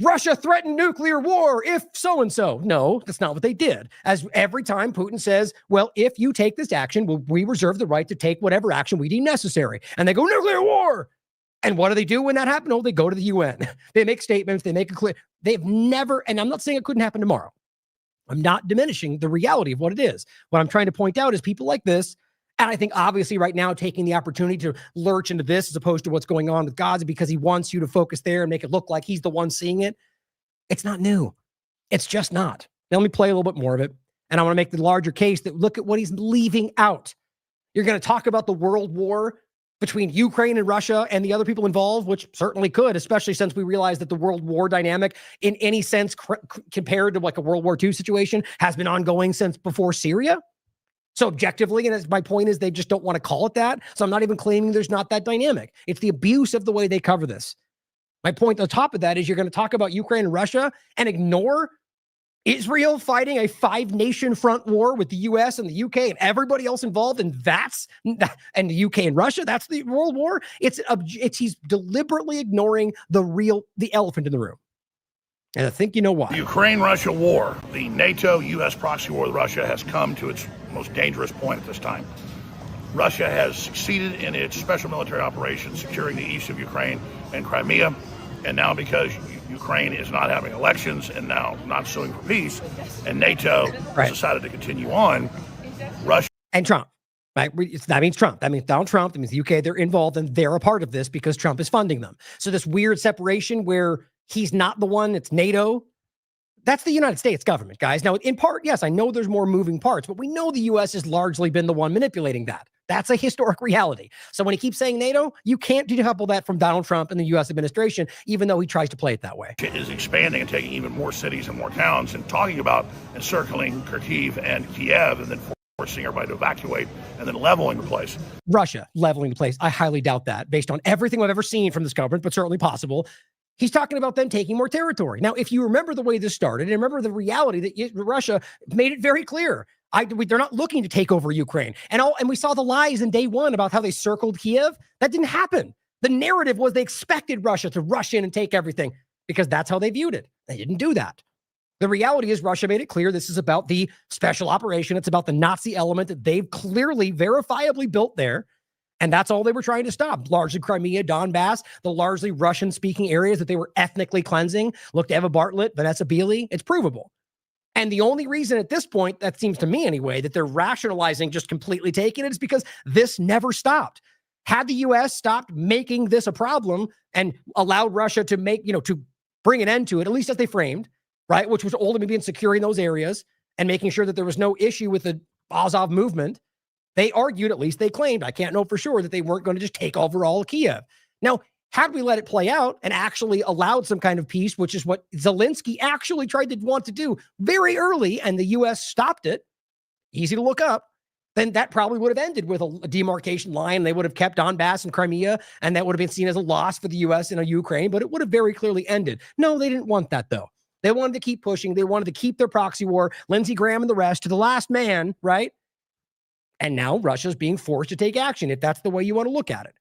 Russia threatened nuclear war if so-and-so. No, that's not what they did. As every time Putin says, well, if you take this action, we reserve the right to take whatever action we deem necessary. And they go, nuclear war. And what do they do when that happens? Oh, they go to the UN. They make statements. They make it clear. They've never, and I'm not saying it couldn't happen tomorrow. I'm not diminishing the reality of what it is. What I'm trying to point out is people like this, and I think obviously right now taking the opportunity to lurch into this as opposed to what's going on with Gaza because he wants you to focus there and make it look like he's the one seeing it. It's not new. It's just not. Now, let me play a little bit more of it. And I want to make the larger case that look at what he's leaving out. You're going to talk about the world war between Ukraine and Russia and the other people involved, which certainly could, especially since we realize that the world war dynamic in any sense compared to like a World War II situation has been ongoing since before Syria. So objectively, and that's my point is they just don't want to call it that. So I'm not even claiming there's not that dynamic. It's the abuse of the way they cover this. My point on top of that is you're going to talk about Ukraine and Russia and ignore Israel fighting a 5-nation front war with the US and the UK and everybody else involved, and and the UK and Russia, that's the world war. It's he's deliberately ignoring the elephant in the room. And I think you know why. The Ukraine-Russia war, the NATO-US proxy war with Russia, has come to its most dangerous point at this time. Russia has succeeded in its special military operation, securing the east of Ukraine and Crimea. And now because Ukraine is not having elections and now not suing for peace, and NATO has decided to continue on, Russia... And Trump. Right? That means Trump. That means Donald Trump. That means the UK. They're involved and they're a part of this because Trump is funding them. So this weird separation where he's not the one, it's NATO. That's the United States government, guys. Now, in part, yes, I know there's more moving parts, but we know the U.S. has largely been the one manipulating that. That's a historic reality. So when he keeps saying NATO, you can't decouple that from Donald Trump and the U.S. administration, even though he tries to play it that way. It is expanding and taking even more cities and more towns and talking about encircling Kharkiv and Kiev and then forcing everybody to evacuate and then leveling the place. Russia leveling the place. I highly doubt that based on everything I've ever seen from this government, but certainly possible. He's talking about them taking more territory. Now, if you remember the way this started, and remember the reality that Russia made it very clear, they're not looking to take over Ukraine. And we saw the lies in day one about how they circled Kiev. That didn't happen. The narrative was they expected Russia to rush in and take everything because that's how they viewed it. They didn't do that. The reality is Russia made it clear this is about the special operation. It's about the Nazi element that they've clearly, verifiably built there. And that's all they were trying to stop. Largely Crimea, Donbass, the largely Russian-speaking areas that they were ethnically cleansing. Look to Eva Bartlett, Vanessa Beeley. It's provable. And the only reason at this point, that seems to me anyway, that they're rationalizing just completely taking it is because this never stopped. Had the U.S. stopped making this a problem and allowed Russia to to bring an end to it, at least as they framed, right, which was ultimately being securing those areas and making sure that there was no issue with the Azov movement, they argued, at least they claimed, I can't know for sure, that they weren't going to just take over all of Kiev. Now, had we let it play out and actually allowed some kind of peace, which is what Zelensky actually tried to want to do very early, and the U.S. stopped it, easy to look up, then that probably would have ended with a demarcation line. They would have kept Donbass and Crimea, and that would have been seen as a loss for the U.S. and Ukraine, but it would have very clearly ended. No, they didn't want that, though. They wanted to keep pushing. They wanted to keep their proxy war, Lindsey Graham and the rest, to the last man, right? And now Russia's being forced to take action, if that's the way you want to look at it.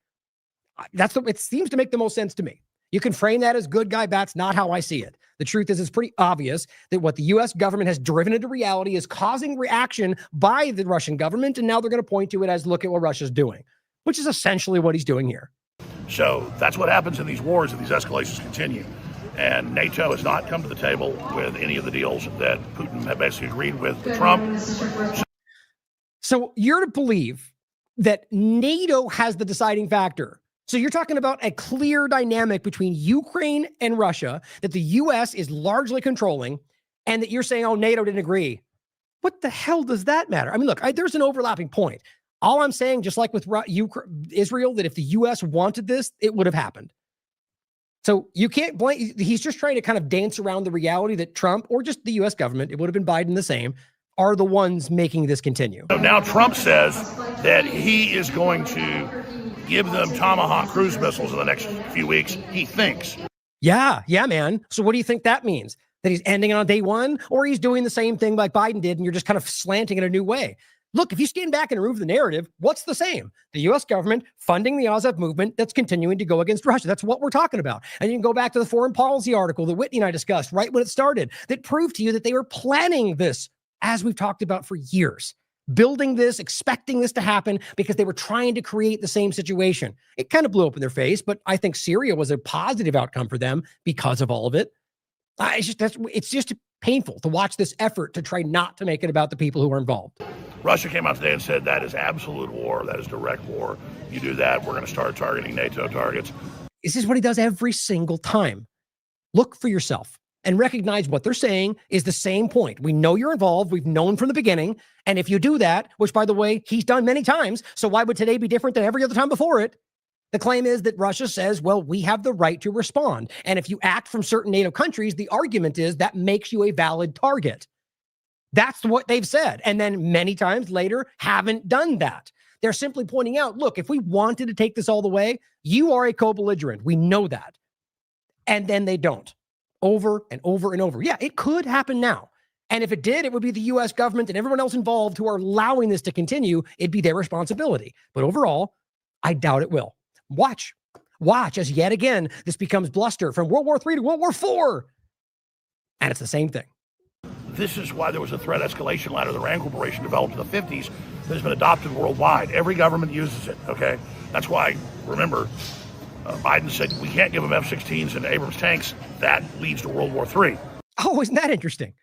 It seems to make the most sense to me. You can frame that as good guy, that's not how I see it. The truth is, it's pretty obvious that what the U.S. government has driven into reality is causing reaction by the Russian government, and now they're going to point to it as, look at what Russia's doing, which is essentially what he's doing here. So that's what happens in these wars, and these escalations continue. And NATO has not come to the table with any of the deals that Putin had basically agreed with Trump. So you're to believe that NATO has the deciding factor. So you're talking about a clear dynamic between Ukraine and Russia that the U.S. is largely controlling, and that you're saying, oh, NATO didn't agree. What the hell does that matter? I mean, look, there's an overlapping point. All I'm saying, just like with Israel, that if the U.S. wanted this, it would have happened. So you can't blame, he's just trying to kind of dance around the reality that Trump, or just the U.S. government, it would have been Biden the same, are the ones making this continue. So now Trump says that he is going to give them Tomahawk cruise missiles in the next few weeks, he thinks. Yeah, man. So what do you think that means? That he's ending it on day one, or he's doing the same thing like Biden did and you're just kind of slanting in a new way? Look, if you stand back and remove the narrative, what's the same? The U.S. government funding the Azov movement that's continuing to go against Russia. That's what we're talking about. And you can go back to the foreign policy article that Whitney and I discussed right when it started that proved to you that they were planning this, as we've talked about for years, building this, expecting this to happen because they were trying to create the same situation. It kind of blew up in their face, but I think Syria was a positive outcome for them because of all of it. It's just painful to watch this effort to try not to make it about the people who are involved. Russia came out today and said that is absolute war. That is direct war. You do that, we're going to start targeting NATO targets. This is what he does every single time. Look for yourself and recognize what they're saying is the same point. We know you're involved. We've known from the beginning. And if you do that, which by the way, he's done many times. So why would today be different than every other time before it? The claim is that Russia says, well, we have the right to respond. And if you act from certain NATO countries, the argument is that makes you a valid target. That's what they've said. And then many times later, haven't done that. They're simply pointing out, look, if we wanted to take this all the way, you are a co-belligerent. We know that. And then they don't. Over and over and over. Yeah, it could happen now. And if it did, it would be the U.S. government and everyone else involved who are allowing this to continue. It'd be their responsibility. But overall, I doubt it will. Watch as yet again, this becomes bluster from World War III to World War IV. And it's the same thing. This is why there was a threat escalation ladder the RAND Corporation developed in the 50s that has been adopted worldwide. Every government uses it, okay? That's why, remember, Biden said we can't give them F-16s and Abrams tanks. That leads to World War III. Oh, isn't that interesting?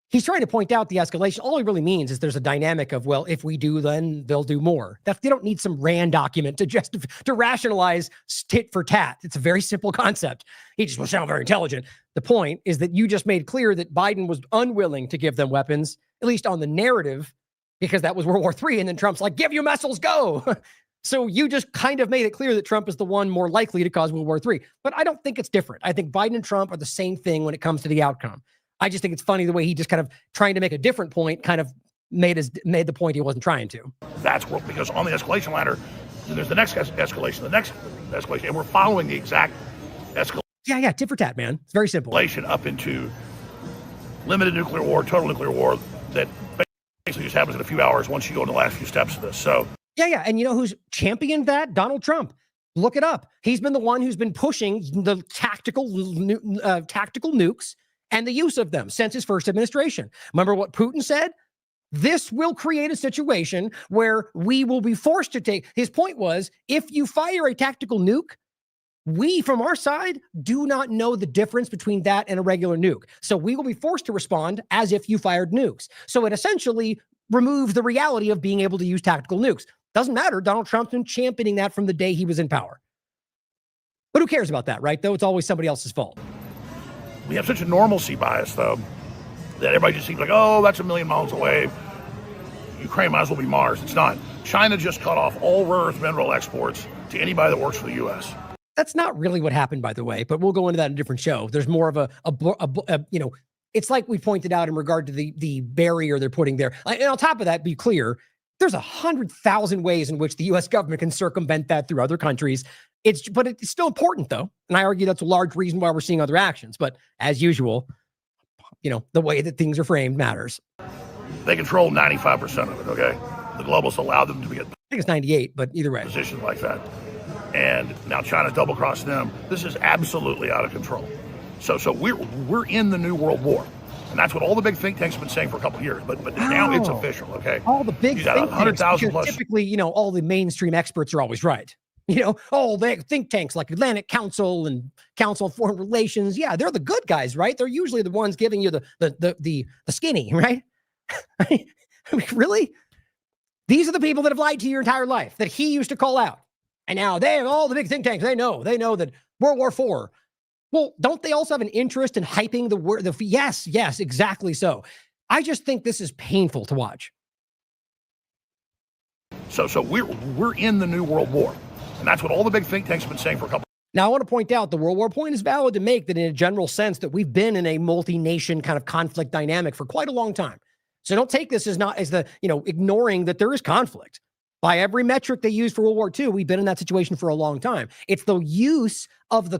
He's trying to point out the escalation. All he really means is there's a dynamic of, well, if we do, then they'll do more. They don't need some RAND document to rationalize tit for tat. It's a very simple concept. He just will sound very intelligent. The point is that you just made clear that Biden was unwilling to give them weapons, at least on the narrative, because that was World War III. And then Trump's like, give you missiles, go. So you just kind of made it clear that Trump is the one more likely to cause World War III. But I don't think it's different. I think Biden and Trump are the same thing when it comes to the outcome. I just think it's funny the way he just kind of trying to make a different point kind of made the point he wasn't trying to. That's what, because on the escalation ladder, there's the next escalation, the next escalation, and we're following the exact escalation. Yeah, tit for tat, man. It's very simple. Up into limited nuclear war, total nuclear war, that basically just happens in a few hours once you go in the last few steps of this. So yeah, and you know who's championed that? Donald Trump. Look it up. He's been the one who's been pushing the tactical nukes and the use of them since his first administration. Remember what Putin said? This will create a situation where we will be forced to take. His point was, if you fire a tactical nuke, we from our side do not know the difference between that and a regular nuke. So we will be forced to respond as if you fired nukes. So it essentially removes the reality of being able to use tactical nukes. Doesn't matter. Donald Trump's been championing that from the day he was in power. But who cares about that, right? Though it's always somebody else's fault. We have such a normalcy bias, though, that everybody just seems like, oh, that's a million miles away. Ukraine might as well be Mars. It's not. China just cut off all rare earth mineral exports to anybody that works for the U.S. That's not really what happened, by the way, but we'll go into that in a different show. There's more of a it's like we pointed out in regard to the barrier they're putting there. And on top of that, be clear, there's 100,000 ways in which the U.S. government can circumvent that through other countries. But it's still important, though. And I argue that's a large reason why we're seeing other actions. But as usual, the way that things are framed matters. They control 95% of it, okay? The globalists allow them to be at, I think it's 98, but either way. Positions like that. And now China double-crossed them. This is absolutely out of control. So we're in the new world war. And that's what all the big think tanks have been saying for a couple of years. But now it's official, okay? All the big think tanks, plus. Typically, all the mainstream experts are always right. All the think tanks like Atlantic Council and Council of Foreign Relations. Yeah, they're the good guys, right? They're usually the ones giving you the skinny, right? I mean, really? These are the people that have lied to you your entire life that he used to call out. And now they have all the big think tanks. They know that World War IV. Well, don't they also have an interest in hyping the word? Yes, exactly so. I just think this is painful to watch. So we're in the new world war. And that's what all the big think tanks have been saying for a couple. Now, I want to point out the World War point is valid to make that in a general sense that we've been in a multi-nation kind of conflict dynamic for quite a long time. So don't take this as not as the, ignoring that there is conflict. By every metric they use for World War II, we've been in that situation for a long time. It's the use of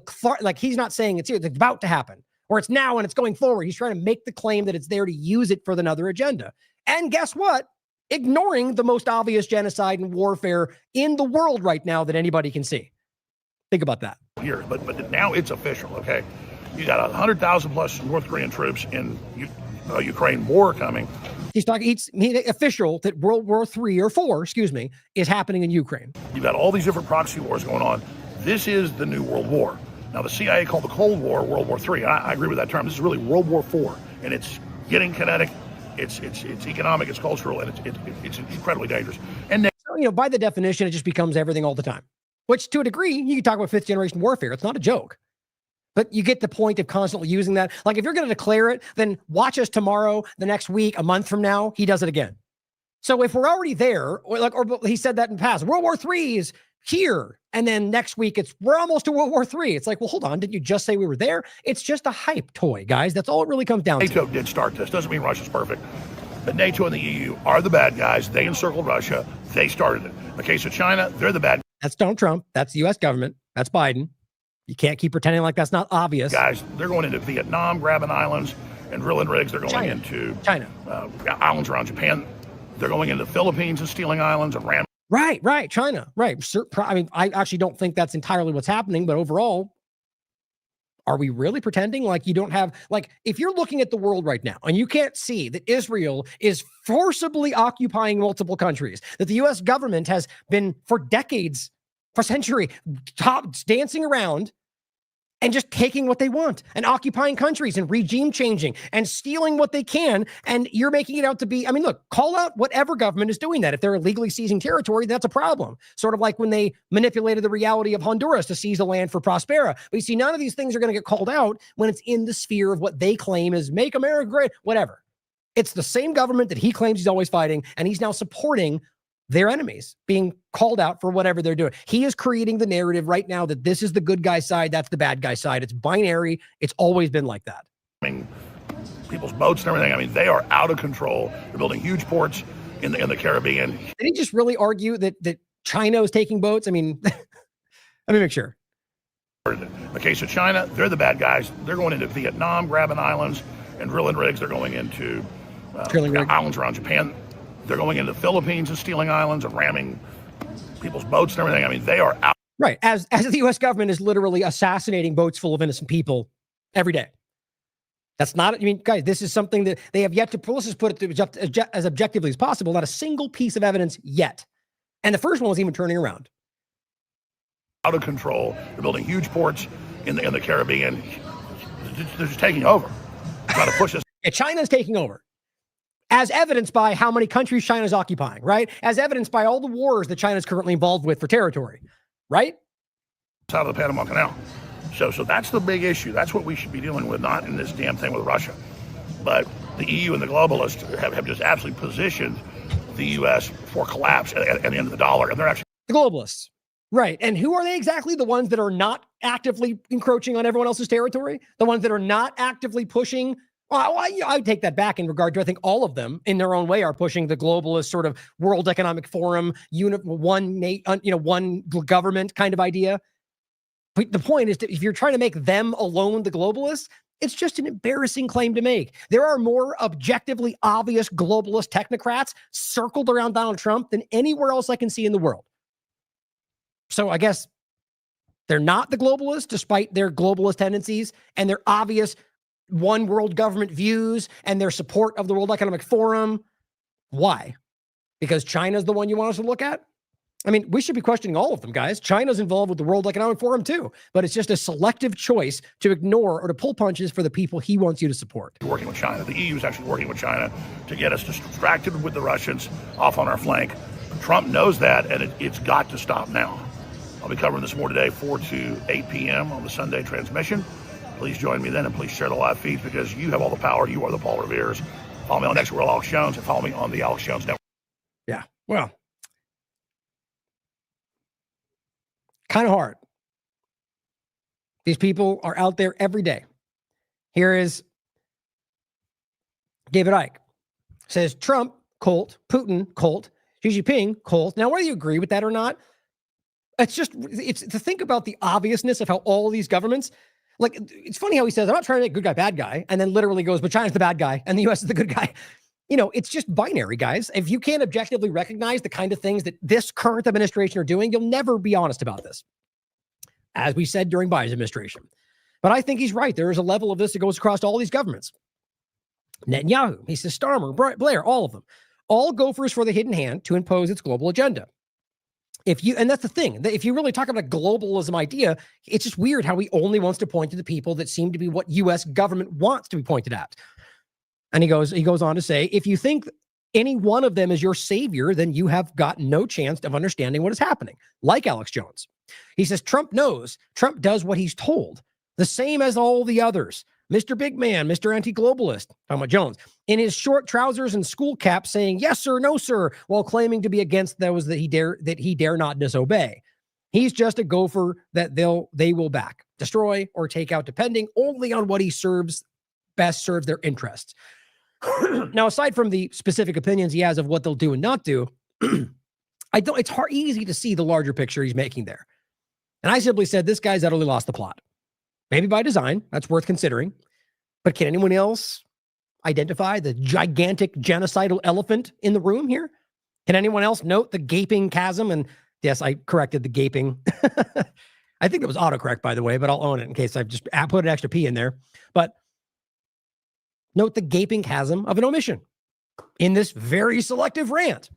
he's not saying it's about to happen or it's now and it's going forward. He's trying to make the claim that it's there to use it for another agenda. And guess what? Ignoring the most obvious genocide and warfare in the world right now that anybody can see. Think about that. Here, but now it's official, okay? You got 100,000 plus North Korean troops in Ukraine, more coming. He's official that World War III or IV, is happening in Ukraine. You've got all these different proxy wars going on. This is the new World War. Now, the CIA called the Cold War World War III. I agree with that term. This is really World War IV, and it's getting kinetic. It's economic, it's cultural, and it's incredibly dangerous. And by the definition, it just becomes everything all the time. Which, to a degree, you can talk about fifth generation warfare. It's not a joke. But you get the point of constantly using that. Like, if you're going to declare it, then watch us tomorrow, the next week, a month from now, he does it again. So if we're already there, or he said that in the past, World War III is here. And then next week, we're almost to World War III. It's like, well, hold on. Didn't you just say we were there? It's just a hype toy, guys. That's all it really comes down to. NATO did start this. Doesn't mean Russia's perfect. But NATO and the EU are the bad guys. They encircled Russia. They started it. In the case of China, they're the bad guys. That's Donald Trump. That's the U.S. government. That's Biden. You can't keep pretending like that's not obvious. Guys, they're going into Vietnam, grabbing islands and drilling rigs. They're going into China, islands around Japan. They're going into the Philippines and stealing islands and ramming. Right. China. Right. I mean, I actually don't think that's entirely what's happening, but overall, are we really pretending like you don't have, if you're looking at the world right now and you can't see that Israel is forcibly occupying multiple countries, that the U.S. government has been for decades, for a century, dancing around and just taking what they want and occupying countries and regime changing and stealing what they can. And you're making it out to be, look, call out whatever government is doing that. If they're illegally seizing territory, that's a problem. Sort of like when they manipulated the reality of Honduras to seize the land for Prospera. But you see, none of these things are going to get called out when it's in the sphere of what they claim is make America great, whatever. It's the same government that he claims he's always fighting, and he's now supporting their enemies being called out for whatever they're doing. He is creating the narrative right now that this is the good guy side, that's the bad guy side. It's binary. It's always been like that. People's boats and everything. They are out of control. They're building huge ports in the Caribbean. Did he just really argue that China is taking boats? Let me make sure. In the case of China, they're the bad guys. They're going into Vietnam, grabbing islands and drilling rigs. They're going into islands around Japan. They're going into the Philippines and stealing islands and ramming people's boats and everything. They are out. Right. As the U.S. government is literally assassinating boats full of innocent people every day. That's not, guys, this is something that they have yet to, let's just put it as objectively as possible, not a single piece of evidence yet. And the first one was even turning around. Out of control. They're building huge ports in the Caribbean. They're just taking over. Trying to push us. Yeah, China's taking over. As evidenced by how many countries China's occupying, right? As evidenced by all the wars that China's currently involved with for territory, right? Out of the Panama Canal. So that's the big issue. That's what we should be dealing with, not in this damn thing with Russia. But the EU and the globalists have just absolutely positioned the U.S. for collapse at the end of the dollar. And they're actually... The globalists. Right. And who are they exactly? The ones that are not actively encroaching on everyone else's territory? The ones that are not actively pushing... Well, I take that back in regard to, I think all of them in their own way are pushing the globalist sort of World Economic Forum, one government kind of idea. But the point is that if you're trying to make them alone the globalists, it's just an embarrassing claim to make. There are more objectively obvious globalist technocrats circled around Donald Trump than anywhere else I can see in the world. So I guess they're not the globalists despite their globalist tendencies and their obvious one world government views and their support of the World Economic Forum. Why? Because China's the one you want us to look at? We should be questioning all of them, guys. China's involved with the World Economic Forum too, but it's just a selective choice to ignore or to pull punches for the people he wants you to support. Working with China. The EU is actually working with China to get us distracted with the Russians off on our flank. Trump knows that, and it's got to stop now. I'll be covering this more today, 4 to 8 p.m. on the Sunday transmission. Please join me then, and please share the live feeds because you have all the power. You are the Paul Revere's. Follow me on X World Alex Jones and follow me on the Alex Jones Network. Yeah, well, kind of hard. These people are out there every day. Here is David Icke Says Trump, Colt, Putin, Colt, Xi Jinping, Colt. Now, whether you agree with that or not, it's to think about the obviousness of how all these governments, like, it's funny how he says, I'm not trying to make good guy, bad guy, and then literally goes, but China's the bad guy and the US is the good guy. It's just binary, guys. If you can't objectively recognize the kind of things that this current administration are doing, you'll never be honest about this, as we said during Biden's administration. But I think he's right. There is a level of this that goes across all these governments. Netanyahu, he says Starmer, Blair, all of them, all gophers for the hidden hand to impose its global agenda. And that's the thing, that if you really talk about a globalism idea, it's just weird how he only wants to point to the people that seem to be what U.S. government wants to be pointed at. And he goes on to say, if you think any one of them is your savior, then you have got no chance of understanding what is happening. Like Alex Jones. He says, Trump knows. Trump does what he's told. The same as all the others. Mr. Big Man, Mr. Anti-Globalist, talking about Jones, in his short trousers and school cap saying, yes, sir, no, sir, while claiming to be against those that he dare not disobey. He's just a gopher that they will back, destroy, or take out, depending only on what he best serves their interests. Now, aside from the specific opinions he has of what they'll do and not do, it's easy to see the larger picture he's making there. And I simply said, this guy's utterly lost the plot. Maybe by design, that's worth considering. But can anyone else identify the gigantic genocidal elephant in the room here? Can anyone else note the gaping chasm? And yes, I corrected the gaping. I think it was autocorrect, by the way, but I'll own it in case I've just put an extra P in there. But note the gaping chasm of an omission in this very selective rant.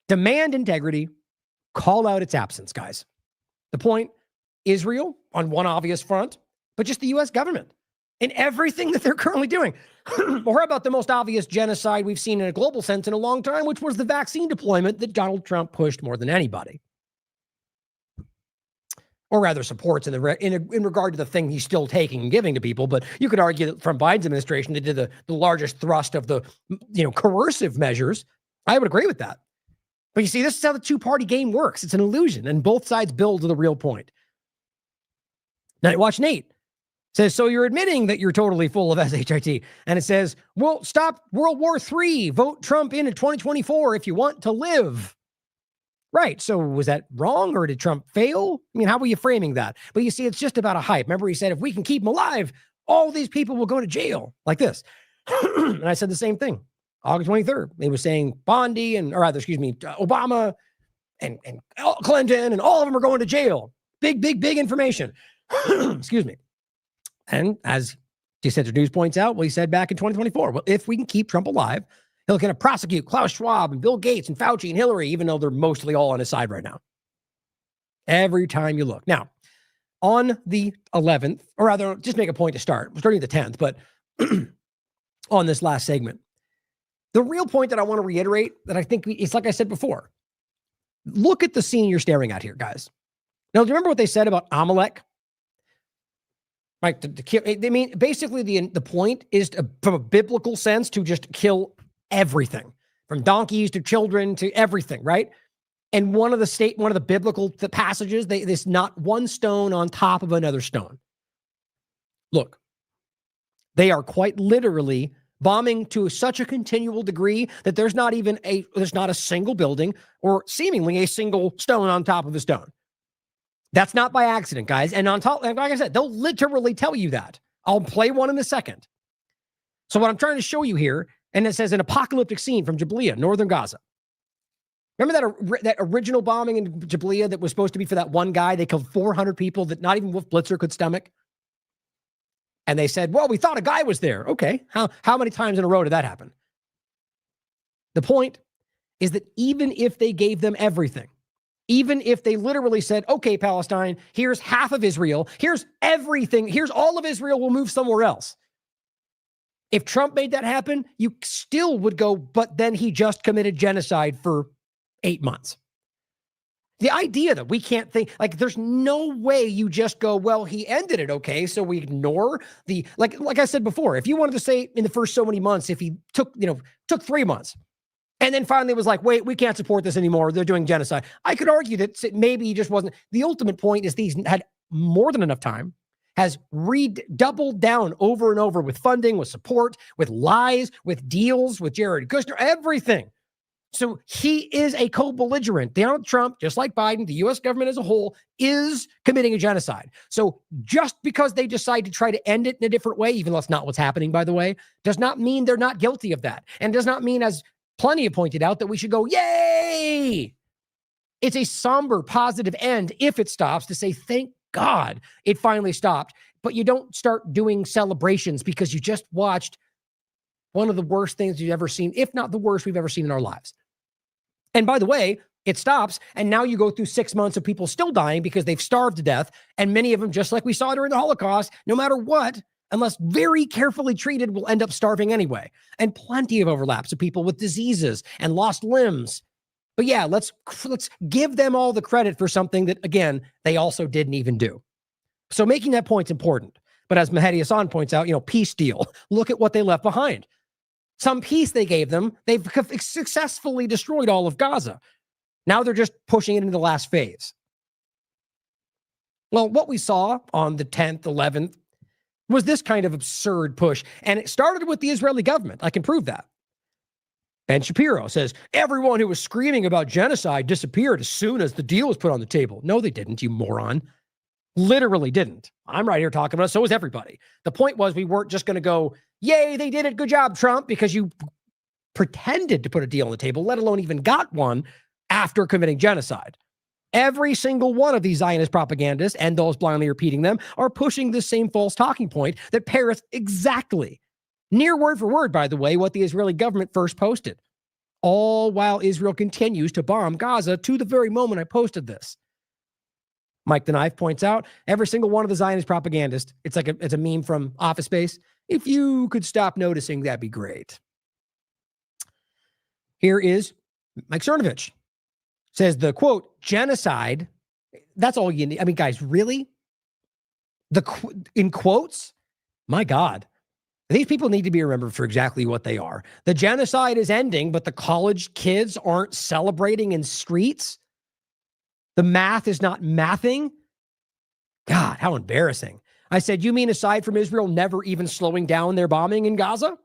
Demand integrity, call out its absence, guys. The point, Israel on one obvious front, but just the U.S. government in everything that they're currently doing. Or how about the most obvious genocide we've seen in a global sense in a long time, which was the vaccine deployment that Donald Trump pushed more than anybody. Or rather supports in regard to the thing he's still taking and giving to people. But you could argue that from Biden's administration, they did the largest thrust of the coercive measures. I would agree with that. But you see, this is how the two-party game works. It's an illusion, and both sides build to the real point. Now, watch Nate. Says, so you're admitting that you're totally full of SHIT. And it says, well, stop World War III. Vote Trump in 2024 if you want to live. Right. So was that wrong, or did Trump fail? I mean, how were you framing that? But you see, it's just about a hype. Remember, he said, if we can keep him alive, all these people will go to jail like this. And I said the same thing. August 23rd. They were saying Obama and Clinton and all of them are going to jail. Big information. Excuse me. And as Dissenter News points out, well, he said back in 2024, well, if we can keep Trump alive, he'll kind of prosecute Klaus Schwab and Bill Gates and Fauci and Hillary, even though they're mostly all on his side right now. Every time you look. Now, on the 11th, or rather, just make a point to start. We're starting at the 10th, but on this last segment, the real point that I want to reiterate that I think it's like I said before. Look at the scene you're staring at here, guys. Now, do you remember what they said about Amalek? Right, they mean basically the point is from a biblical sense to just kill everything, from donkeys to children to everything, right? And one of the biblical passages, there's not one stone on top of another stone. Look, they are quite literally bombing to such a continual degree that there's not a single building or seemingly a single stone on top of a stone. That's not by accident, guys. And on top, like I said, they'll literally tell you that. I'll play one in a second. So what I'm trying to show you here, and it says an apocalyptic scene from Jabalia, northern Gaza. Remember that original bombing in Jabalia that was supposed to be for that one guy? They killed 400 people that not even Wolf Blitzer could stomach. And they said, well, we thought a guy was there. Okay, how many times in a row did that happen? The point is that even if they gave them everything, even if they literally said, okay, Palestine, here's half of Israel, here's everything, here's all of Israel, we'll move somewhere else. If Trump made that happen, you still would go, but then he just committed genocide for 8 months. The idea that we can't think, like, there's no way you just go, well, he ended it, okay, so we ignore the, like I said before, if you wanted to say in the first so many months, if he took 3 months, and then finally was like, wait, we can't support this anymore. They're doing genocide. I could argue that maybe he just wasn't. The ultimate point is these had more than enough time. has doubled down over and over with funding, with support, with lies, with deals, with Jared Kushner, everything. So he is a co-belligerent. Donald Trump, just like Biden, the U.S. government as a whole, is committing a genocide. So just because they decide to try to end it in a different way, even though that's not what's happening, by the way, does not mean they're not guilty of that. And does not mean, as plenty have pointed out, that we should go, yay! It's a somber, positive end if it stops, to say, thank God it finally stopped. But you don't start doing celebrations because you just watched one of the worst things you've ever seen, if not the worst we've ever seen in our lives. And by the way, it stops, and now you go through 6 months of people still dying because they've starved to death, and many of them, just like we saw during the Holocaust, no matter what, unless very carefully treated, will end up starving anyway. And plenty of overlaps of people with diseases and lost limbs. But yeah, let's give them all the credit for something that, again, they also didn't even do. So making that point's important. But as Mehdi Hassan points out, peace deal. Look at what they left behind. Some peace they gave them, they've successfully destroyed all of Gaza. Now they're just pushing it into the last phase. Well, what we saw on the 10th, 11th, was this kind of absurd push. And it started with the Israeli government. I can prove that. Ben Shapiro says, everyone who was screaming about genocide disappeared as soon as the deal was put on the table. No, they didn't, you moron. Literally didn't. I'm right here talking about it. So was everybody. The point was, we weren't just going to go, yay, they did it. Good job, Trump, because you pretended to put a deal on the table, let alone even got one after committing genocide. Every single one of these Zionist propagandists and those blindly repeating them are pushing the same false talking point that parrots exactly, near word for word, by the way, what the Israeli government first posted. All while Israel continues to bomb Gaza to the very moment I posted this. Mike the Knife points out, every single one of the Zionist propagandists, it's a meme from Office Space. If you could stop noticing, that'd be great. Here is Mike Cernovich. Says the quote, genocide, that's all you need. I mean, guys, really? In quotes? My God. These people need to be remembered for exactly what they are. The genocide is ending, but the college kids aren't celebrating in streets. The math is not mathing. God, how embarrassing. I said, you mean aside from Israel never even slowing down their bombing in Gaza?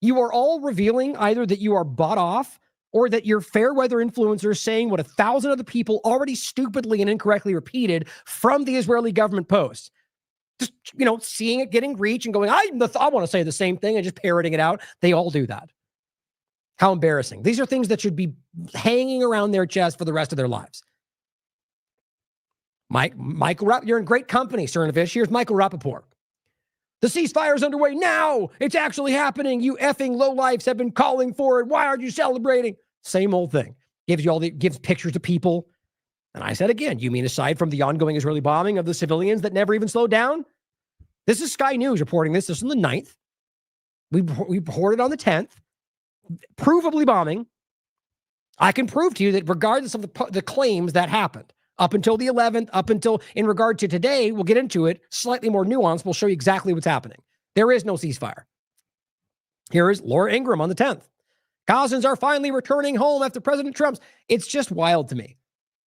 You are all revealing either that you are bought off or that you're fair weather influencers saying what 1,000 other people already stupidly and incorrectly repeated from the Israeli government posts. Just, seeing it getting reach and going, I want to say the same thing and just parroting it out. They all do that. How embarrassing. These are things that should be hanging around their chest for the rest of their lives. Michael, you're in great company, Cernovich. Here's Michael Rappaport. The ceasefire is underway now. It's actually happening. You effing lowlifes have been calling for it. Why aren't you celebrating? Same old thing. Gives pictures to people. And I said again, you mean aside from the ongoing Israeli bombing of the civilians that never even slowed down? This is Sky News reporting this. This is on the 9th. We reported on the 10th. Provably bombing. I can prove to you that regardless of the claims that happened, up until the 11th, up until in regard to today, we'll get into it, slightly more nuanced. We'll show you exactly what's happening. There is no ceasefire. Here is Laura Ingraham on the 10th. Gazans are finally returning home after President Trump's. It's just wild to me.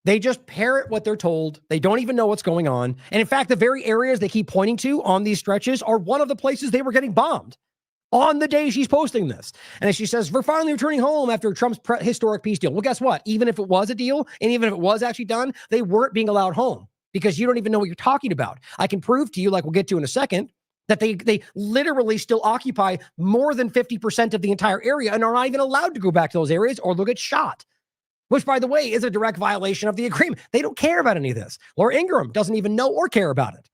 They just parrot what they're told. They don't even know what's going on. And in fact, the very areas they keep pointing to on these stretches are one of the places they were getting bombed on the day she's posting this. And as she says, we're finally returning home after Trump's historic peace deal. Well, guess what? Even if it was a deal, and even if it was actually done, they weren't being allowed home because you don't even know what you're talking about. I can prove to you, like we'll get to in a second, that they literally still occupy more than 50% of the entire area and are not even allowed to go back to those areas or they'll get shot, which, by the way, is a direct violation of the agreement. They don't care about any of this. Laura Ingraham doesn't even know or care about it.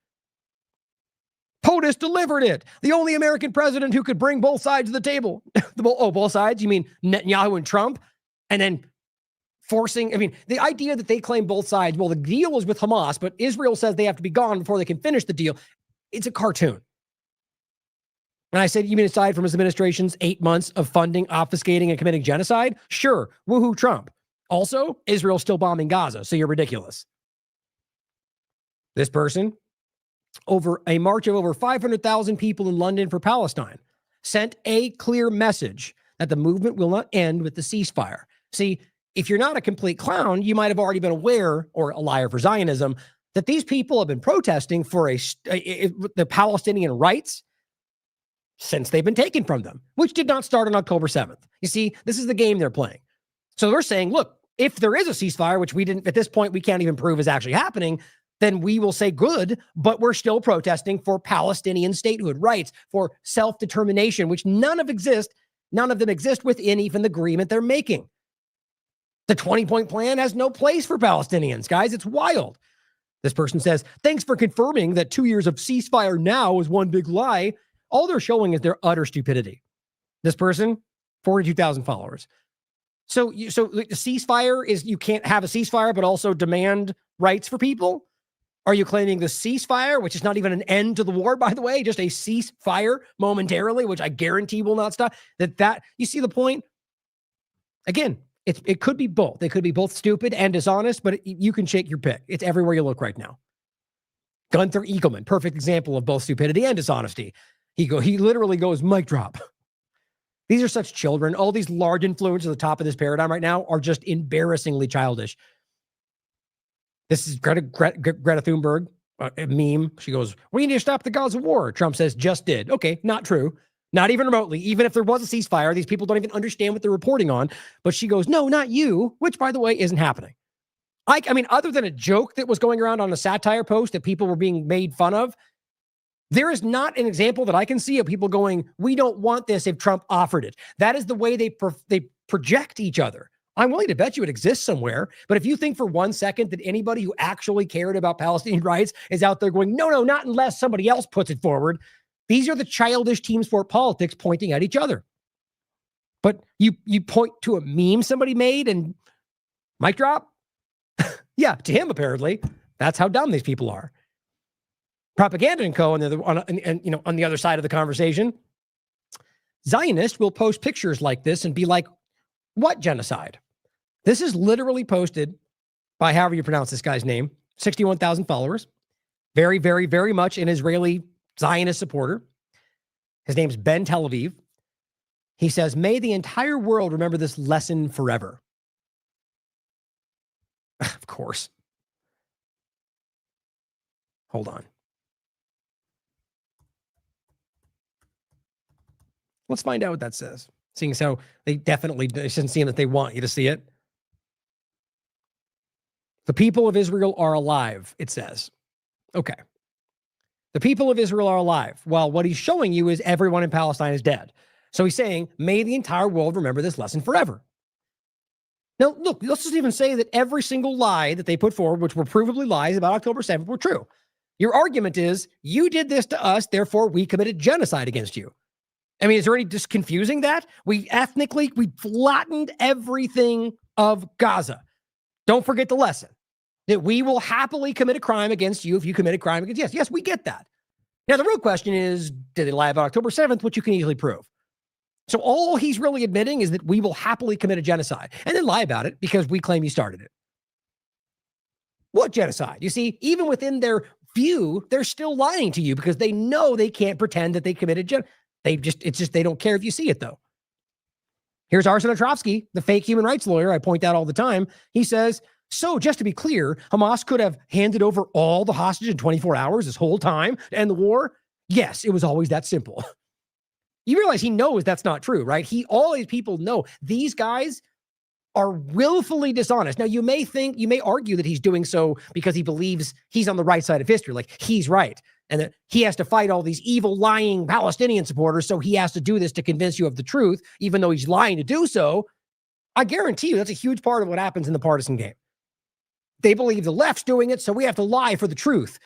POTUS delivered it. The only American president who could bring both sides of the table. Both sides? You mean Netanyahu and Trump? And then the idea that they claim both sides, well, the deal was with Hamas, but Israel says they have to be gone before they can finish the deal. It's a cartoon. And I said, you mean aside from his administration's 8 months of funding, obfuscating, and committing genocide? Sure. Woohoo, Trump. Also, Israel's still bombing Gaza, so you're ridiculous. This person, over a march of over 500,000 people in London for Palestine, sent a clear message that the movement will not end with the ceasefire. See, if you're not a complete clown, you might have already been aware, or a liar for Zionism, that these people have been protesting for the Palestinian rights since they've been taken from them, which did not start on October 7th. You see, this is the game they're playing. So they're saying, look, if there is a ceasefire, which we didn't, at this point, we can't even prove is actually happening, then we will say good, but we're still protesting for Palestinian statehood rights, for self-determination, which none of them exist within even the agreement they're making. The 20-point plan has no place for Palestinians, guys. It's wild. This person says, thanks for confirming that 2 years of ceasefire now is one big lie. All they're showing is their utter stupidity. This person, 42,000 followers. So the ceasefire is you can't have a ceasefire, but also demand rights for people? Are you claiming the ceasefire, which is not even an end to the war, by the way, just a ceasefire momentarily, which I guarantee will not stop? That you see the point? Again, it could be both. They could be both stupid and dishonest, but you can shake your pick. It's everywhere you look right now. Gunther Eagleman, perfect example of both stupidity and dishonesty. He literally goes, mic drop. These are such children. All these large influencers at the top of this paradigm right now are just embarrassingly childish. This is Greta Thunberg, a meme. She goes, we need to stop the Gaza war. Trump says, just did. Okay, not true. Not even remotely. Even if there was a ceasefire, these people don't even understand what they're reporting on. But she goes, no, not you, which, by the way, isn't happening. I mean, other than a joke that was going around on a satire post that people were being made fun of, there is not an example that I can see of people going, we don't want this if Trump offered it. That is the way they project each other. I'm willing to bet you it exists somewhere. But if you think for 1 second that anybody who actually cared about Palestinian rights is out there going, no, not unless somebody else puts it forward. These are the childish team sport politics pointing at each other. But you point to a meme somebody made and mic drop? Yeah, to him, apparently. That's how dumb these people are. Propaganda and Co. on the other side of the conversation. Zionists will post pictures like this and be like, what genocide? This is literally posted by however you pronounce this guy's name, 61,000 followers. Very, very, very much an Israeli Zionist supporter. His name's Ben Tel Aviv. He says, may the entire world remember this lesson forever. Of course. Hold on. Let's find out what that says. Seeing as how it doesn't seem that they want you to see it. The people of Israel are alive, it says. Okay. The people of Israel are alive. Well, what he's showing you is everyone in Palestine is dead. So he's saying, may the entire world remember this lesson forever. Now, look, let's just even say that every single lie that they put forward, which were provably lies about October 7th, were true. Your argument is, you did this to us, therefore we committed genocide against you. I mean, is there any just confusing that? We flattened everything of Gaza. Don't forget the lesson. That we will happily commit a crime against you if you commit a crime against us. Yes, we get that. Now, the real question is, did they lie about October 7th, which you can easily prove? So all he's really admitting is that we will happily commit a genocide and then lie about it because we claim you started it. What genocide? You see, even within their view, they're still lying to you because they know they can't pretend that they committed genocide. They don't care if you see it, though. Here's Arsen Ostrovsky, the fake human rights lawyer I point out all the time. He says, so just to be clear, Hamas could have handed over all the hostages in 24 hours this whole time to end the war? Yes, it was always that simple. You realize he knows that's not true, right? All these people know these guys are willfully dishonest. Now, you may argue that he's doing so because he believes he's on the right side of history, like he's right, and that he has to fight all these evil, lying Palestinian supporters, so he has to do this to convince you of the truth, even though he's lying to do so. I guarantee you that's a huge part of what happens in the partisan game. They believe the left's doing it, so we have to lie for the truth.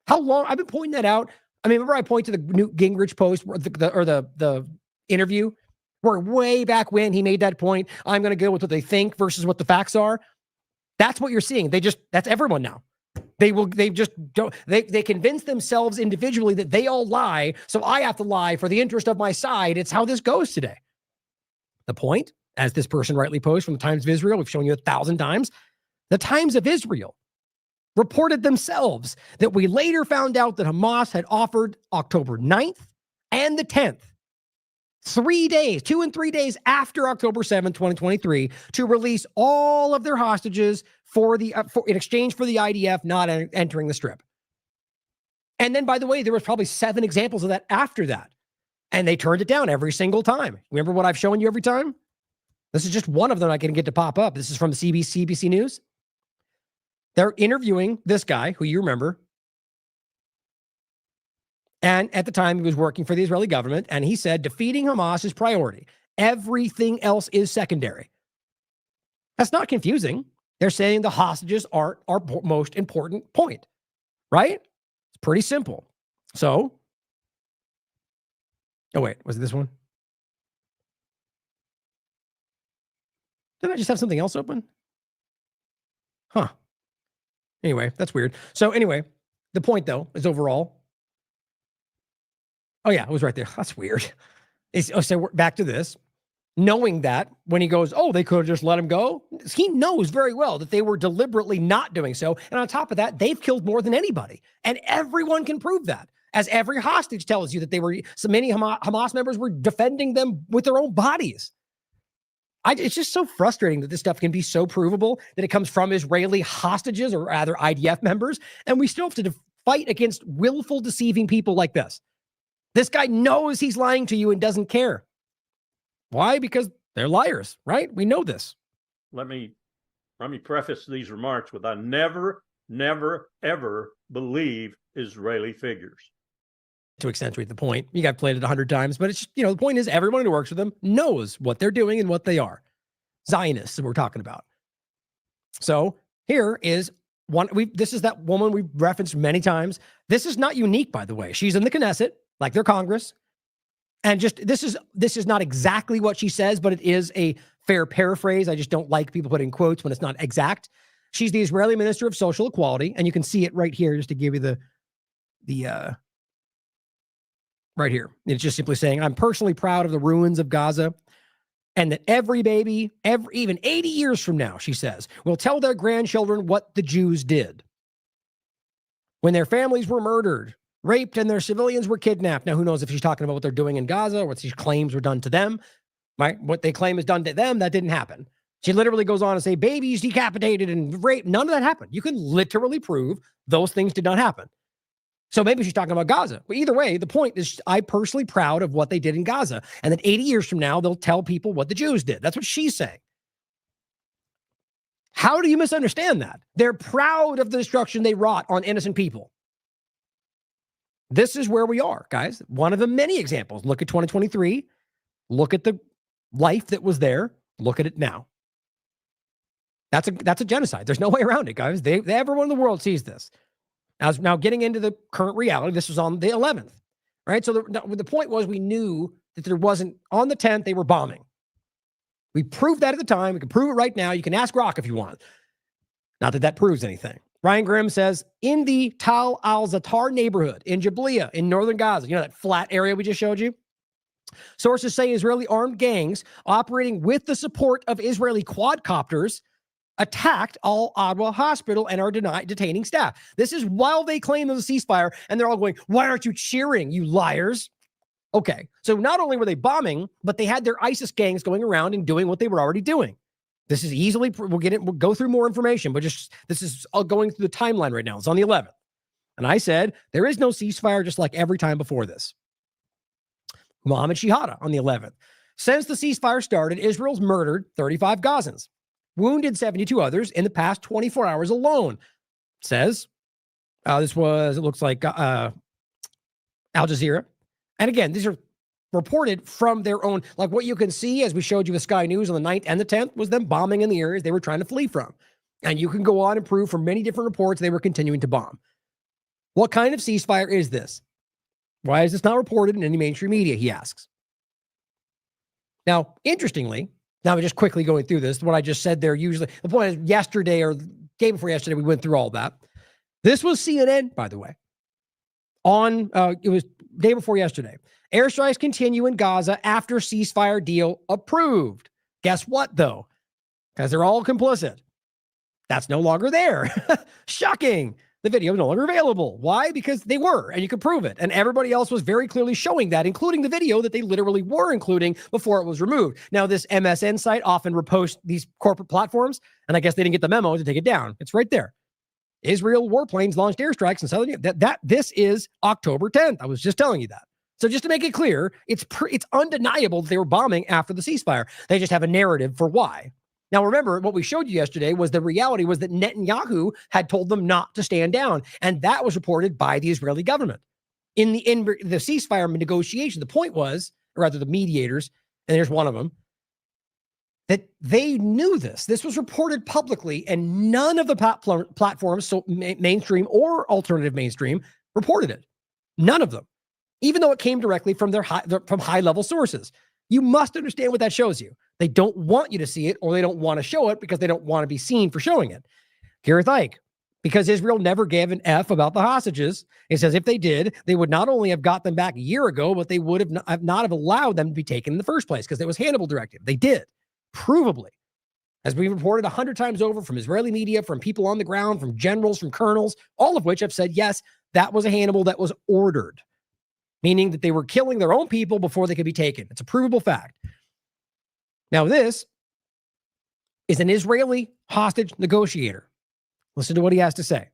How long? I've been pointing that out. I mean, remember I point to the Newt Gingrich post or the interview where way back when he made that point, I'm going to go with what they think versus what the facts are. That's what you're seeing. That's everyone now. They convince themselves individually that they all lie. So I have to lie for the interest of my side. It's how this goes today. The point, as this person rightly posed from the Times of Israel, we've shown you 1,000 times, the Times of Israel reported themselves that we later found out that Hamas had offered October 9th and the 10th, 2 and 3 days after October 7th, 2023, to release all of their hostages in exchange for the IDF not entering the Strip. And then, by the way, there was probably 7 examples of that after that. And they turned it down every single time. Remember what I've shown you every time? This is just one of them I can get to pop up. This is from the CBC News. They're interviewing this guy who you remember. And at the time, he was working for the Israeli government. And he said, defeating Hamas is priority. Everything else is secondary. That's not confusing. They're saying the hostages aren't our most important point, right? It's pretty simple. So, oh wait, was it this one? Did I just have something else open? Huh. Anyway, that's weird. So anyway, the point though is overall. Oh yeah, it was right there. That's weird. So we're back to this. Knowing that when he goes, oh, they could have just let him go. He knows very well that they were deliberately not doing so. And on top of that, they've killed more than anybody. And everyone can prove that. As every hostage tells you that so many Hamas members were defending them with their own bodies. It's just so frustrating that this stuff can be so provable that it comes from Israeli hostages or rather IDF members. And we still have to fight against willful deceiving people like this. This guy knows he's lying to you and doesn't care. Why? Because they're liars, right? We know this. Let me preface these remarks with I never, ever believe Israeli figures. To accentuate the point, you got played it 100 times, but it's, the point is everyone who works with them knows what they're doing and what they are. Zionists that we're talking about. So here is one. This is that woman we've referenced many times. This is not unique, by the way. She's in the Knesset, like their Congress. And just this is not exactly what she says, but it is a fair paraphrase. I just don't like people putting quotes when it's not exact. She's the Israeli Minister of Social Equality, and you can see it right here, just to give you the right here. It's just simply saying, I'm personally proud of the ruins of Gaza, and that every baby, even 80 years from now, she says, will tell their grandchildren what the Jews did when their families were murdered, raped, and their civilians were kidnapped. Now, who knows if she's talking about what they're doing in Gaza or what she claims were done to them, right? What they claim is done to them, that didn't happen. She literally goes on to say babies decapitated and raped. None of that happened. You can literally prove those things did not happen. So maybe she's talking about Gaza. But either way, the point is I'm personally proud of what they did in Gaza. And that 80 years from now, they'll tell people what the Jews did. That's what she's saying. How do you misunderstand that? They're proud of the destruction they wrought on innocent people. This is where we are, guys. One of the many examples. Look at 2023. Look at the life that was there. Look at it now. That's a genocide. There's no way around it, guys. Everyone in the world sees this. Now getting into the current reality, this was on the 11th, right? So the point was we knew that there wasn't, on the 10th, they were bombing. We proved that at the time. We can prove it right now. You can ask Rock if you want. Not that proves anything. Ryan Grimm says, in the Tal al-Zatar neighborhood in Jabalia in northern Gaza, that flat area we just showed you, sources say Israeli armed gangs operating with the support of Israeli quadcopters attacked Al-Adwa hospital and are detaining staff. This is while they claim there's a ceasefire, and they're all going, why aren't you cheering, you liars? Okay, so not only were they bombing, but they had their ISIS gangs going around and doing what they were already doing. This is easily, we'll go through more information, but this is all going through the timeline right now. It's on the 11th. And I said, there is no ceasefire just like every time before this. Mohammed Shihada on the 11th. Since the ceasefire started, Israel's murdered 35 Gazans, wounded 72 others in the past 24 hours alone. Says, it looks like Al Jazeera. And again, these are reported from their own, like what you can see, as we showed you with Sky News on the 9th and the 10th, was them bombing in the areas they were trying to flee from. And you can go on and prove from many different reports they were continuing to bomb. What kind of ceasefire is this? Why is this not reported in any mainstream media, he asks. Now, interestingly, now I'm just quickly going through this, what I just said there, usually, the point is yesterday or day before yesterday, we went through all that. This was CNN, by the way. It was day before yesterday. Airstrikes continue in Gaza after ceasefire deal approved. Guess what, though? Because they're all complicit. That's no longer there. Shocking. the video is no longer available. Why? Because they were, and you could prove it. And everybody else was very clearly showing that, including the video that they literally were including before it was removed. Now, this MSN site often reposts these corporate platforms, and I guess they didn't get the memo to take it down. It's right there. Israel warplanes launched airstrikes in southern this is October 10th. I was just telling you that. So just to make it clear, it's undeniable that they were bombing after the ceasefire. They just have a narrative for why. Now, remember, what we showed you yesterday was the reality was that Netanyahu had told them not to stand down, and that was reported by the Israeli government. In the ceasefire negotiation, the point was, or rather the mediators, and there's one of them, that they knew this. This was reported publicly, and none of the platforms, so mainstream or alternative mainstream, reported it. None of them, even though it came directly from from high-level sources. You must understand what that shows you. They don't want you to see it, or they don't want to show it because they don't want to be seen for showing it. Gareth Ike, because Israel never gave an F about the hostages, it says if they did, they would not only have got them back a year ago, but they would have not have allowed them to be taken in the first place because it was Hannibal directive. They did, provably. As we reported 100 times over from Israeli media, from people on the ground, from generals, from colonels, all of which have said, yes, that was a Hannibal that was ordered, meaning that they were killing their own people before they could be taken. It's a provable fact. Now, this is an Israeli hostage negotiator. Listen to what he has to say.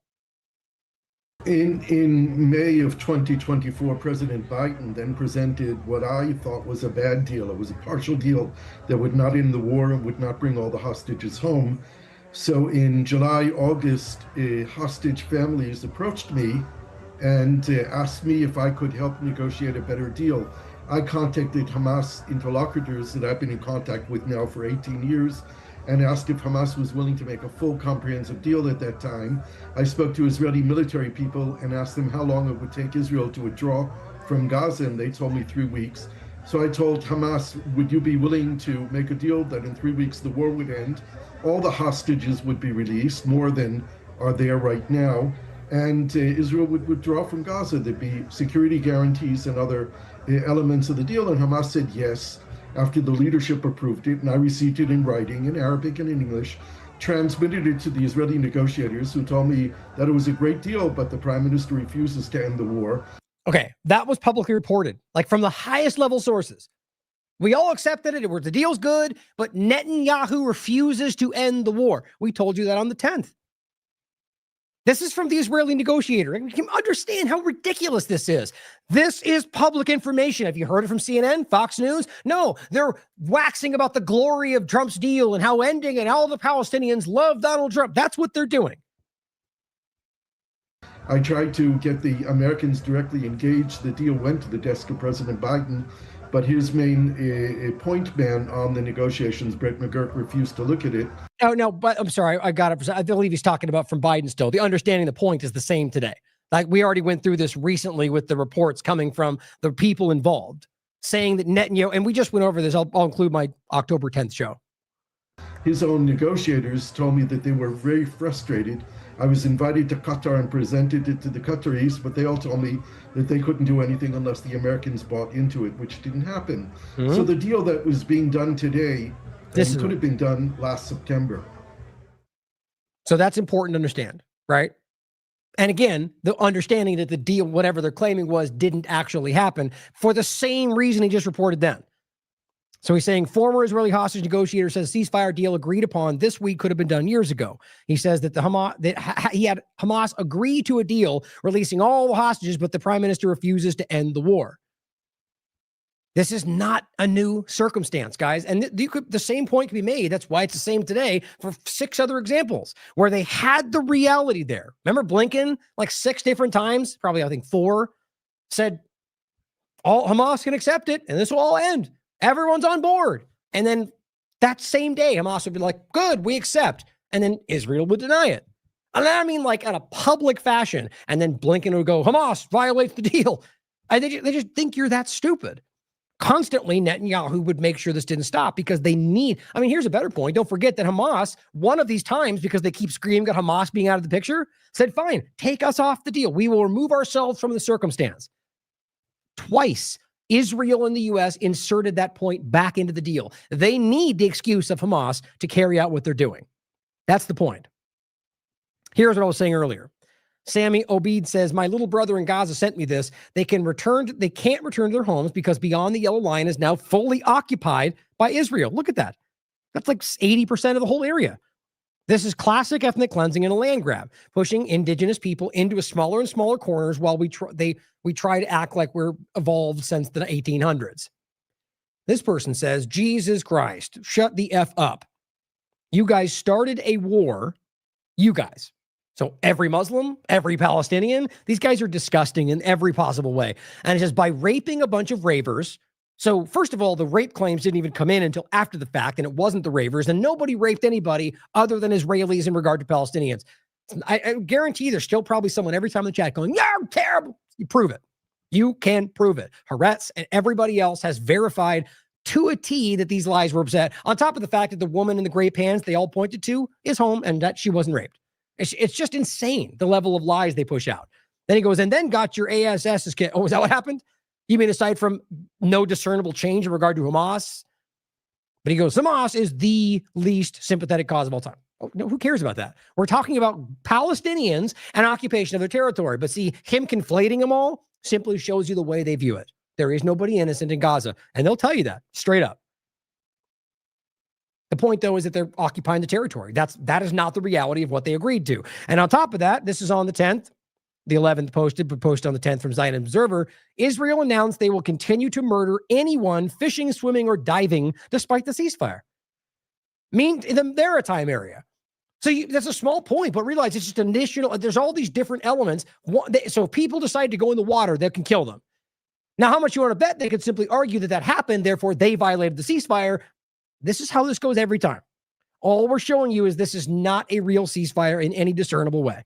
In May of 2024, President Biden then presented what I thought was a bad deal. It was a partial deal that would not end the war and would not bring all the hostages home. So in July, August, hostage families approached me and asked me if I could help negotiate a better deal. I contacted Hamas interlocutors that I've been in contact with now for 18 years and asked if Hamas was willing to make a full comprehensive deal at that time. I spoke to Israeli military people and asked them how long it would take Israel to withdraw from Gaza, and they told me 3 weeks. So I told Hamas, would you be willing to make a deal that in 3 weeks the war would end, all the hostages would be released, more than are there right now, and Israel would withdraw from Gaza. There'd be security guarantees and other elements of the deal, and Hamas said yes after the leadership approved it, and I received it in writing in Arabic and in English, transmitted it to the Israeli negotiators, who told me that it was a great deal, but the prime minister refuses to end the war. Okay, that was publicly reported, like from the highest level sources. We all accepted it. The deal's good, but Netanyahu refuses to end the war. We told you that on the 10th. This is from the Israeli negotiator. And you can understand how ridiculous this is. This is public information. Have you heard it from CNN, Fox News? No, they're waxing about the glory of Trump's deal and how ending and all the Palestinians love Donald Trump. That's what they're doing. I tried to get the Americans directly engaged. The deal went to the desk of President Biden, but his main point man on the negotiations, Brett McGurk, refused to look at it. Oh, no, but I'm sorry. I got it. I believe he's talking about from Biden still. The understanding the point is the same today. Like we already went through this recently with the reports coming from the people involved saying that Netanyahu, and we just went over this. I'll include my October 10th show. His own negotiators told me that they were very frustrated. I was invited to Qatar and presented it to the Qataris, but they all told me that they couldn't do anything unless the Americans bought into it, which didn't happen. Mm-hmm. So the deal that was being done today could have been done last September. So that's important to understand, right? And again, the understanding that the deal, whatever they're claiming was, didn't actually happen for the same reason he just reported then. So he's saying former Israeli hostage negotiator says ceasefire deal agreed upon this week could have been done years ago. He says that he had Hamas agree to a deal releasing all the hostages, but the prime minister refuses to end the war. This is not a new circumstance, guys. And the same point can be made. That's why it's the same today for 6 other examples where they had the reality there. Remember Blinken, like 6 different times, probably I think 4, said all Hamas can accept it and this will all end. Everyone's on board. And then that same day, Hamas would be like, good, we accept. And then Israel would deny it. And I mean, like in a public fashion. And then Blinken would go, Hamas violates the deal. And they just think you're that stupid. Constantly, Netanyahu would make sure this didn't stop because they need, I mean, here's a better point. Don't forget that Hamas, one of these times, because they keep screaming at Hamas being out of the picture, said, fine, take us off the deal. We will remove ourselves from the circumstance. Twice, Israel and the U.S. inserted that point back into the deal. They need the excuse of Hamas to carry out what they're doing. That's the point. Here's what I was saying earlier. Sammy Obeid says, my little brother in Gaza sent me this. They can't return to their homes because beyond the yellow line is now fully occupied by Israel. Look at that. That's like 80% of the whole area. This is classic ethnic cleansing and a land grab, pushing indigenous people into a smaller and smaller corners while we try to act like we're evolved since the 1800s. This person says, Jesus Christ, shut the F up. You guys started a war. You guys. So every Muslim, every Palestinian, these guys are disgusting in every possible way. And it says by raping a bunch of ravers. So first of all, the rape claims didn't even come in until after the fact, and it wasn't the ravers, and nobody raped anybody other than Israelis in regard to Palestinians. I guarantee there's still probably someone every time in the chat going, yeah, terrible. You prove it. You can prove it. Haaretz and everybody else has verified to a T that these lies were upset. On top of the fact that the woman in the gray pants they all pointed to is home and that she wasn't raped. It's just insane, the level of lies they push out. Then he goes, and then got your ASS's kit. Oh, is that what happened? You mean aside from no discernible change in regard to Hamas? But he goes, Hamas is the least sympathetic cause of all time. Oh, no, who cares about that? We're talking about Palestinians and occupation of their territory. But see, him conflating them all simply shows you the way they view it. There is nobody innocent in Gaza. And they'll tell you that straight up. The point, though, is that they're occupying the territory. That is not the reality of what they agreed to. And on top of that, this is on the 10th, the 11th posted on the 10th from Zion Observer. Israel announced they will continue to murder anyone fishing, swimming, or diving despite the ceasefire. In the maritime area. So that's a small point, but realize it's just additional. There's all these different elements. So if people decide to go in the water, they can kill them. Now, how much you want to bet? They could simply argue that happened, therefore they violated the ceasefire. This is how this goes every time. All we're showing you is this is not a real ceasefire in any discernible way.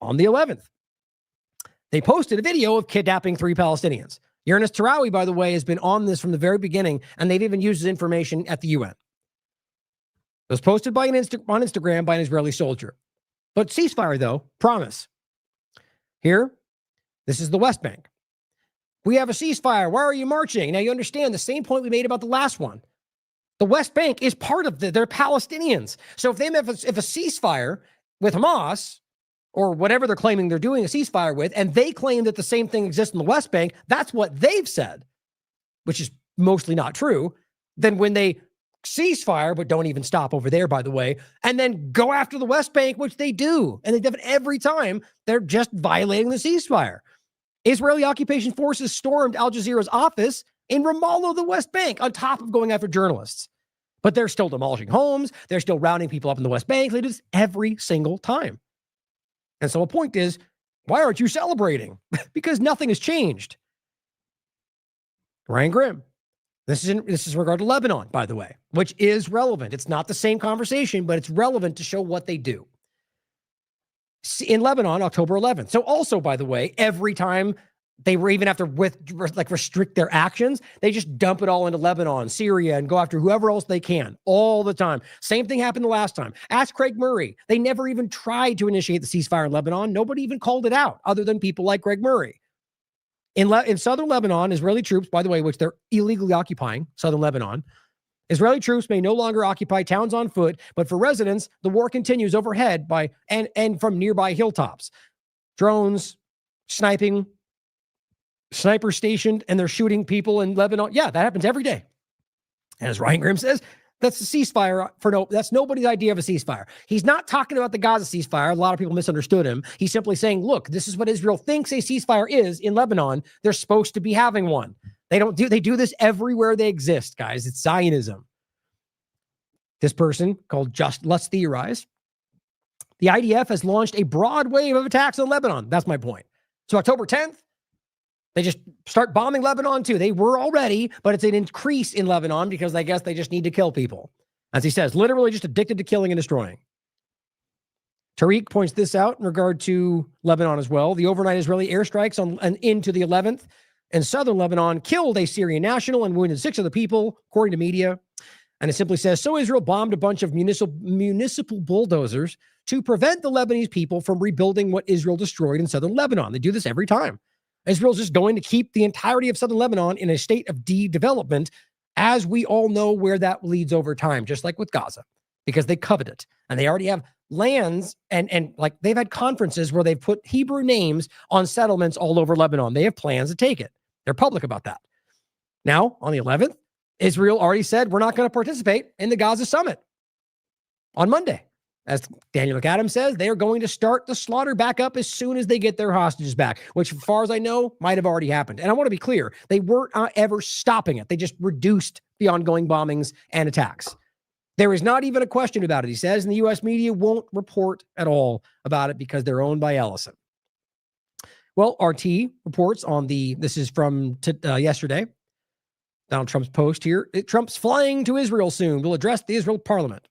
On the 11th, they posted a video of kidnapping 3 Palestinians. Ernest Tarawi, by the way, has been on this from the very beginning, and they've even used his information at the UN. It was posted on Instagram by an Israeli soldier. But ceasefire, though, promise. Here, this is the West Bank. We have a ceasefire. Why are you marching? Now, you understand the same point we made about the last one. The West Bank is part of they're Palestinians. So if a ceasefire with Hamas or whatever they're claiming they're doing a ceasefire with, and they claim that the same thing exists in the West Bank, that's what they've said, which is mostly not true. Then when they ceasefire, but don't even stop over there, by the way, and then go after the West Bank, which they do, and they do it every time, they're just violating the ceasefire. Israeli occupation forces stormed Al Jazeera's office in Ramallah, the West Bank, on top of going after journalists. But they're still demolishing homes. They're still rounding people up in the West Bank. They do this every single time. And so a point is, why aren't you celebrating? Because nothing has changed. Ryan Grimm. This is in regard to Lebanon, by the way, which is relevant. It's not the same conversation, but it's relevant to show what they do. In Lebanon, October 11th. So also, by the way, every time they were even have to restrict their actions, they just dump it all into Lebanon, Syria, and go after whoever else they can all the time. Same thing happened the last time. Ask Craig Murray. They never even tried to initiate the ceasefire in Lebanon. Nobody even called it out other than people like Craig Murray. In southern Lebanon, Israeli troops, by the way, which they're illegally occupying southern Lebanon, Israeli troops may no longer occupy towns on foot, but for residents, the war continues overhead and from nearby hilltops. Drones, sniping, sniper stationed, and they're shooting people in Lebanon. Yeah, that happens every day. And as Ryan Grimm says, that's a ceasefire that's nobody's idea of a ceasefire. He's not talking about the Gaza ceasefire. A lot of people misunderstood him. He's simply saying, look, this is what Israel thinks a ceasefire is in Lebanon. They're supposed to be having one. They do this everywhere they exist, guys. It's Zionism. This person called Let's Theorize. The IDF has launched a broad wave of attacks on Lebanon. That's my point. So October 10th, they just start bombing Lebanon too. They were already, but it's an increase in Lebanon because I guess they just need to kill people. As he says, literally just addicted to killing and destroying. Tariq points this out in regard to Lebanon as well. The overnight Israeli airstrikes into the 11th in southern Lebanon killed a Syrian national and wounded 6 other people, according to media. And it simply says, so Israel bombed a bunch of municipal bulldozers to prevent the Lebanese people from rebuilding what Israel destroyed in southern Lebanon. They do this every time. Israel's just going to keep the entirety of southern Lebanon in a state of de-development, as we all know where that leads over time, just like with Gaza, because they covet it. And they already have lands and like they've had conferences where they've put Hebrew names on settlements all over Lebanon. They have plans to take it. They're public about that. Now, on the 11th, Israel already said we're not going to participate in the Gaza summit on Monday. As Daniel McAdams says, they are going to start the slaughter back up as soon as they get their hostages back, which, as far as I know, might have already happened. And I want to be clear, they weren't ever stopping it. They just reduced the ongoing bombings and attacks. There is not even a question about it, he says, and the U.S. media won't report at all about it because they're owned by Ellison. Well, RT reports on this is from yesterday, Donald Trump's post here. Trump's flying to Israel soon. Will address the Israel parliament.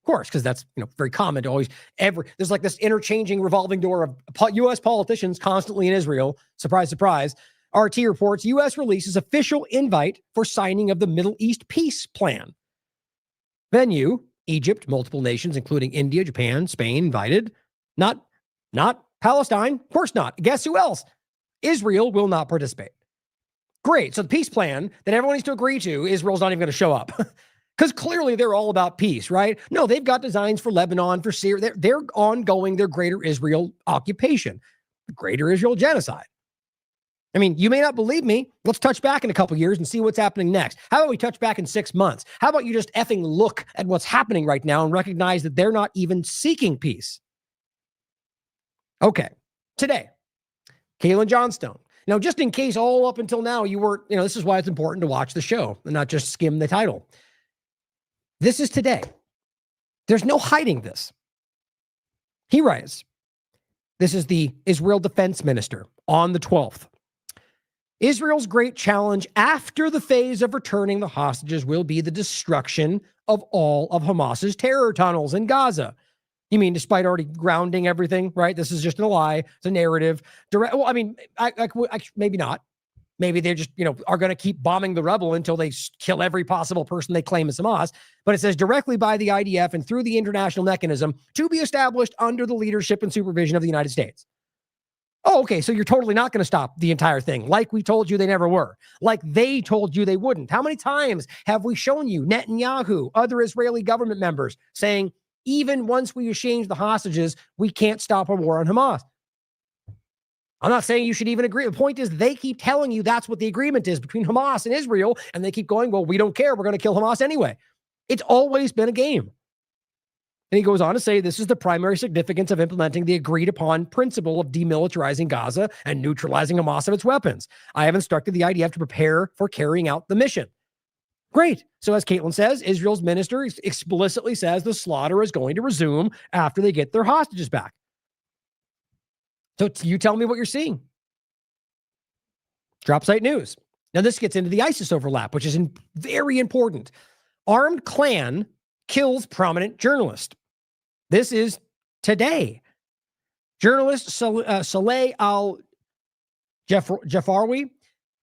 Of course, because that's very common to always there's like this interchanging revolving door of U.S. politicians constantly in Israel. Surprise, surprise. RT reports U.S. releases official invite for signing of the Middle East peace plan. Venue, Egypt, multiple nations, including India, Japan, Spain, invited. Not Palestine. Of course not. Guess who else? Israel will not participate. Great. So the peace plan that everyone needs to agree to, Israel's not even going to show up. Because clearly they're all about peace, right? No, they've got designs for Lebanon, for Syria. They're ongoing their greater Israel occupation, the greater Israel genocide. I mean, you may not believe me. Let's touch back in a couple years and see what's happening next. How about we touch back in 6 months? How about you just effing look at what's happening right now and recognize that they're not even seeking peace? Okay, today, Kaylan Johnstone. Now, just in case all up until now you weren't, this is why it's important to watch the show and not just skim the title. This is today. There's no hiding this. He writes, this is the Israel defense minister on the 12th. Israel's great challenge after the phase of returning the hostages will be the destruction of all of Hamas's terror tunnels in Gaza. You mean despite already grounding everything, right? This is just a lie. It's a narrative. Well, I mean, maybe not. Maybe they're just, are going to keep bombing the rebel until they kill every possible person they claim is Hamas. But it says directly by the IDF and through the international mechanism to be established under the leadership and supervision of the United States. Oh, okay. So you're totally not going to stop the entire thing. Like we told you they never were. Like they told you they wouldn't. How many times have we shown you Netanyahu, other Israeli government members saying, even once we exchange the hostages, we can't stop a war on Hamas? I'm not saying you should even agree. The point is they keep telling you that's what the agreement is between Hamas and Israel, and they keep going, well, we don't care. We're going to kill Hamas anyway. It's always been a game. And he goes on to say this is the primary significance of implementing the agreed upon principle of demilitarizing Gaza and neutralizing Hamas of its weapons. I have instructed the IDF to prepare for carrying out the mission. Great. So as Caitlin says, Israel's minister explicitly says the slaughter is going to resume after they get their hostages back. So you tell me what you're seeing. Drop site news. Now this gets into the ISIS overlap, which is very important. Armed clan kills prominent journalist. This is today. Journalist Saleh al-Jafarwi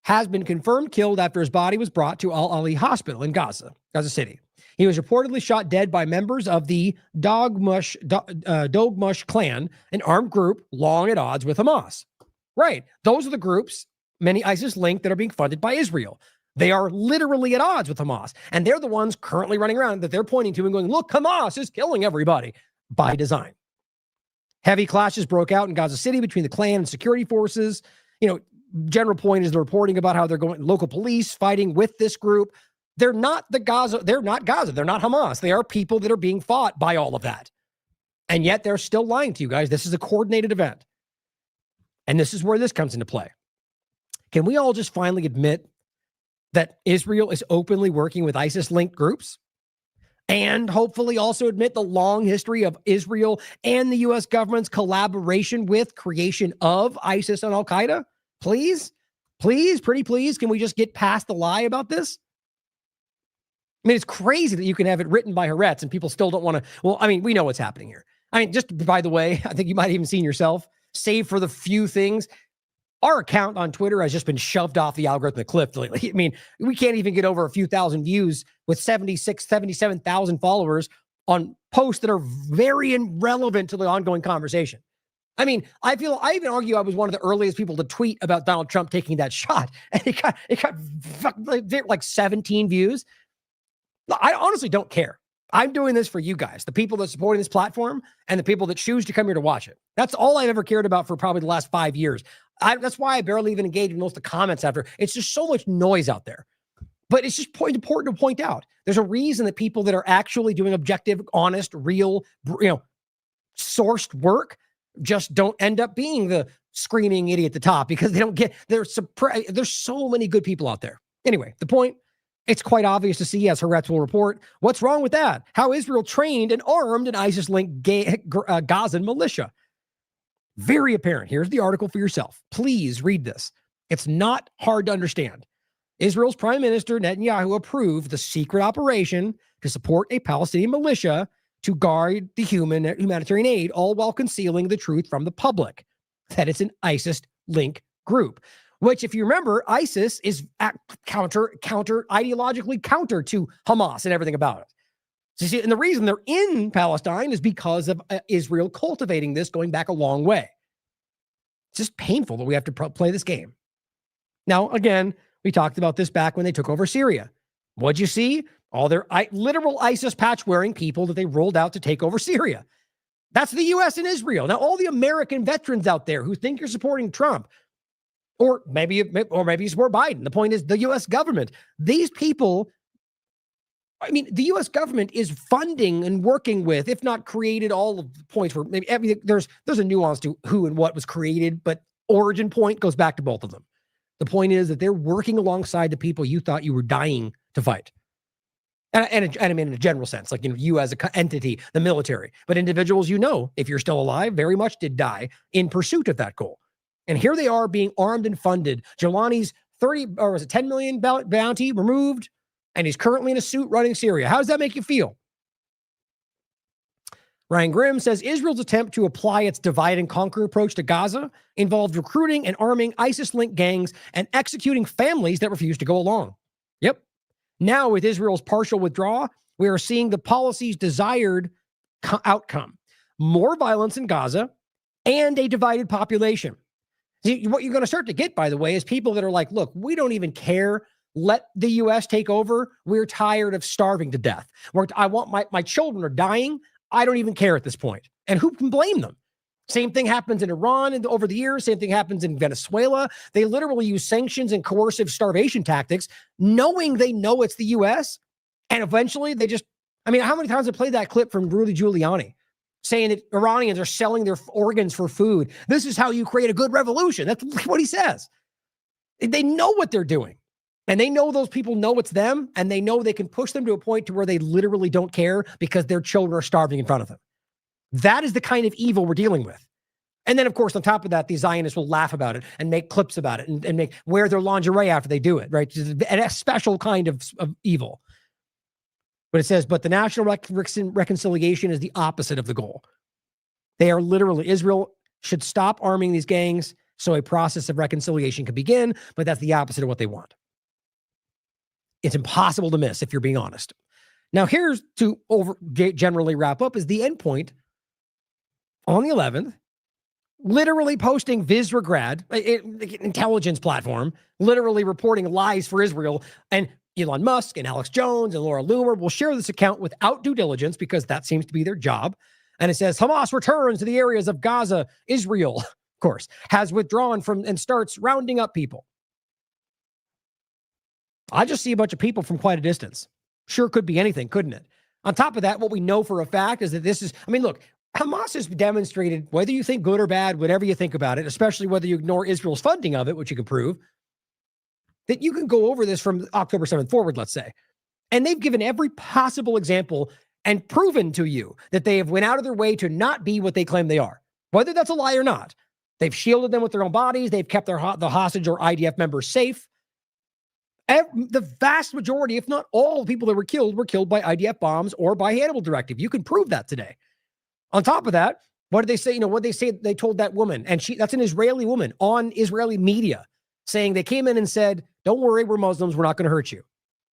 has been confirmed killed after his body was brought to Al-Ali Hospital in Gaza City. He was reportedly shot dead by members of the Dogmush clan, an armed group long at odds with Hamas. Right. Those are the groups, many ISIS linked, that are being funded by Israel. They are literally at odds with Hamas. And they're the ones currently running around that they're pointing to and going, look, Hamas is killing everybody by design. Heavy clashes broke out in Gaza City between the clan and security forces. General point is the reporting about how they're going, local police fighting with this group. They're not Gaza. They're not Hamas. They are people that are being fought by all of that. And yet they're still lying to you guys. This is a coordinated event. And this is where this comes into play. Can we all just finally admit that Israel is openly working with ISIS-linked groups? And hopefully also admit the long history of Israel and the U.S. government's collaboration with creation of ISIS and Al-Qaeda? Please, pretty please, can we just get past the lie about this? I mean, it's crazy that you can have it written by Haaretz and people still don't want to. Well, I mean, we know what's happening here. I mean, just by the way, I think you might have even seen yourself, save for the few things. Our account on Twitter has just been shoved off the algorithm cliff lately. I mean, we can't even get over a few thousand views with 77,000 followers on posts that are very irrelevant to the ongoing conversation. I mean, I even argue I was one of the earliest people to tweet about Donald Trump taking that shot. And it got like 17 views. I honestly don't care. I'm doing this for you guys, the people that are supporting this platform and the people that choose to come here to watch it. That's all I've ever cared about for probably the last 5 years. That's why I barely even engage in most of the comments after. It's just so much noise out there. But it's just important to point out. There's a reason that people that are actually doing objective, honest, real, sourced work just don't end up being the screaming idiot at the top, because they don't get, there's so many good people out there. Anyway, the point, it's quite obvious to see, as Haaretz will report, what's wrong with that? How Israel trained and armed an ISIS-linked Gaza militia. Very apparent. Here's the article for yourself. Please read this. It's not hard to understand. Israel's Prime Minister Netanyahu approved the secret operation to support a Palestinian militia to guard the humanitarian aid, all while concealing the truth from the public, that it's an ISIS-linked group. Which, if you remember, ISIS is ideologically counter to Hamas and everything about it. So you see, and the reason they're in Palestine is because of Israel cultivating this going back a long way. It's just painful that we have to play this game. Now, again, we talked about this back when they took over Syria. What'd you see? All their literal ISIS patch-wearing people that they rolled out to take over Syria. That's the U.S. and Israel. Now, all the American veterans out there who think you're supporting Trump, or maybe you support Biden. The point is the U.S. government. These people, I mean, the U.S. government is funding and working with, if not created, all of the points where maybe everything, there's a nuance to who and what was created, but origin point goes back to both of them. The point is that they're working alongside the people you thought you were dying to fight. And I mean, in a general sense, like, you as an entity, the military, but individuals, if you're still alive, very much did die in pursuit of that goal. And here they are being armed and funded. Jelani's 10 million bounty removed, and he's currently in a suit running Syria. How does that make you feel? Ryan Grimm says Israel's attempt to apply its divide and conquer approach to Gaza involved recruiting and arming ISIS-linked gangs and executing families that refused to go along. Yep. Now, with Israel's partial withdrawal, we are seeing the policy's desired outcome. More violence in Gaza and a divided population. See, what you're going to start to get, by the way, is people that are like, look, we don't even care. Let the U.S. take over. We're tired of starving to death. I want my children are dying. I don't even care at this point. And who can blame them? Same thing happens in Iran and over the years. Same thing happens in Venezuela. They literally use sanctions and coercive starvation tactics, knowing they know it's the U.S. And eventually they just, how many times have I played that clip from Rudy Giuliani saying that Iranians are selling their organs for food? This is how you create a good revolution. That's what he says. They know what they're doing. And they know those people know it's them, and they know they can push them to a point to where they literally don't care because their children are starving in front of them. That is the kind of evil we're dealing with. And then, of course, on top of that, the Zionists will laugh about it and make clips about it and wear their lingerie after they do it, right? Just a special kind of evil. But it says, but the national reconciliation is the opposite of the goal. They are literally, Israel should stop arming these gangs so a process of reconciliation can begin, but that's the opposite of what they want. It's impossible to miss if you're being honest. Now, here's to generally wrap up is the endpoint on the 11th, literally posting Visregrad, intelligence platform, literally reporting lies for Israel, and Elon Musk and Alex Jones and Laura Loomer will share this account without due diligence because that seems to be their job. And it says Hamas returns to the areas of Gaza. Israel, of course, has withdrawn from and starts rounding up people. I just see a bunch of people from quite a distance. Sure could be anything, couldn't it? On top of that, what we know for a fact is that this is, look, Hamas has demonstrated, whether you think good or bad, whatever you think about it, especially whether you ignore Israel's funding of it, which you can prove, that you can go over this from October 7th forward, let's say. And they've given every possible example and proven to you that they have went out of their way to not be what they claim they are, whether that's a lie or not. They've shielded them with their own bodies. They've kept the hostage or IDF members safe. The vast majority, if not all the people that were killed by IDF bombs or by Hannibal Directive. You can prove that today. On top of that, what did they say? What did they say? They told that woman, and that's an Israeli woman on Israeli media, saying they came in and said, don't worry, we're Muslims. We're not going to hurt you.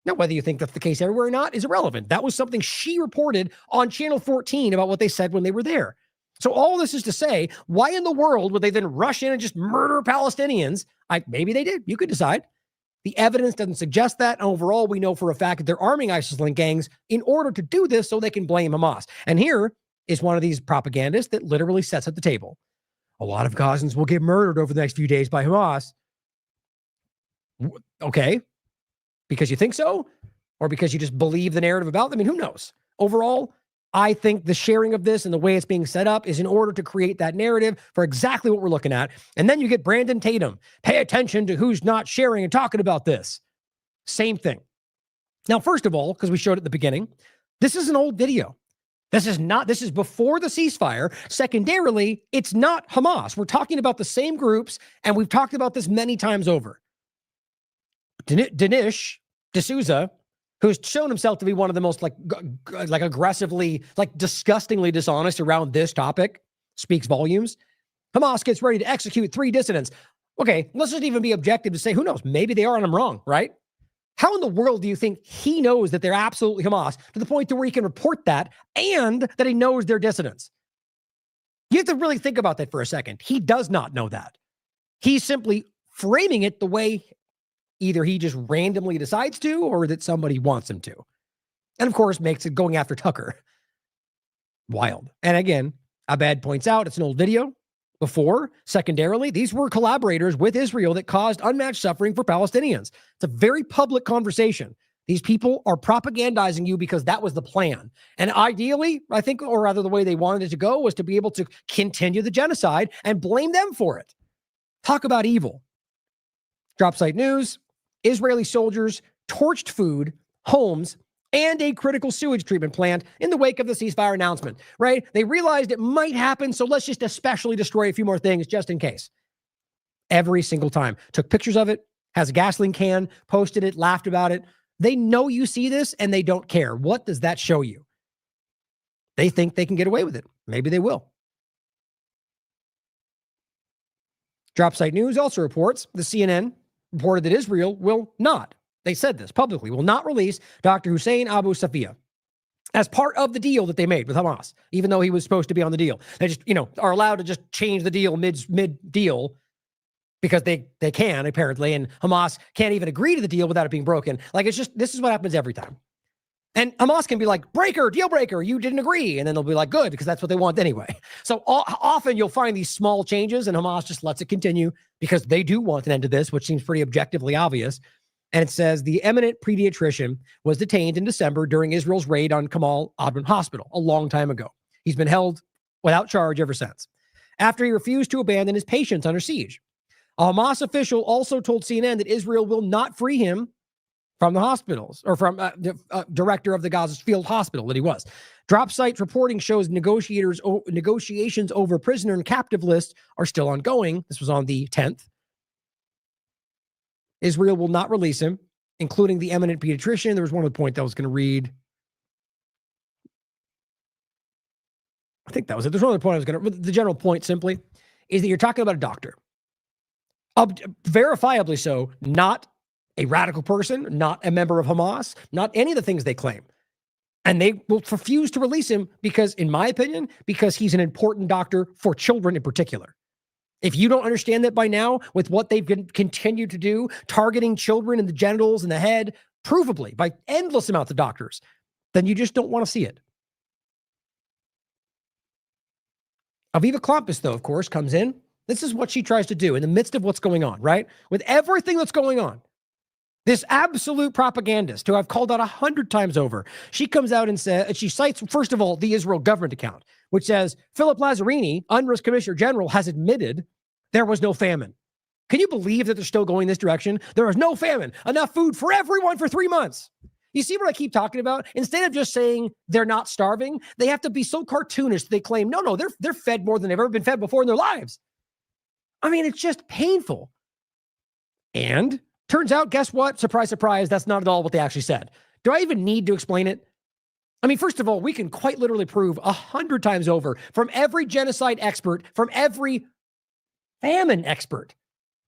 Now, whether you think that's the case everywhere or not is irrelevant. That was something she reported on Channel 14 about what they said when they were there. So all this is to say, why in the world would they then rush in and just murder Palestinians? Maybe they did. You could decide. The evidence doesn't suggest that. And overall, we know for a fact that they're arming ISIS-linked gangs in order to do this so they can blame Hamas. And here is one of these propagandists that literally sets at the table. A lot of Gazans will get murdered over the next few days by Hamas. Okay. Because you think so? Or because you just believe the narrative about them? I mean, who knows? Overall, I think the sharing of this and the way it's being set up is in order to create that narrative for exactly what we're looking at. And then you get Brandon Tatum. Pay attention to who's not sharing and talking about this. Same thing. Now, first of all, because we showed it at the beginning, this is an old video. This is before the ceasefire. Secondarily, it's not Hamas. We're talking about the same groups, and we've talked about this many times over. Dinesh D'Souza, who's shown himself to be one of the most like aggressively, like disgustingly dishonest around this topic, speaks volumes. Hamas gets ready to execute 3 dissidents. Okay, let's just even be objective to say, who knows? Maybe they are and I'm wrong, right? How in the world do you think he knows that they're absolutely Hamas to the point to where he can report that and that he knows they're dissidents? You have to really think about that for a second. He does not know that. He's simply framing it the way either he just randomly decides to or that somebody wants him to. And of course, makes it going after Tucker wild. And again, Abed points out it's an old video before. Secondarily, these were collaborators with Israel that caused unmatched suffering for Palestinians. It's a very public conversation. These people are propagandizing you because that was the plan. And ideally, I think, or rather the way they wanted it to go was to be able to continue the genocide and blame them for it. Talk about evil. Drop site news. Israeli soldiers torched food, homes, and a critical sewage treatment plant in the wake of the ceasefire announcement, right? They realized it might happen, so let's just especially destroy a few more things just in case. Every single time. Took pictures of it, has a gasoline can, posted it, laughed about it. They know you see this and they don't care. What does that show you? They think they can get away with it. Maybe they will. Drop site news also reports the CNN reported that Israel will not, they said this publicly, will not release Dr. Hussein Abu Safia as part of the deal that they made with Hamas, even though he was supposed to be on the deal. They just, are allowed to just change the deal mid-deal because they can, apparently, and Hamas can't even agree to the deal without it being broken. Like, it's just, this is what happens every time. And Hamas can be like, breaker, deal breaker, you didn't agree. And then they'll be like, good, because that's what they want anyway. So often you'll find these small changes and Hamas just lets it continue because they do want an end to this, which seems pretty objectively obvious. And it says the eminent pediatrician was detained in December during Israel's raid on Kamal Adwan Hospital a long time ago. He's been held without charge ever since, after he refused to abandon his patients under siege. A Hamas official also told CNN that Israel will not free him from the hospitals, or from the director of the Gaza field hospital that he was. Drop site reporting shows negotiations over prisoner and captive lists are still ongoing. This was on the 10th. Israel will not release him, including the eminent pediatrician. There was one other point that I was going to read. I think that was it. There's one other point I was going to, the general point simply is that you're talking about a doctor. Verifiably so, not a radical person, not a member of Hamas, not any of the things they claim. And they will refuse to release him because, in my opinion, because he's an important doctor for children in particular. If you don't understand that by now, with what they've continued to do, targeting children in the genitals and the head, provably by endless amounts of doctors, then you just don't want to see it. Aviva Klampus, though, of course, comes in. This is what she tries to do in the midst of what's going on, right? With everything that's going on. This absolute propagandist who I've called out 100 times over, she comes out and says, she cites, first of all, the Israel government account, which says Philip Lazzarini, UNRWA's Commissioner General, has admitted there was no famine. Can you believe that they're still going this direction? There is no famine, enough food for everyone for 3 months. You see what I keep talking about? Instead of just saying they're not starving, they have to be so cartoonish. They claim, no, they're fed more than they've ever been fed before in their lives. I mean, it's just painful. And turns out, guess what? Surprise, surprise, that's not at all what they actually said. Do I even need to explain it? I mean, first of all, we can quite literally prove 100 times over from every genocide expert, from every famine expert,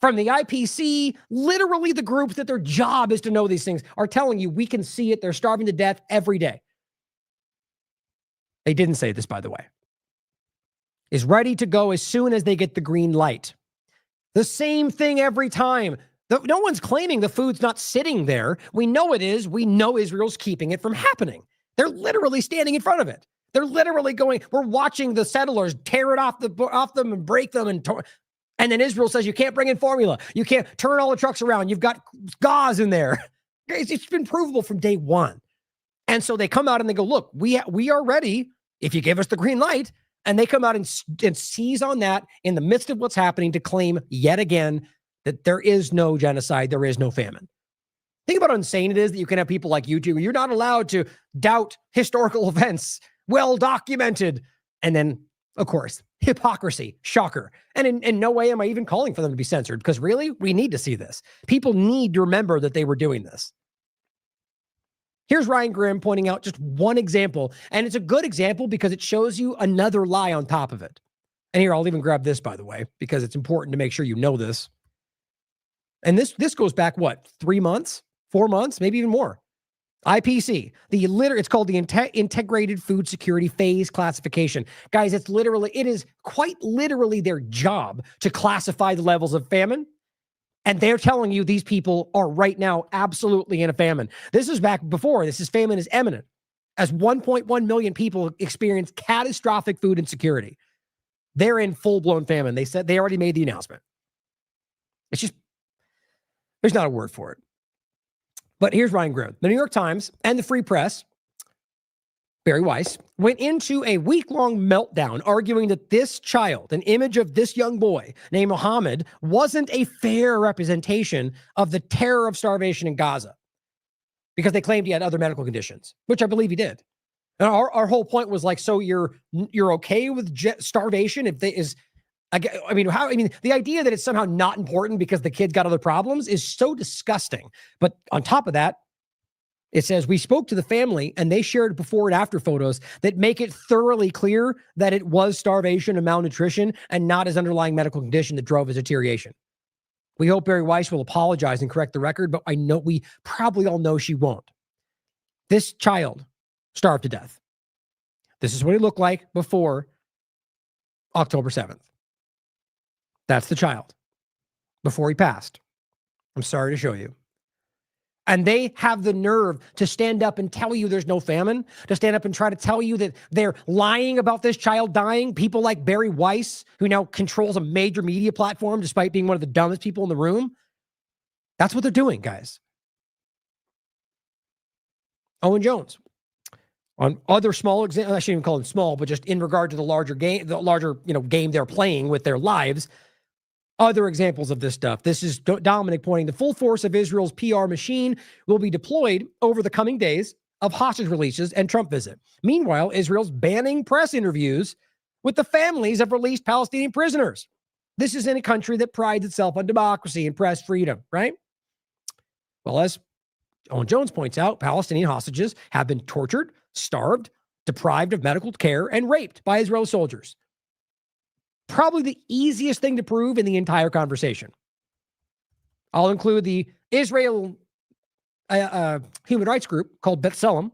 from the IPC, literally the groups that their job is to know these things are telling you we can see it. They're starving to death every day. They didn't say this, by the way. Is ready to go as soon as they get the green light. The same thing every time. No one's claiming the food's not sitting there. We know it is. We know Israel's keeping it from happening. They're literally standing in front of it. They're literally going, we're watching the settlers tear it off them and break them. And then Israel says, you can't bring in formula. You can't turn all the trucks around. You've got gauze in there. It's been provable from day one. And so they come out and they go, look, we are ready if you give us the green light. And they come out and seize on that in the midst of what's happening to claim yet again that there is no genocide, there is no famine. Think about how insane it is that you can have people like you two. You're not allowed to doubt historical events, well documented. And then, of course, hypocrisy, shocker. And in no way am I even calling for them to be censored, because really, we need to see this. People need to remember that they were doing this. Here's Ryan Grimm pointing out just one example, and it's a good example because it shows you another lie on top of it. And here, I'll even grab this, by the way, because it's important to make sure you know this. And this goes back, what, 3 months, 4 months, maybe even more. IPC, it's called the Integrated Food Security Phase Classification. Guys, it is quite literally their job to classify the levels of famine. And they're telling you these people are right now absolutely in a famine. This is back before. Famine is imminent, as 1.1 million people experience catastrophic food insecurity. They're in full-blown famine. They said they already made the announcement. It's just, there's not a word for it. But here's Ryan Grimm. The New York Times and the Free Press, Barry Weiss, went into a week-long meltdown arguing that this child, an image of this young boy named Mohammed, wasn't a fair representation of the terror of starvation in Gaza, because they claimed he had other medical conditions, which I believe he did. And our whole point was like, so you're okay with starvation if the idea that it's somehow not important because the kid's got other problems is so disgusting. But on top of that, it says, we spoke to the family and they shared before and after photos that make it thoroughly clear that it was starvation and malnutrition and not his underlying medical condition that drove his deterioration. We hope Barry Weiss will apologize and correct the record, but I know we probably all know she won't. This child starved to death. This is what he looked like before October 7th. That's the child before he passed. I'm sorry to show you. And they have the nerve to stand up and tell you there's no famine, to stand up and try to tell you that they're lying about this child dying. People like Barry Weiss, who now controls a major media platform despite being one of the dumbest people in the room. That's what they're doing, guys. Owen Jones. On other small examples, I shouldn't even call them small, but just in regard to the larger game they're playing with their lives. Other examples of this stuff. This is Dominic pointing. The full force of Israel's PR machine will be deployed over the coming days of hostage releases and Trump visit. Meanwhile, Israel's banning press interviews with the families of released Palestinian prisoners. This is in a country that prides itself on democracy and press freedom, right? Well, as Owen Jones points out, Palestinian hostages have been tortured, starved, deprived of medical care, and raped by Israeli soldiers. Probably the easiest thing to prove in the entire conversation. I'll include the Israel human rights group called B'Tselem,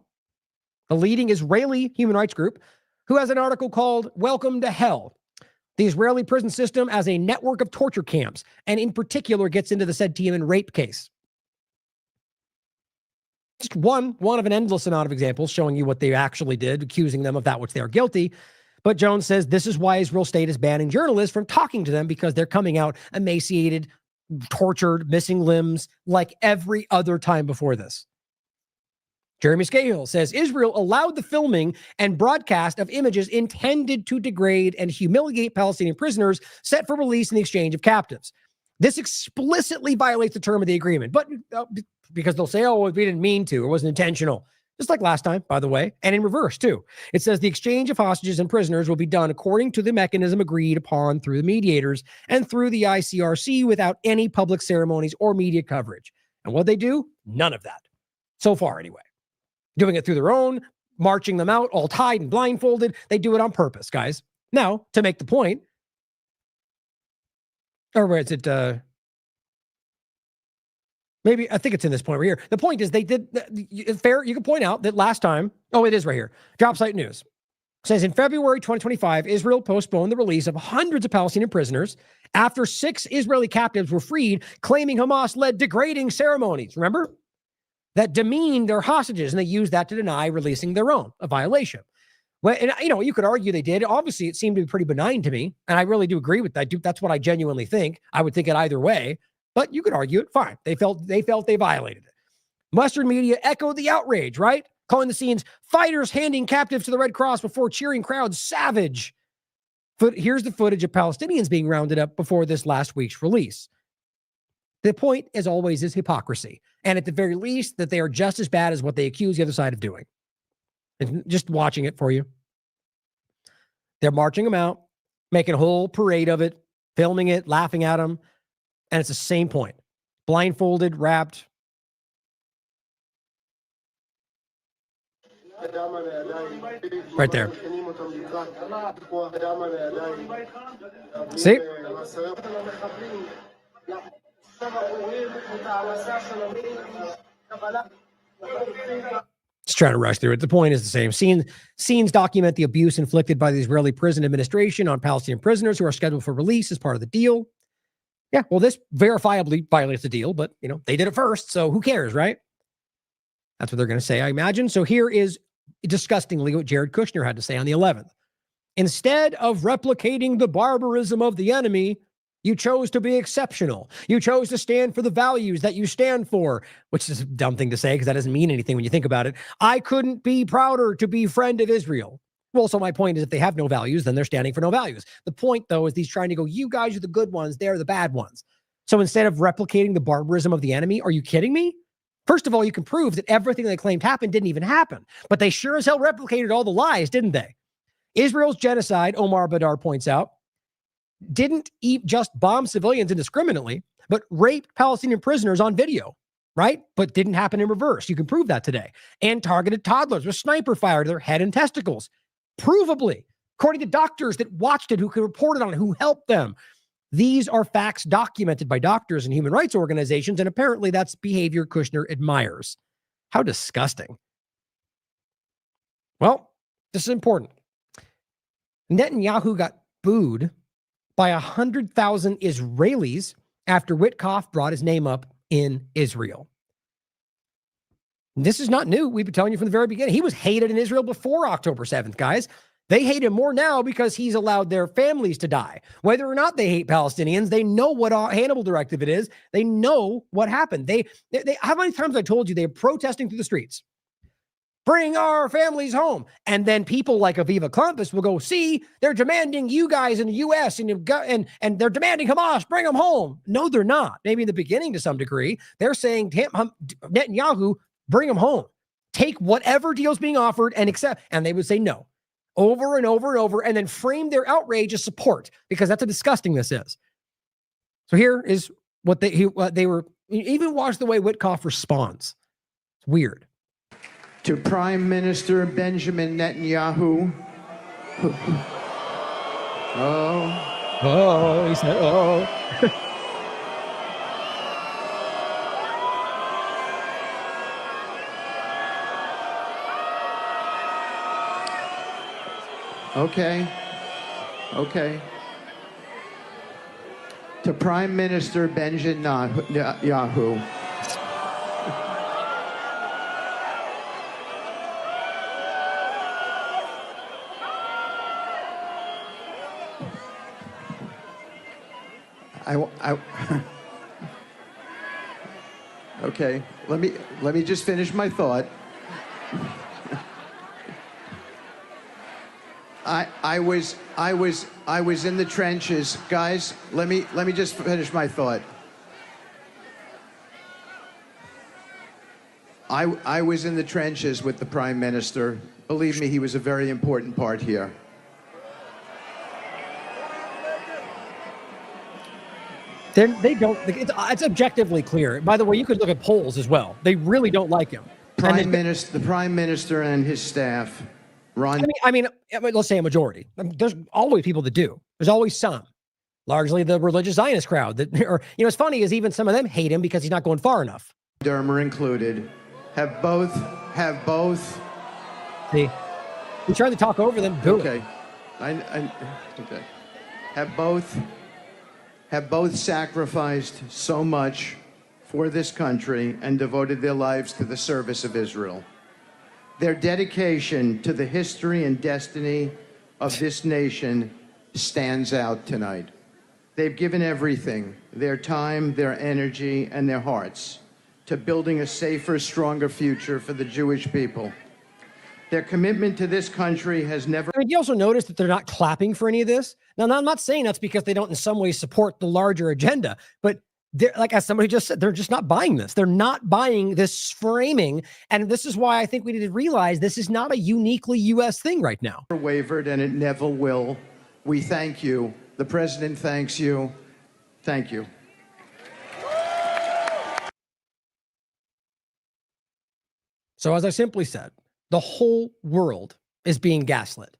the leading Israeli human rights group, who has an article called Welcome to Hell, the Israeli prison system as a network of torture camps, and in particular gets into the said Yemen rape case. Just one of an endless amount of examples showing you what they actually did, accusing them of that which they are guilty. But Jones says this is why Israel state is banning journalists from talking to them, because they're coming out emaciated, tortured, missing limbs, like every other time before this. Jeremy Scahill says Israel allowed the filming and broadcast of images intended to degrade and humiliate Palestinian prisoners set for release in the exchange of captives. This explicitly violates the term of the agreement, but because they'll say, oh, we didn't mean to, it wasn't intentional. Just like last time, by the way, and in reverse, too. It says the exchange of hostages and prisoners will be done according to the mechanism agreed upon through the mediators and through the ICRC without any public ceremonies or media coverage. And what they do? None of that. So far, anyway. Doing it through their own, marching them out, all tied and blindfolded. They do it on purpose, guys. Now, to make the point, or where is it? Maybe, I think it's in this point right here. The point is they did, fair, you can point out that last time, oh, it is right here. Job site news. Says in February 2025, Israel postponed the release of hundreds of Palestinian prisoners after 6 Israeli captives were freed, claiming Hamas led degrading ceremonies. Remember? That demeaned their hostages, and they used that to deny releasing their own, a violation. Well, and you could argue they did. Obviously, it seemed to be pretty benign to me, and I really do agree with that. That's what I genuinely think. I would think it either way, but you could argue it. Fine. They felt they violated it. Western media echoed the outrage, right? Calling the scenes fighters handing captives to the Red Cross before cheering crowds savage. Here's the footage of Palestinians being rounded up before this last week's release. The point, as always, is hypocrisy. And at the very least, that they are just as bad as what they accuse the other side of doing. And just watching it for you. They're marching them out, making a whole parade of it, filming it, laughing at them. And it's the same point. Blindfolded, wrapped. Right there. See? Just trying to rush through it. The point is the same. Scenes document the abuse inflicted by the Israeli prison administration on Palestinian prisoners who are scheduled for release as part of the deal. Yeah, well, this verifiably violates the deal, but, they did it first, so who cares, right? That's what they're going to say, I imagine. So here is disgustingly what Jared Kushner had to say on the 11th. Instead of replicating the barbarism of the enemy, you chose to be exceptional. You chose to stand for the values that you stand for, which is a dumb thing to say because that doesn't mean anything when you think about it. I couldn't be prouder to be friend of Israel. Well, so my point is if they have no values, then they're standing for no values. The point, though, is he's trying to go, you guys are the good ones. They're the bad ones. So instead of replicating the barbarism of the enemy, are you kidding me? First of all, you can prove that everything they claimed happened didn't even happen. But they sure as hell replicated all the lies, didn't they? Israel's genocide, Omar Badar points out, didn't just bomb civilians indiscriminately, but rape Palestinian prisoners on video, right? But didn't happen in reverse. You can prove that today. And targeted toddlers with sniper fire to their head and testicles. Provably, according to doctors that watched it, who reported on it, who helped them. These are facts documented by doctors and human rights organizations, and apparently that's behavior Kushner admires. How disgusting. Well, this is important. Netanyahu got booed by 100,000 Israelis after Witkoff brought his name up in Israel. This is not new. We've been telling you from the very beginning. He was hated in Israel before October 7th, guys. They hate him more now because he's allowed their families to die. Whether or not they hate Palestinians, they know what Hannibal directive it is. They know what happened. They how many times I told you they're protesting through the streets? Bring our families home. And then people like Aviva Klumpus will go, see, they're demanding you guys in the U.S. and they're demanding Hamas, bring them home. No, they're not. Maybe in the beginning to some degree. They're saying to Netanyahu, bring them home. Take whatever deal's being offered and accept. And they would say no. Over and over and over, and then frame their outrage as support, because that's how disgusting this is. So here is what they were, even watch the way Witkoff responds. It's weird. To Prime Minister Benjamin Netanyahu. He said, Okay. To Prime Minister Benjamin Netanyahu. Okay, let me just finish my thought. I was in the trenches, guys. Let me just finish my thought. I was in the trenches with the Prime Minister. Believe me, he was a very important part here. They don't. It's objectively clear. By the way, you could look at polls as well. They really don't like him. The Prime Minister and his staff run. I mean, let's say a majority. There's always people that do. There's always some. Largely the religious Zionist crowd. What's funny is even some of them hate him because he's not going far enough. Dermer included, have both. See, You tried to talk over them. Do it. Okay. Okay. Have both sacrificed so much for this country and devoted their lives to the service of Israel. Their dedication to the history and destiny of this nation stands out tonight. They've given everything, their time, their energy, and their hearts, to building a safer, stronger future for the Jewish people. Their commitment to this country has never... I mean, you also notice that they're not clapping for any of this. Now, I'm not saying that's because they don't in some way support the larger agenda, but they're, like as somebody just said, they're just not buying this. They're not buying this framing. And this is why I think we need to realize this is not a uniquely U.S. thing right now. Wavered, and it never will. We thank you. The president thanks you. Thank you. So as I simply said, the whole world is being gaslit.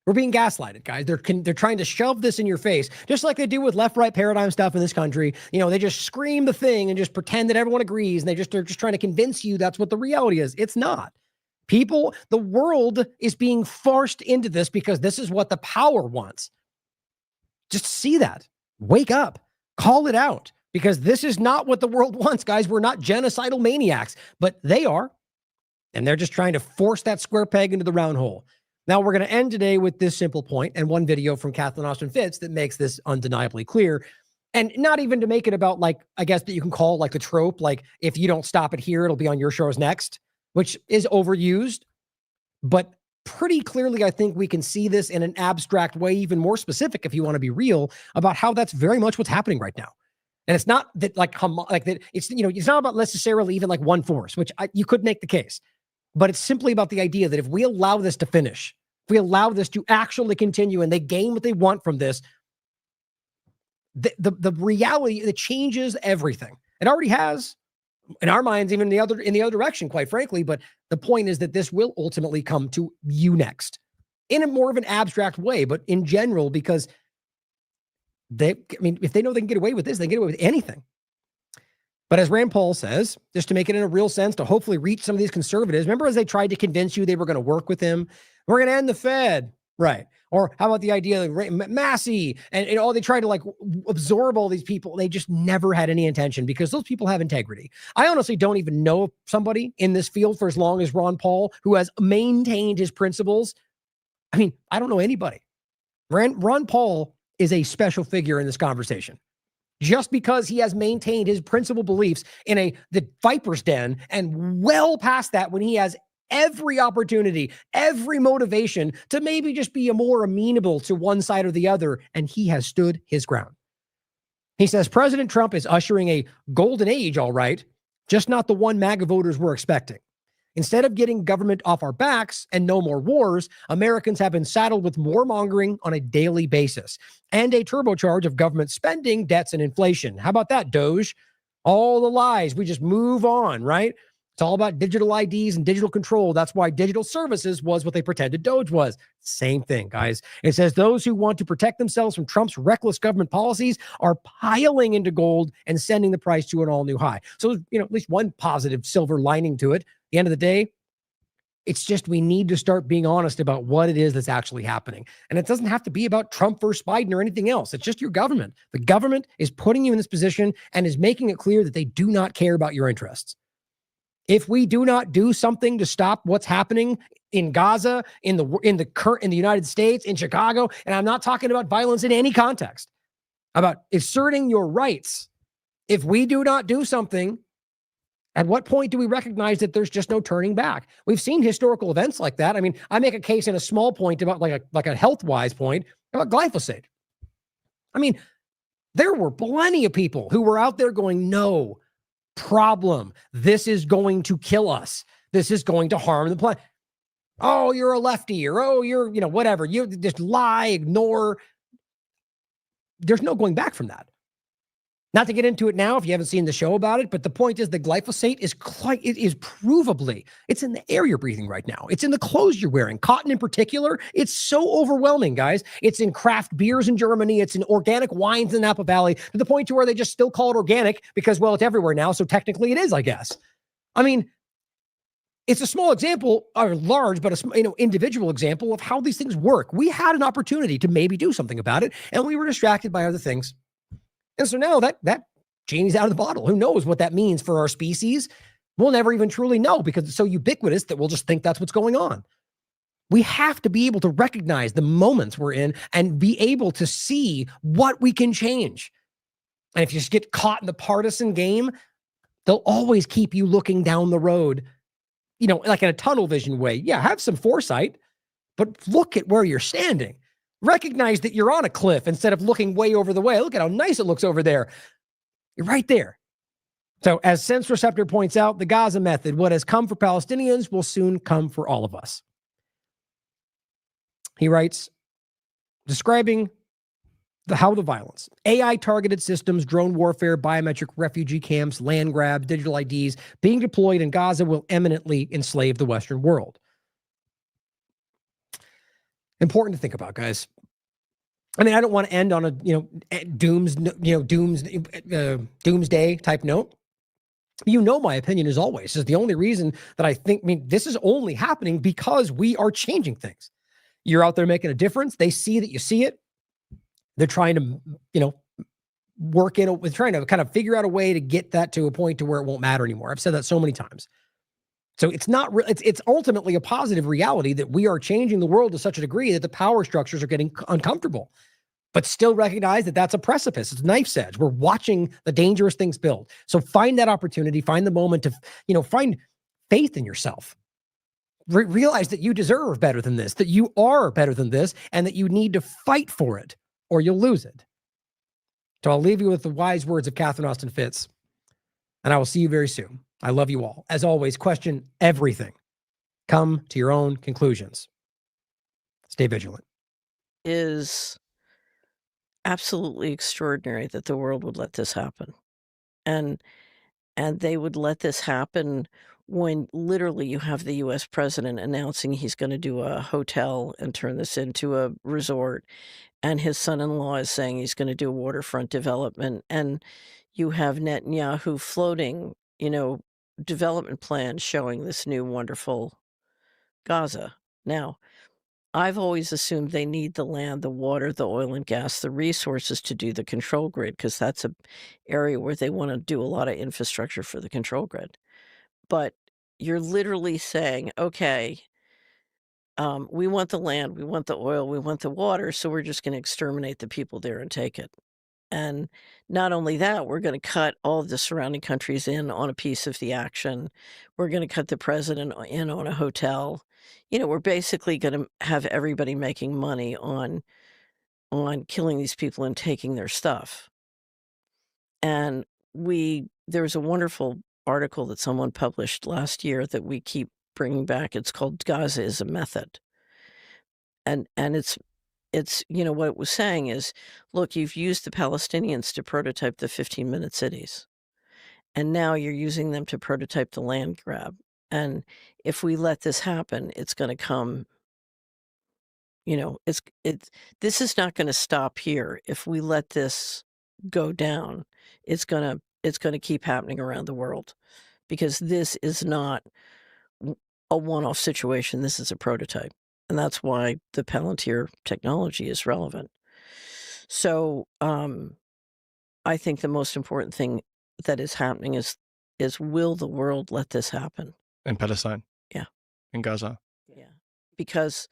We're being gaslighted, guys. They're trying to shove this in your face, just like they do with left-right paradigm stuff in this country. You know, they just scream the thing and just pretend that everyone agrees, and they're just trying to convince you that's what the reality is. It's not. People, the world is being forced into this because this is what the power wants. Just see that. Wake up. Call it out. Because this is not what the world wants, guys. We're not genocidal maniacs, but they are. And they're just trying to force that square peg into the round hole. Now, we're going to end today with this simple point and one video from Kathleen Austin Fitts that makes this undeniably clear. And not even to make it about, like, I guess that you can call like the trope, like if you don't stop it here, it'll be on your shows next, which is overused. But pretty clearly, I think we can see this in an abstract way, even more specific if you want to be real about how that's very much what's happening right now. And it's not that like that it's, you know, it's not about necessarily even like one force, which you could make the case. But it's simply about the idea that if we allow this to finish, if we allow this to actually continue and they gain what they want from this, the reality, it changes everything. It already has, in our minds, even in the other direction, quite frankly. But the point is that this will ultimately come to you next in a more of an abstract way, but in general, because if they know they can get away with this, they can get away with anything. But as Rand Paul says, just to make it in a real sense, to hopefully reach some of these conservatives, remember as they tried to convince you they were going to work with him? We're going to end the Fed. Right. Or how about the idea of Massey and all they tried to like absorb all these people. They just never had any intention because those people have integrity. I honestly don't even know somebody in this field for as long as Ron Paul who has maintained his principles. I mean, I don't know anybody. Ron Paul is a special figure in this conversation. Just because he has maintained his principal beliefs in the viper's den and well past that when he has every opportunity, every motivation to maybe just be more amenable to one side or the other, and he has stood his ground. He says President Trump is ushering a golden age, all right, just not the one MAGA voters were expecting. Instead of getting government off our backs and no more wars, Americans have been saddled with warmongering on a daily basis and a turbocharge of government spending, debts, and inflation. How about that, Doge? All the lies. We just move on, right? It's all about digital IDs and digital control. That's why digital services was what they pretended Doge was. Same thing, guys. It says those who want to protect themselves from Trump's reckless government policies are piling into gold and sending the price to an all-new high. So, you know, at least one positive silver lining to it. At the end of the day, it's just we need to start being honest about what it is that's actually happening. And it doesn't have to be about Trump versus Biden or anything else. It's just your government. The government is putting you in this position and is making it clear that they do not care about your interests. If we do not do something to stop what's happening in Gaza, in the United States, in Chicago, and I'm not talking about violence in any context, about asserting your rights. If we do not do something, at what point do we recognize that there's just no turning back? We've seen historical events like that. I mean, I make a case in a small point about like a health-wise point about glyphosate. I mean, there were plenty of people who were out there going, no problem. This is going to kill us. This is going to harm the planet. Oh, you're a lefty, or oh, you're, you know, whatever. You just lie, ignore. There's no going back from that. Not to get into it now if you haven't seen the show about it, but the point is the glyphosate is provably, it's in the air you're breathing right now. It's in the clothes you're wearing, cotton in particular. It's so overwhelming, guys. It's in craft beers in Germany. It's in organic wines in Napa Valley, to the point to where they just still call it organic because, well, it's everywhere now. So technically it is, I guess. I mean, It's a small example, or large, but a individual example of how these things work. We had an opportunity to maybe do something about it, and we were distracted by other things. And so now that genie's out of the bottle. Who knows what that means for our species? We'll never even truly know because it's so ubiquitous that we'll just think that's what's going on. We have to be able to recognize the moments we're in and be able to see what we can change. And if you just get caught in the partisan game, they'll always keep you looking down the road, like in a tunnel vision way. Yeah, have some foresight, but look at where you're standing. Recognize that you're on a cliff instead of looking way over the way. Look at how nice it looks over there. You're right there. So as Sense Receptor points out, the Gaza method, what has come for Palestinians will soon come for all of us. He writes, describing how the violence, AI-targeted systems, drone warfare, biometric refugee camps, land grabs, digital IDs being deployed in Gaza will eminently enslave the Western world. Important to think about, guys. I mean, I don't want to end on a doomsday type note. My opinion as always is the only reason that I think. This is only happening because we are changing things. You're out there making a difference. They see that you see it. They're trying to, work in with trying to kind of figure out a way to get that to a point to where it won't matter anymore. I've said that so many times. So it's not it's ultimately a positive reality that we are changing the world to such a degree that the power structures are getting uncomfortable, but still recognize that that's a precipice. It's knife's edge. We're watching the dangerous things build. So find that opportunity, find the moment to, find faith in yourself. Realize that you deserve better than this, that you are better than this, and that you need to fight for it or you'll lose it. So I'll leave you with the wise words of Catherine Austin Fitts, and I will see you very soon. I love you all. As always, question everything. Come to your own conclusions. Stay vigilant. Is absolutely extraordinary that the world would let this happen. And they would let this happen when literally you have the U.S. president announcing he's going to do a hotel and turn this into a resort, and his son-in-law is saying he's going to do a waterfront development, and you have Netanyahu floating, development plans showing this new wonderful Gaza. Now, I've always assumed they need the land, the water, the oil and gas, the resources to do the control grid, because that's an area where they want to do a lot of infrastructure for the control grid. But you're literally saying, okay, we want the land, we want the oil, we want the water, so we're just going to exterminate the people there and take it. And not only that, we're going to cut all of the surrounding countries in on a piece of the action. We're going to cut the president in on a hotel. We're basically going to have everybody making money on killing these people and taking their stuff. And there's a wonderful article that someone published last year that we keep bringing back. It's called Gaza is a Method. And it's what it was saying is, look, you've used the Palestinians to prototype the 15-minute cities. And now you're using them to prototype the land grab. And if we let this happen, it's going to come, this is not going to stop here. If we let this go down, it's going to keep happening around the world, because this is not a one-off situation. This is a prototype. And that's why the Palantir technology is relevant. So I think the most important thing that is happening is will the world let this happen? In Palestine. Yeah. In Gaza. Yeah. Because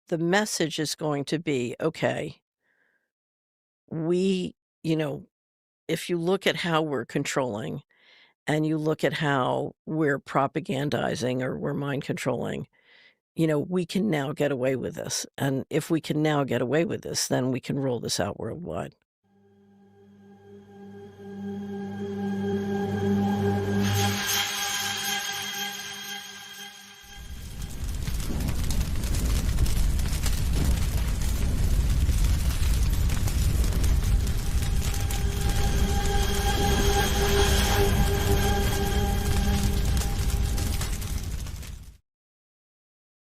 the message is going to be, okay, if you look at how we're controlling and you look at how we're propagandizing or we're mind controlling, we can now get away with this. And if we can now get away with this, then we can roll this out worldwide.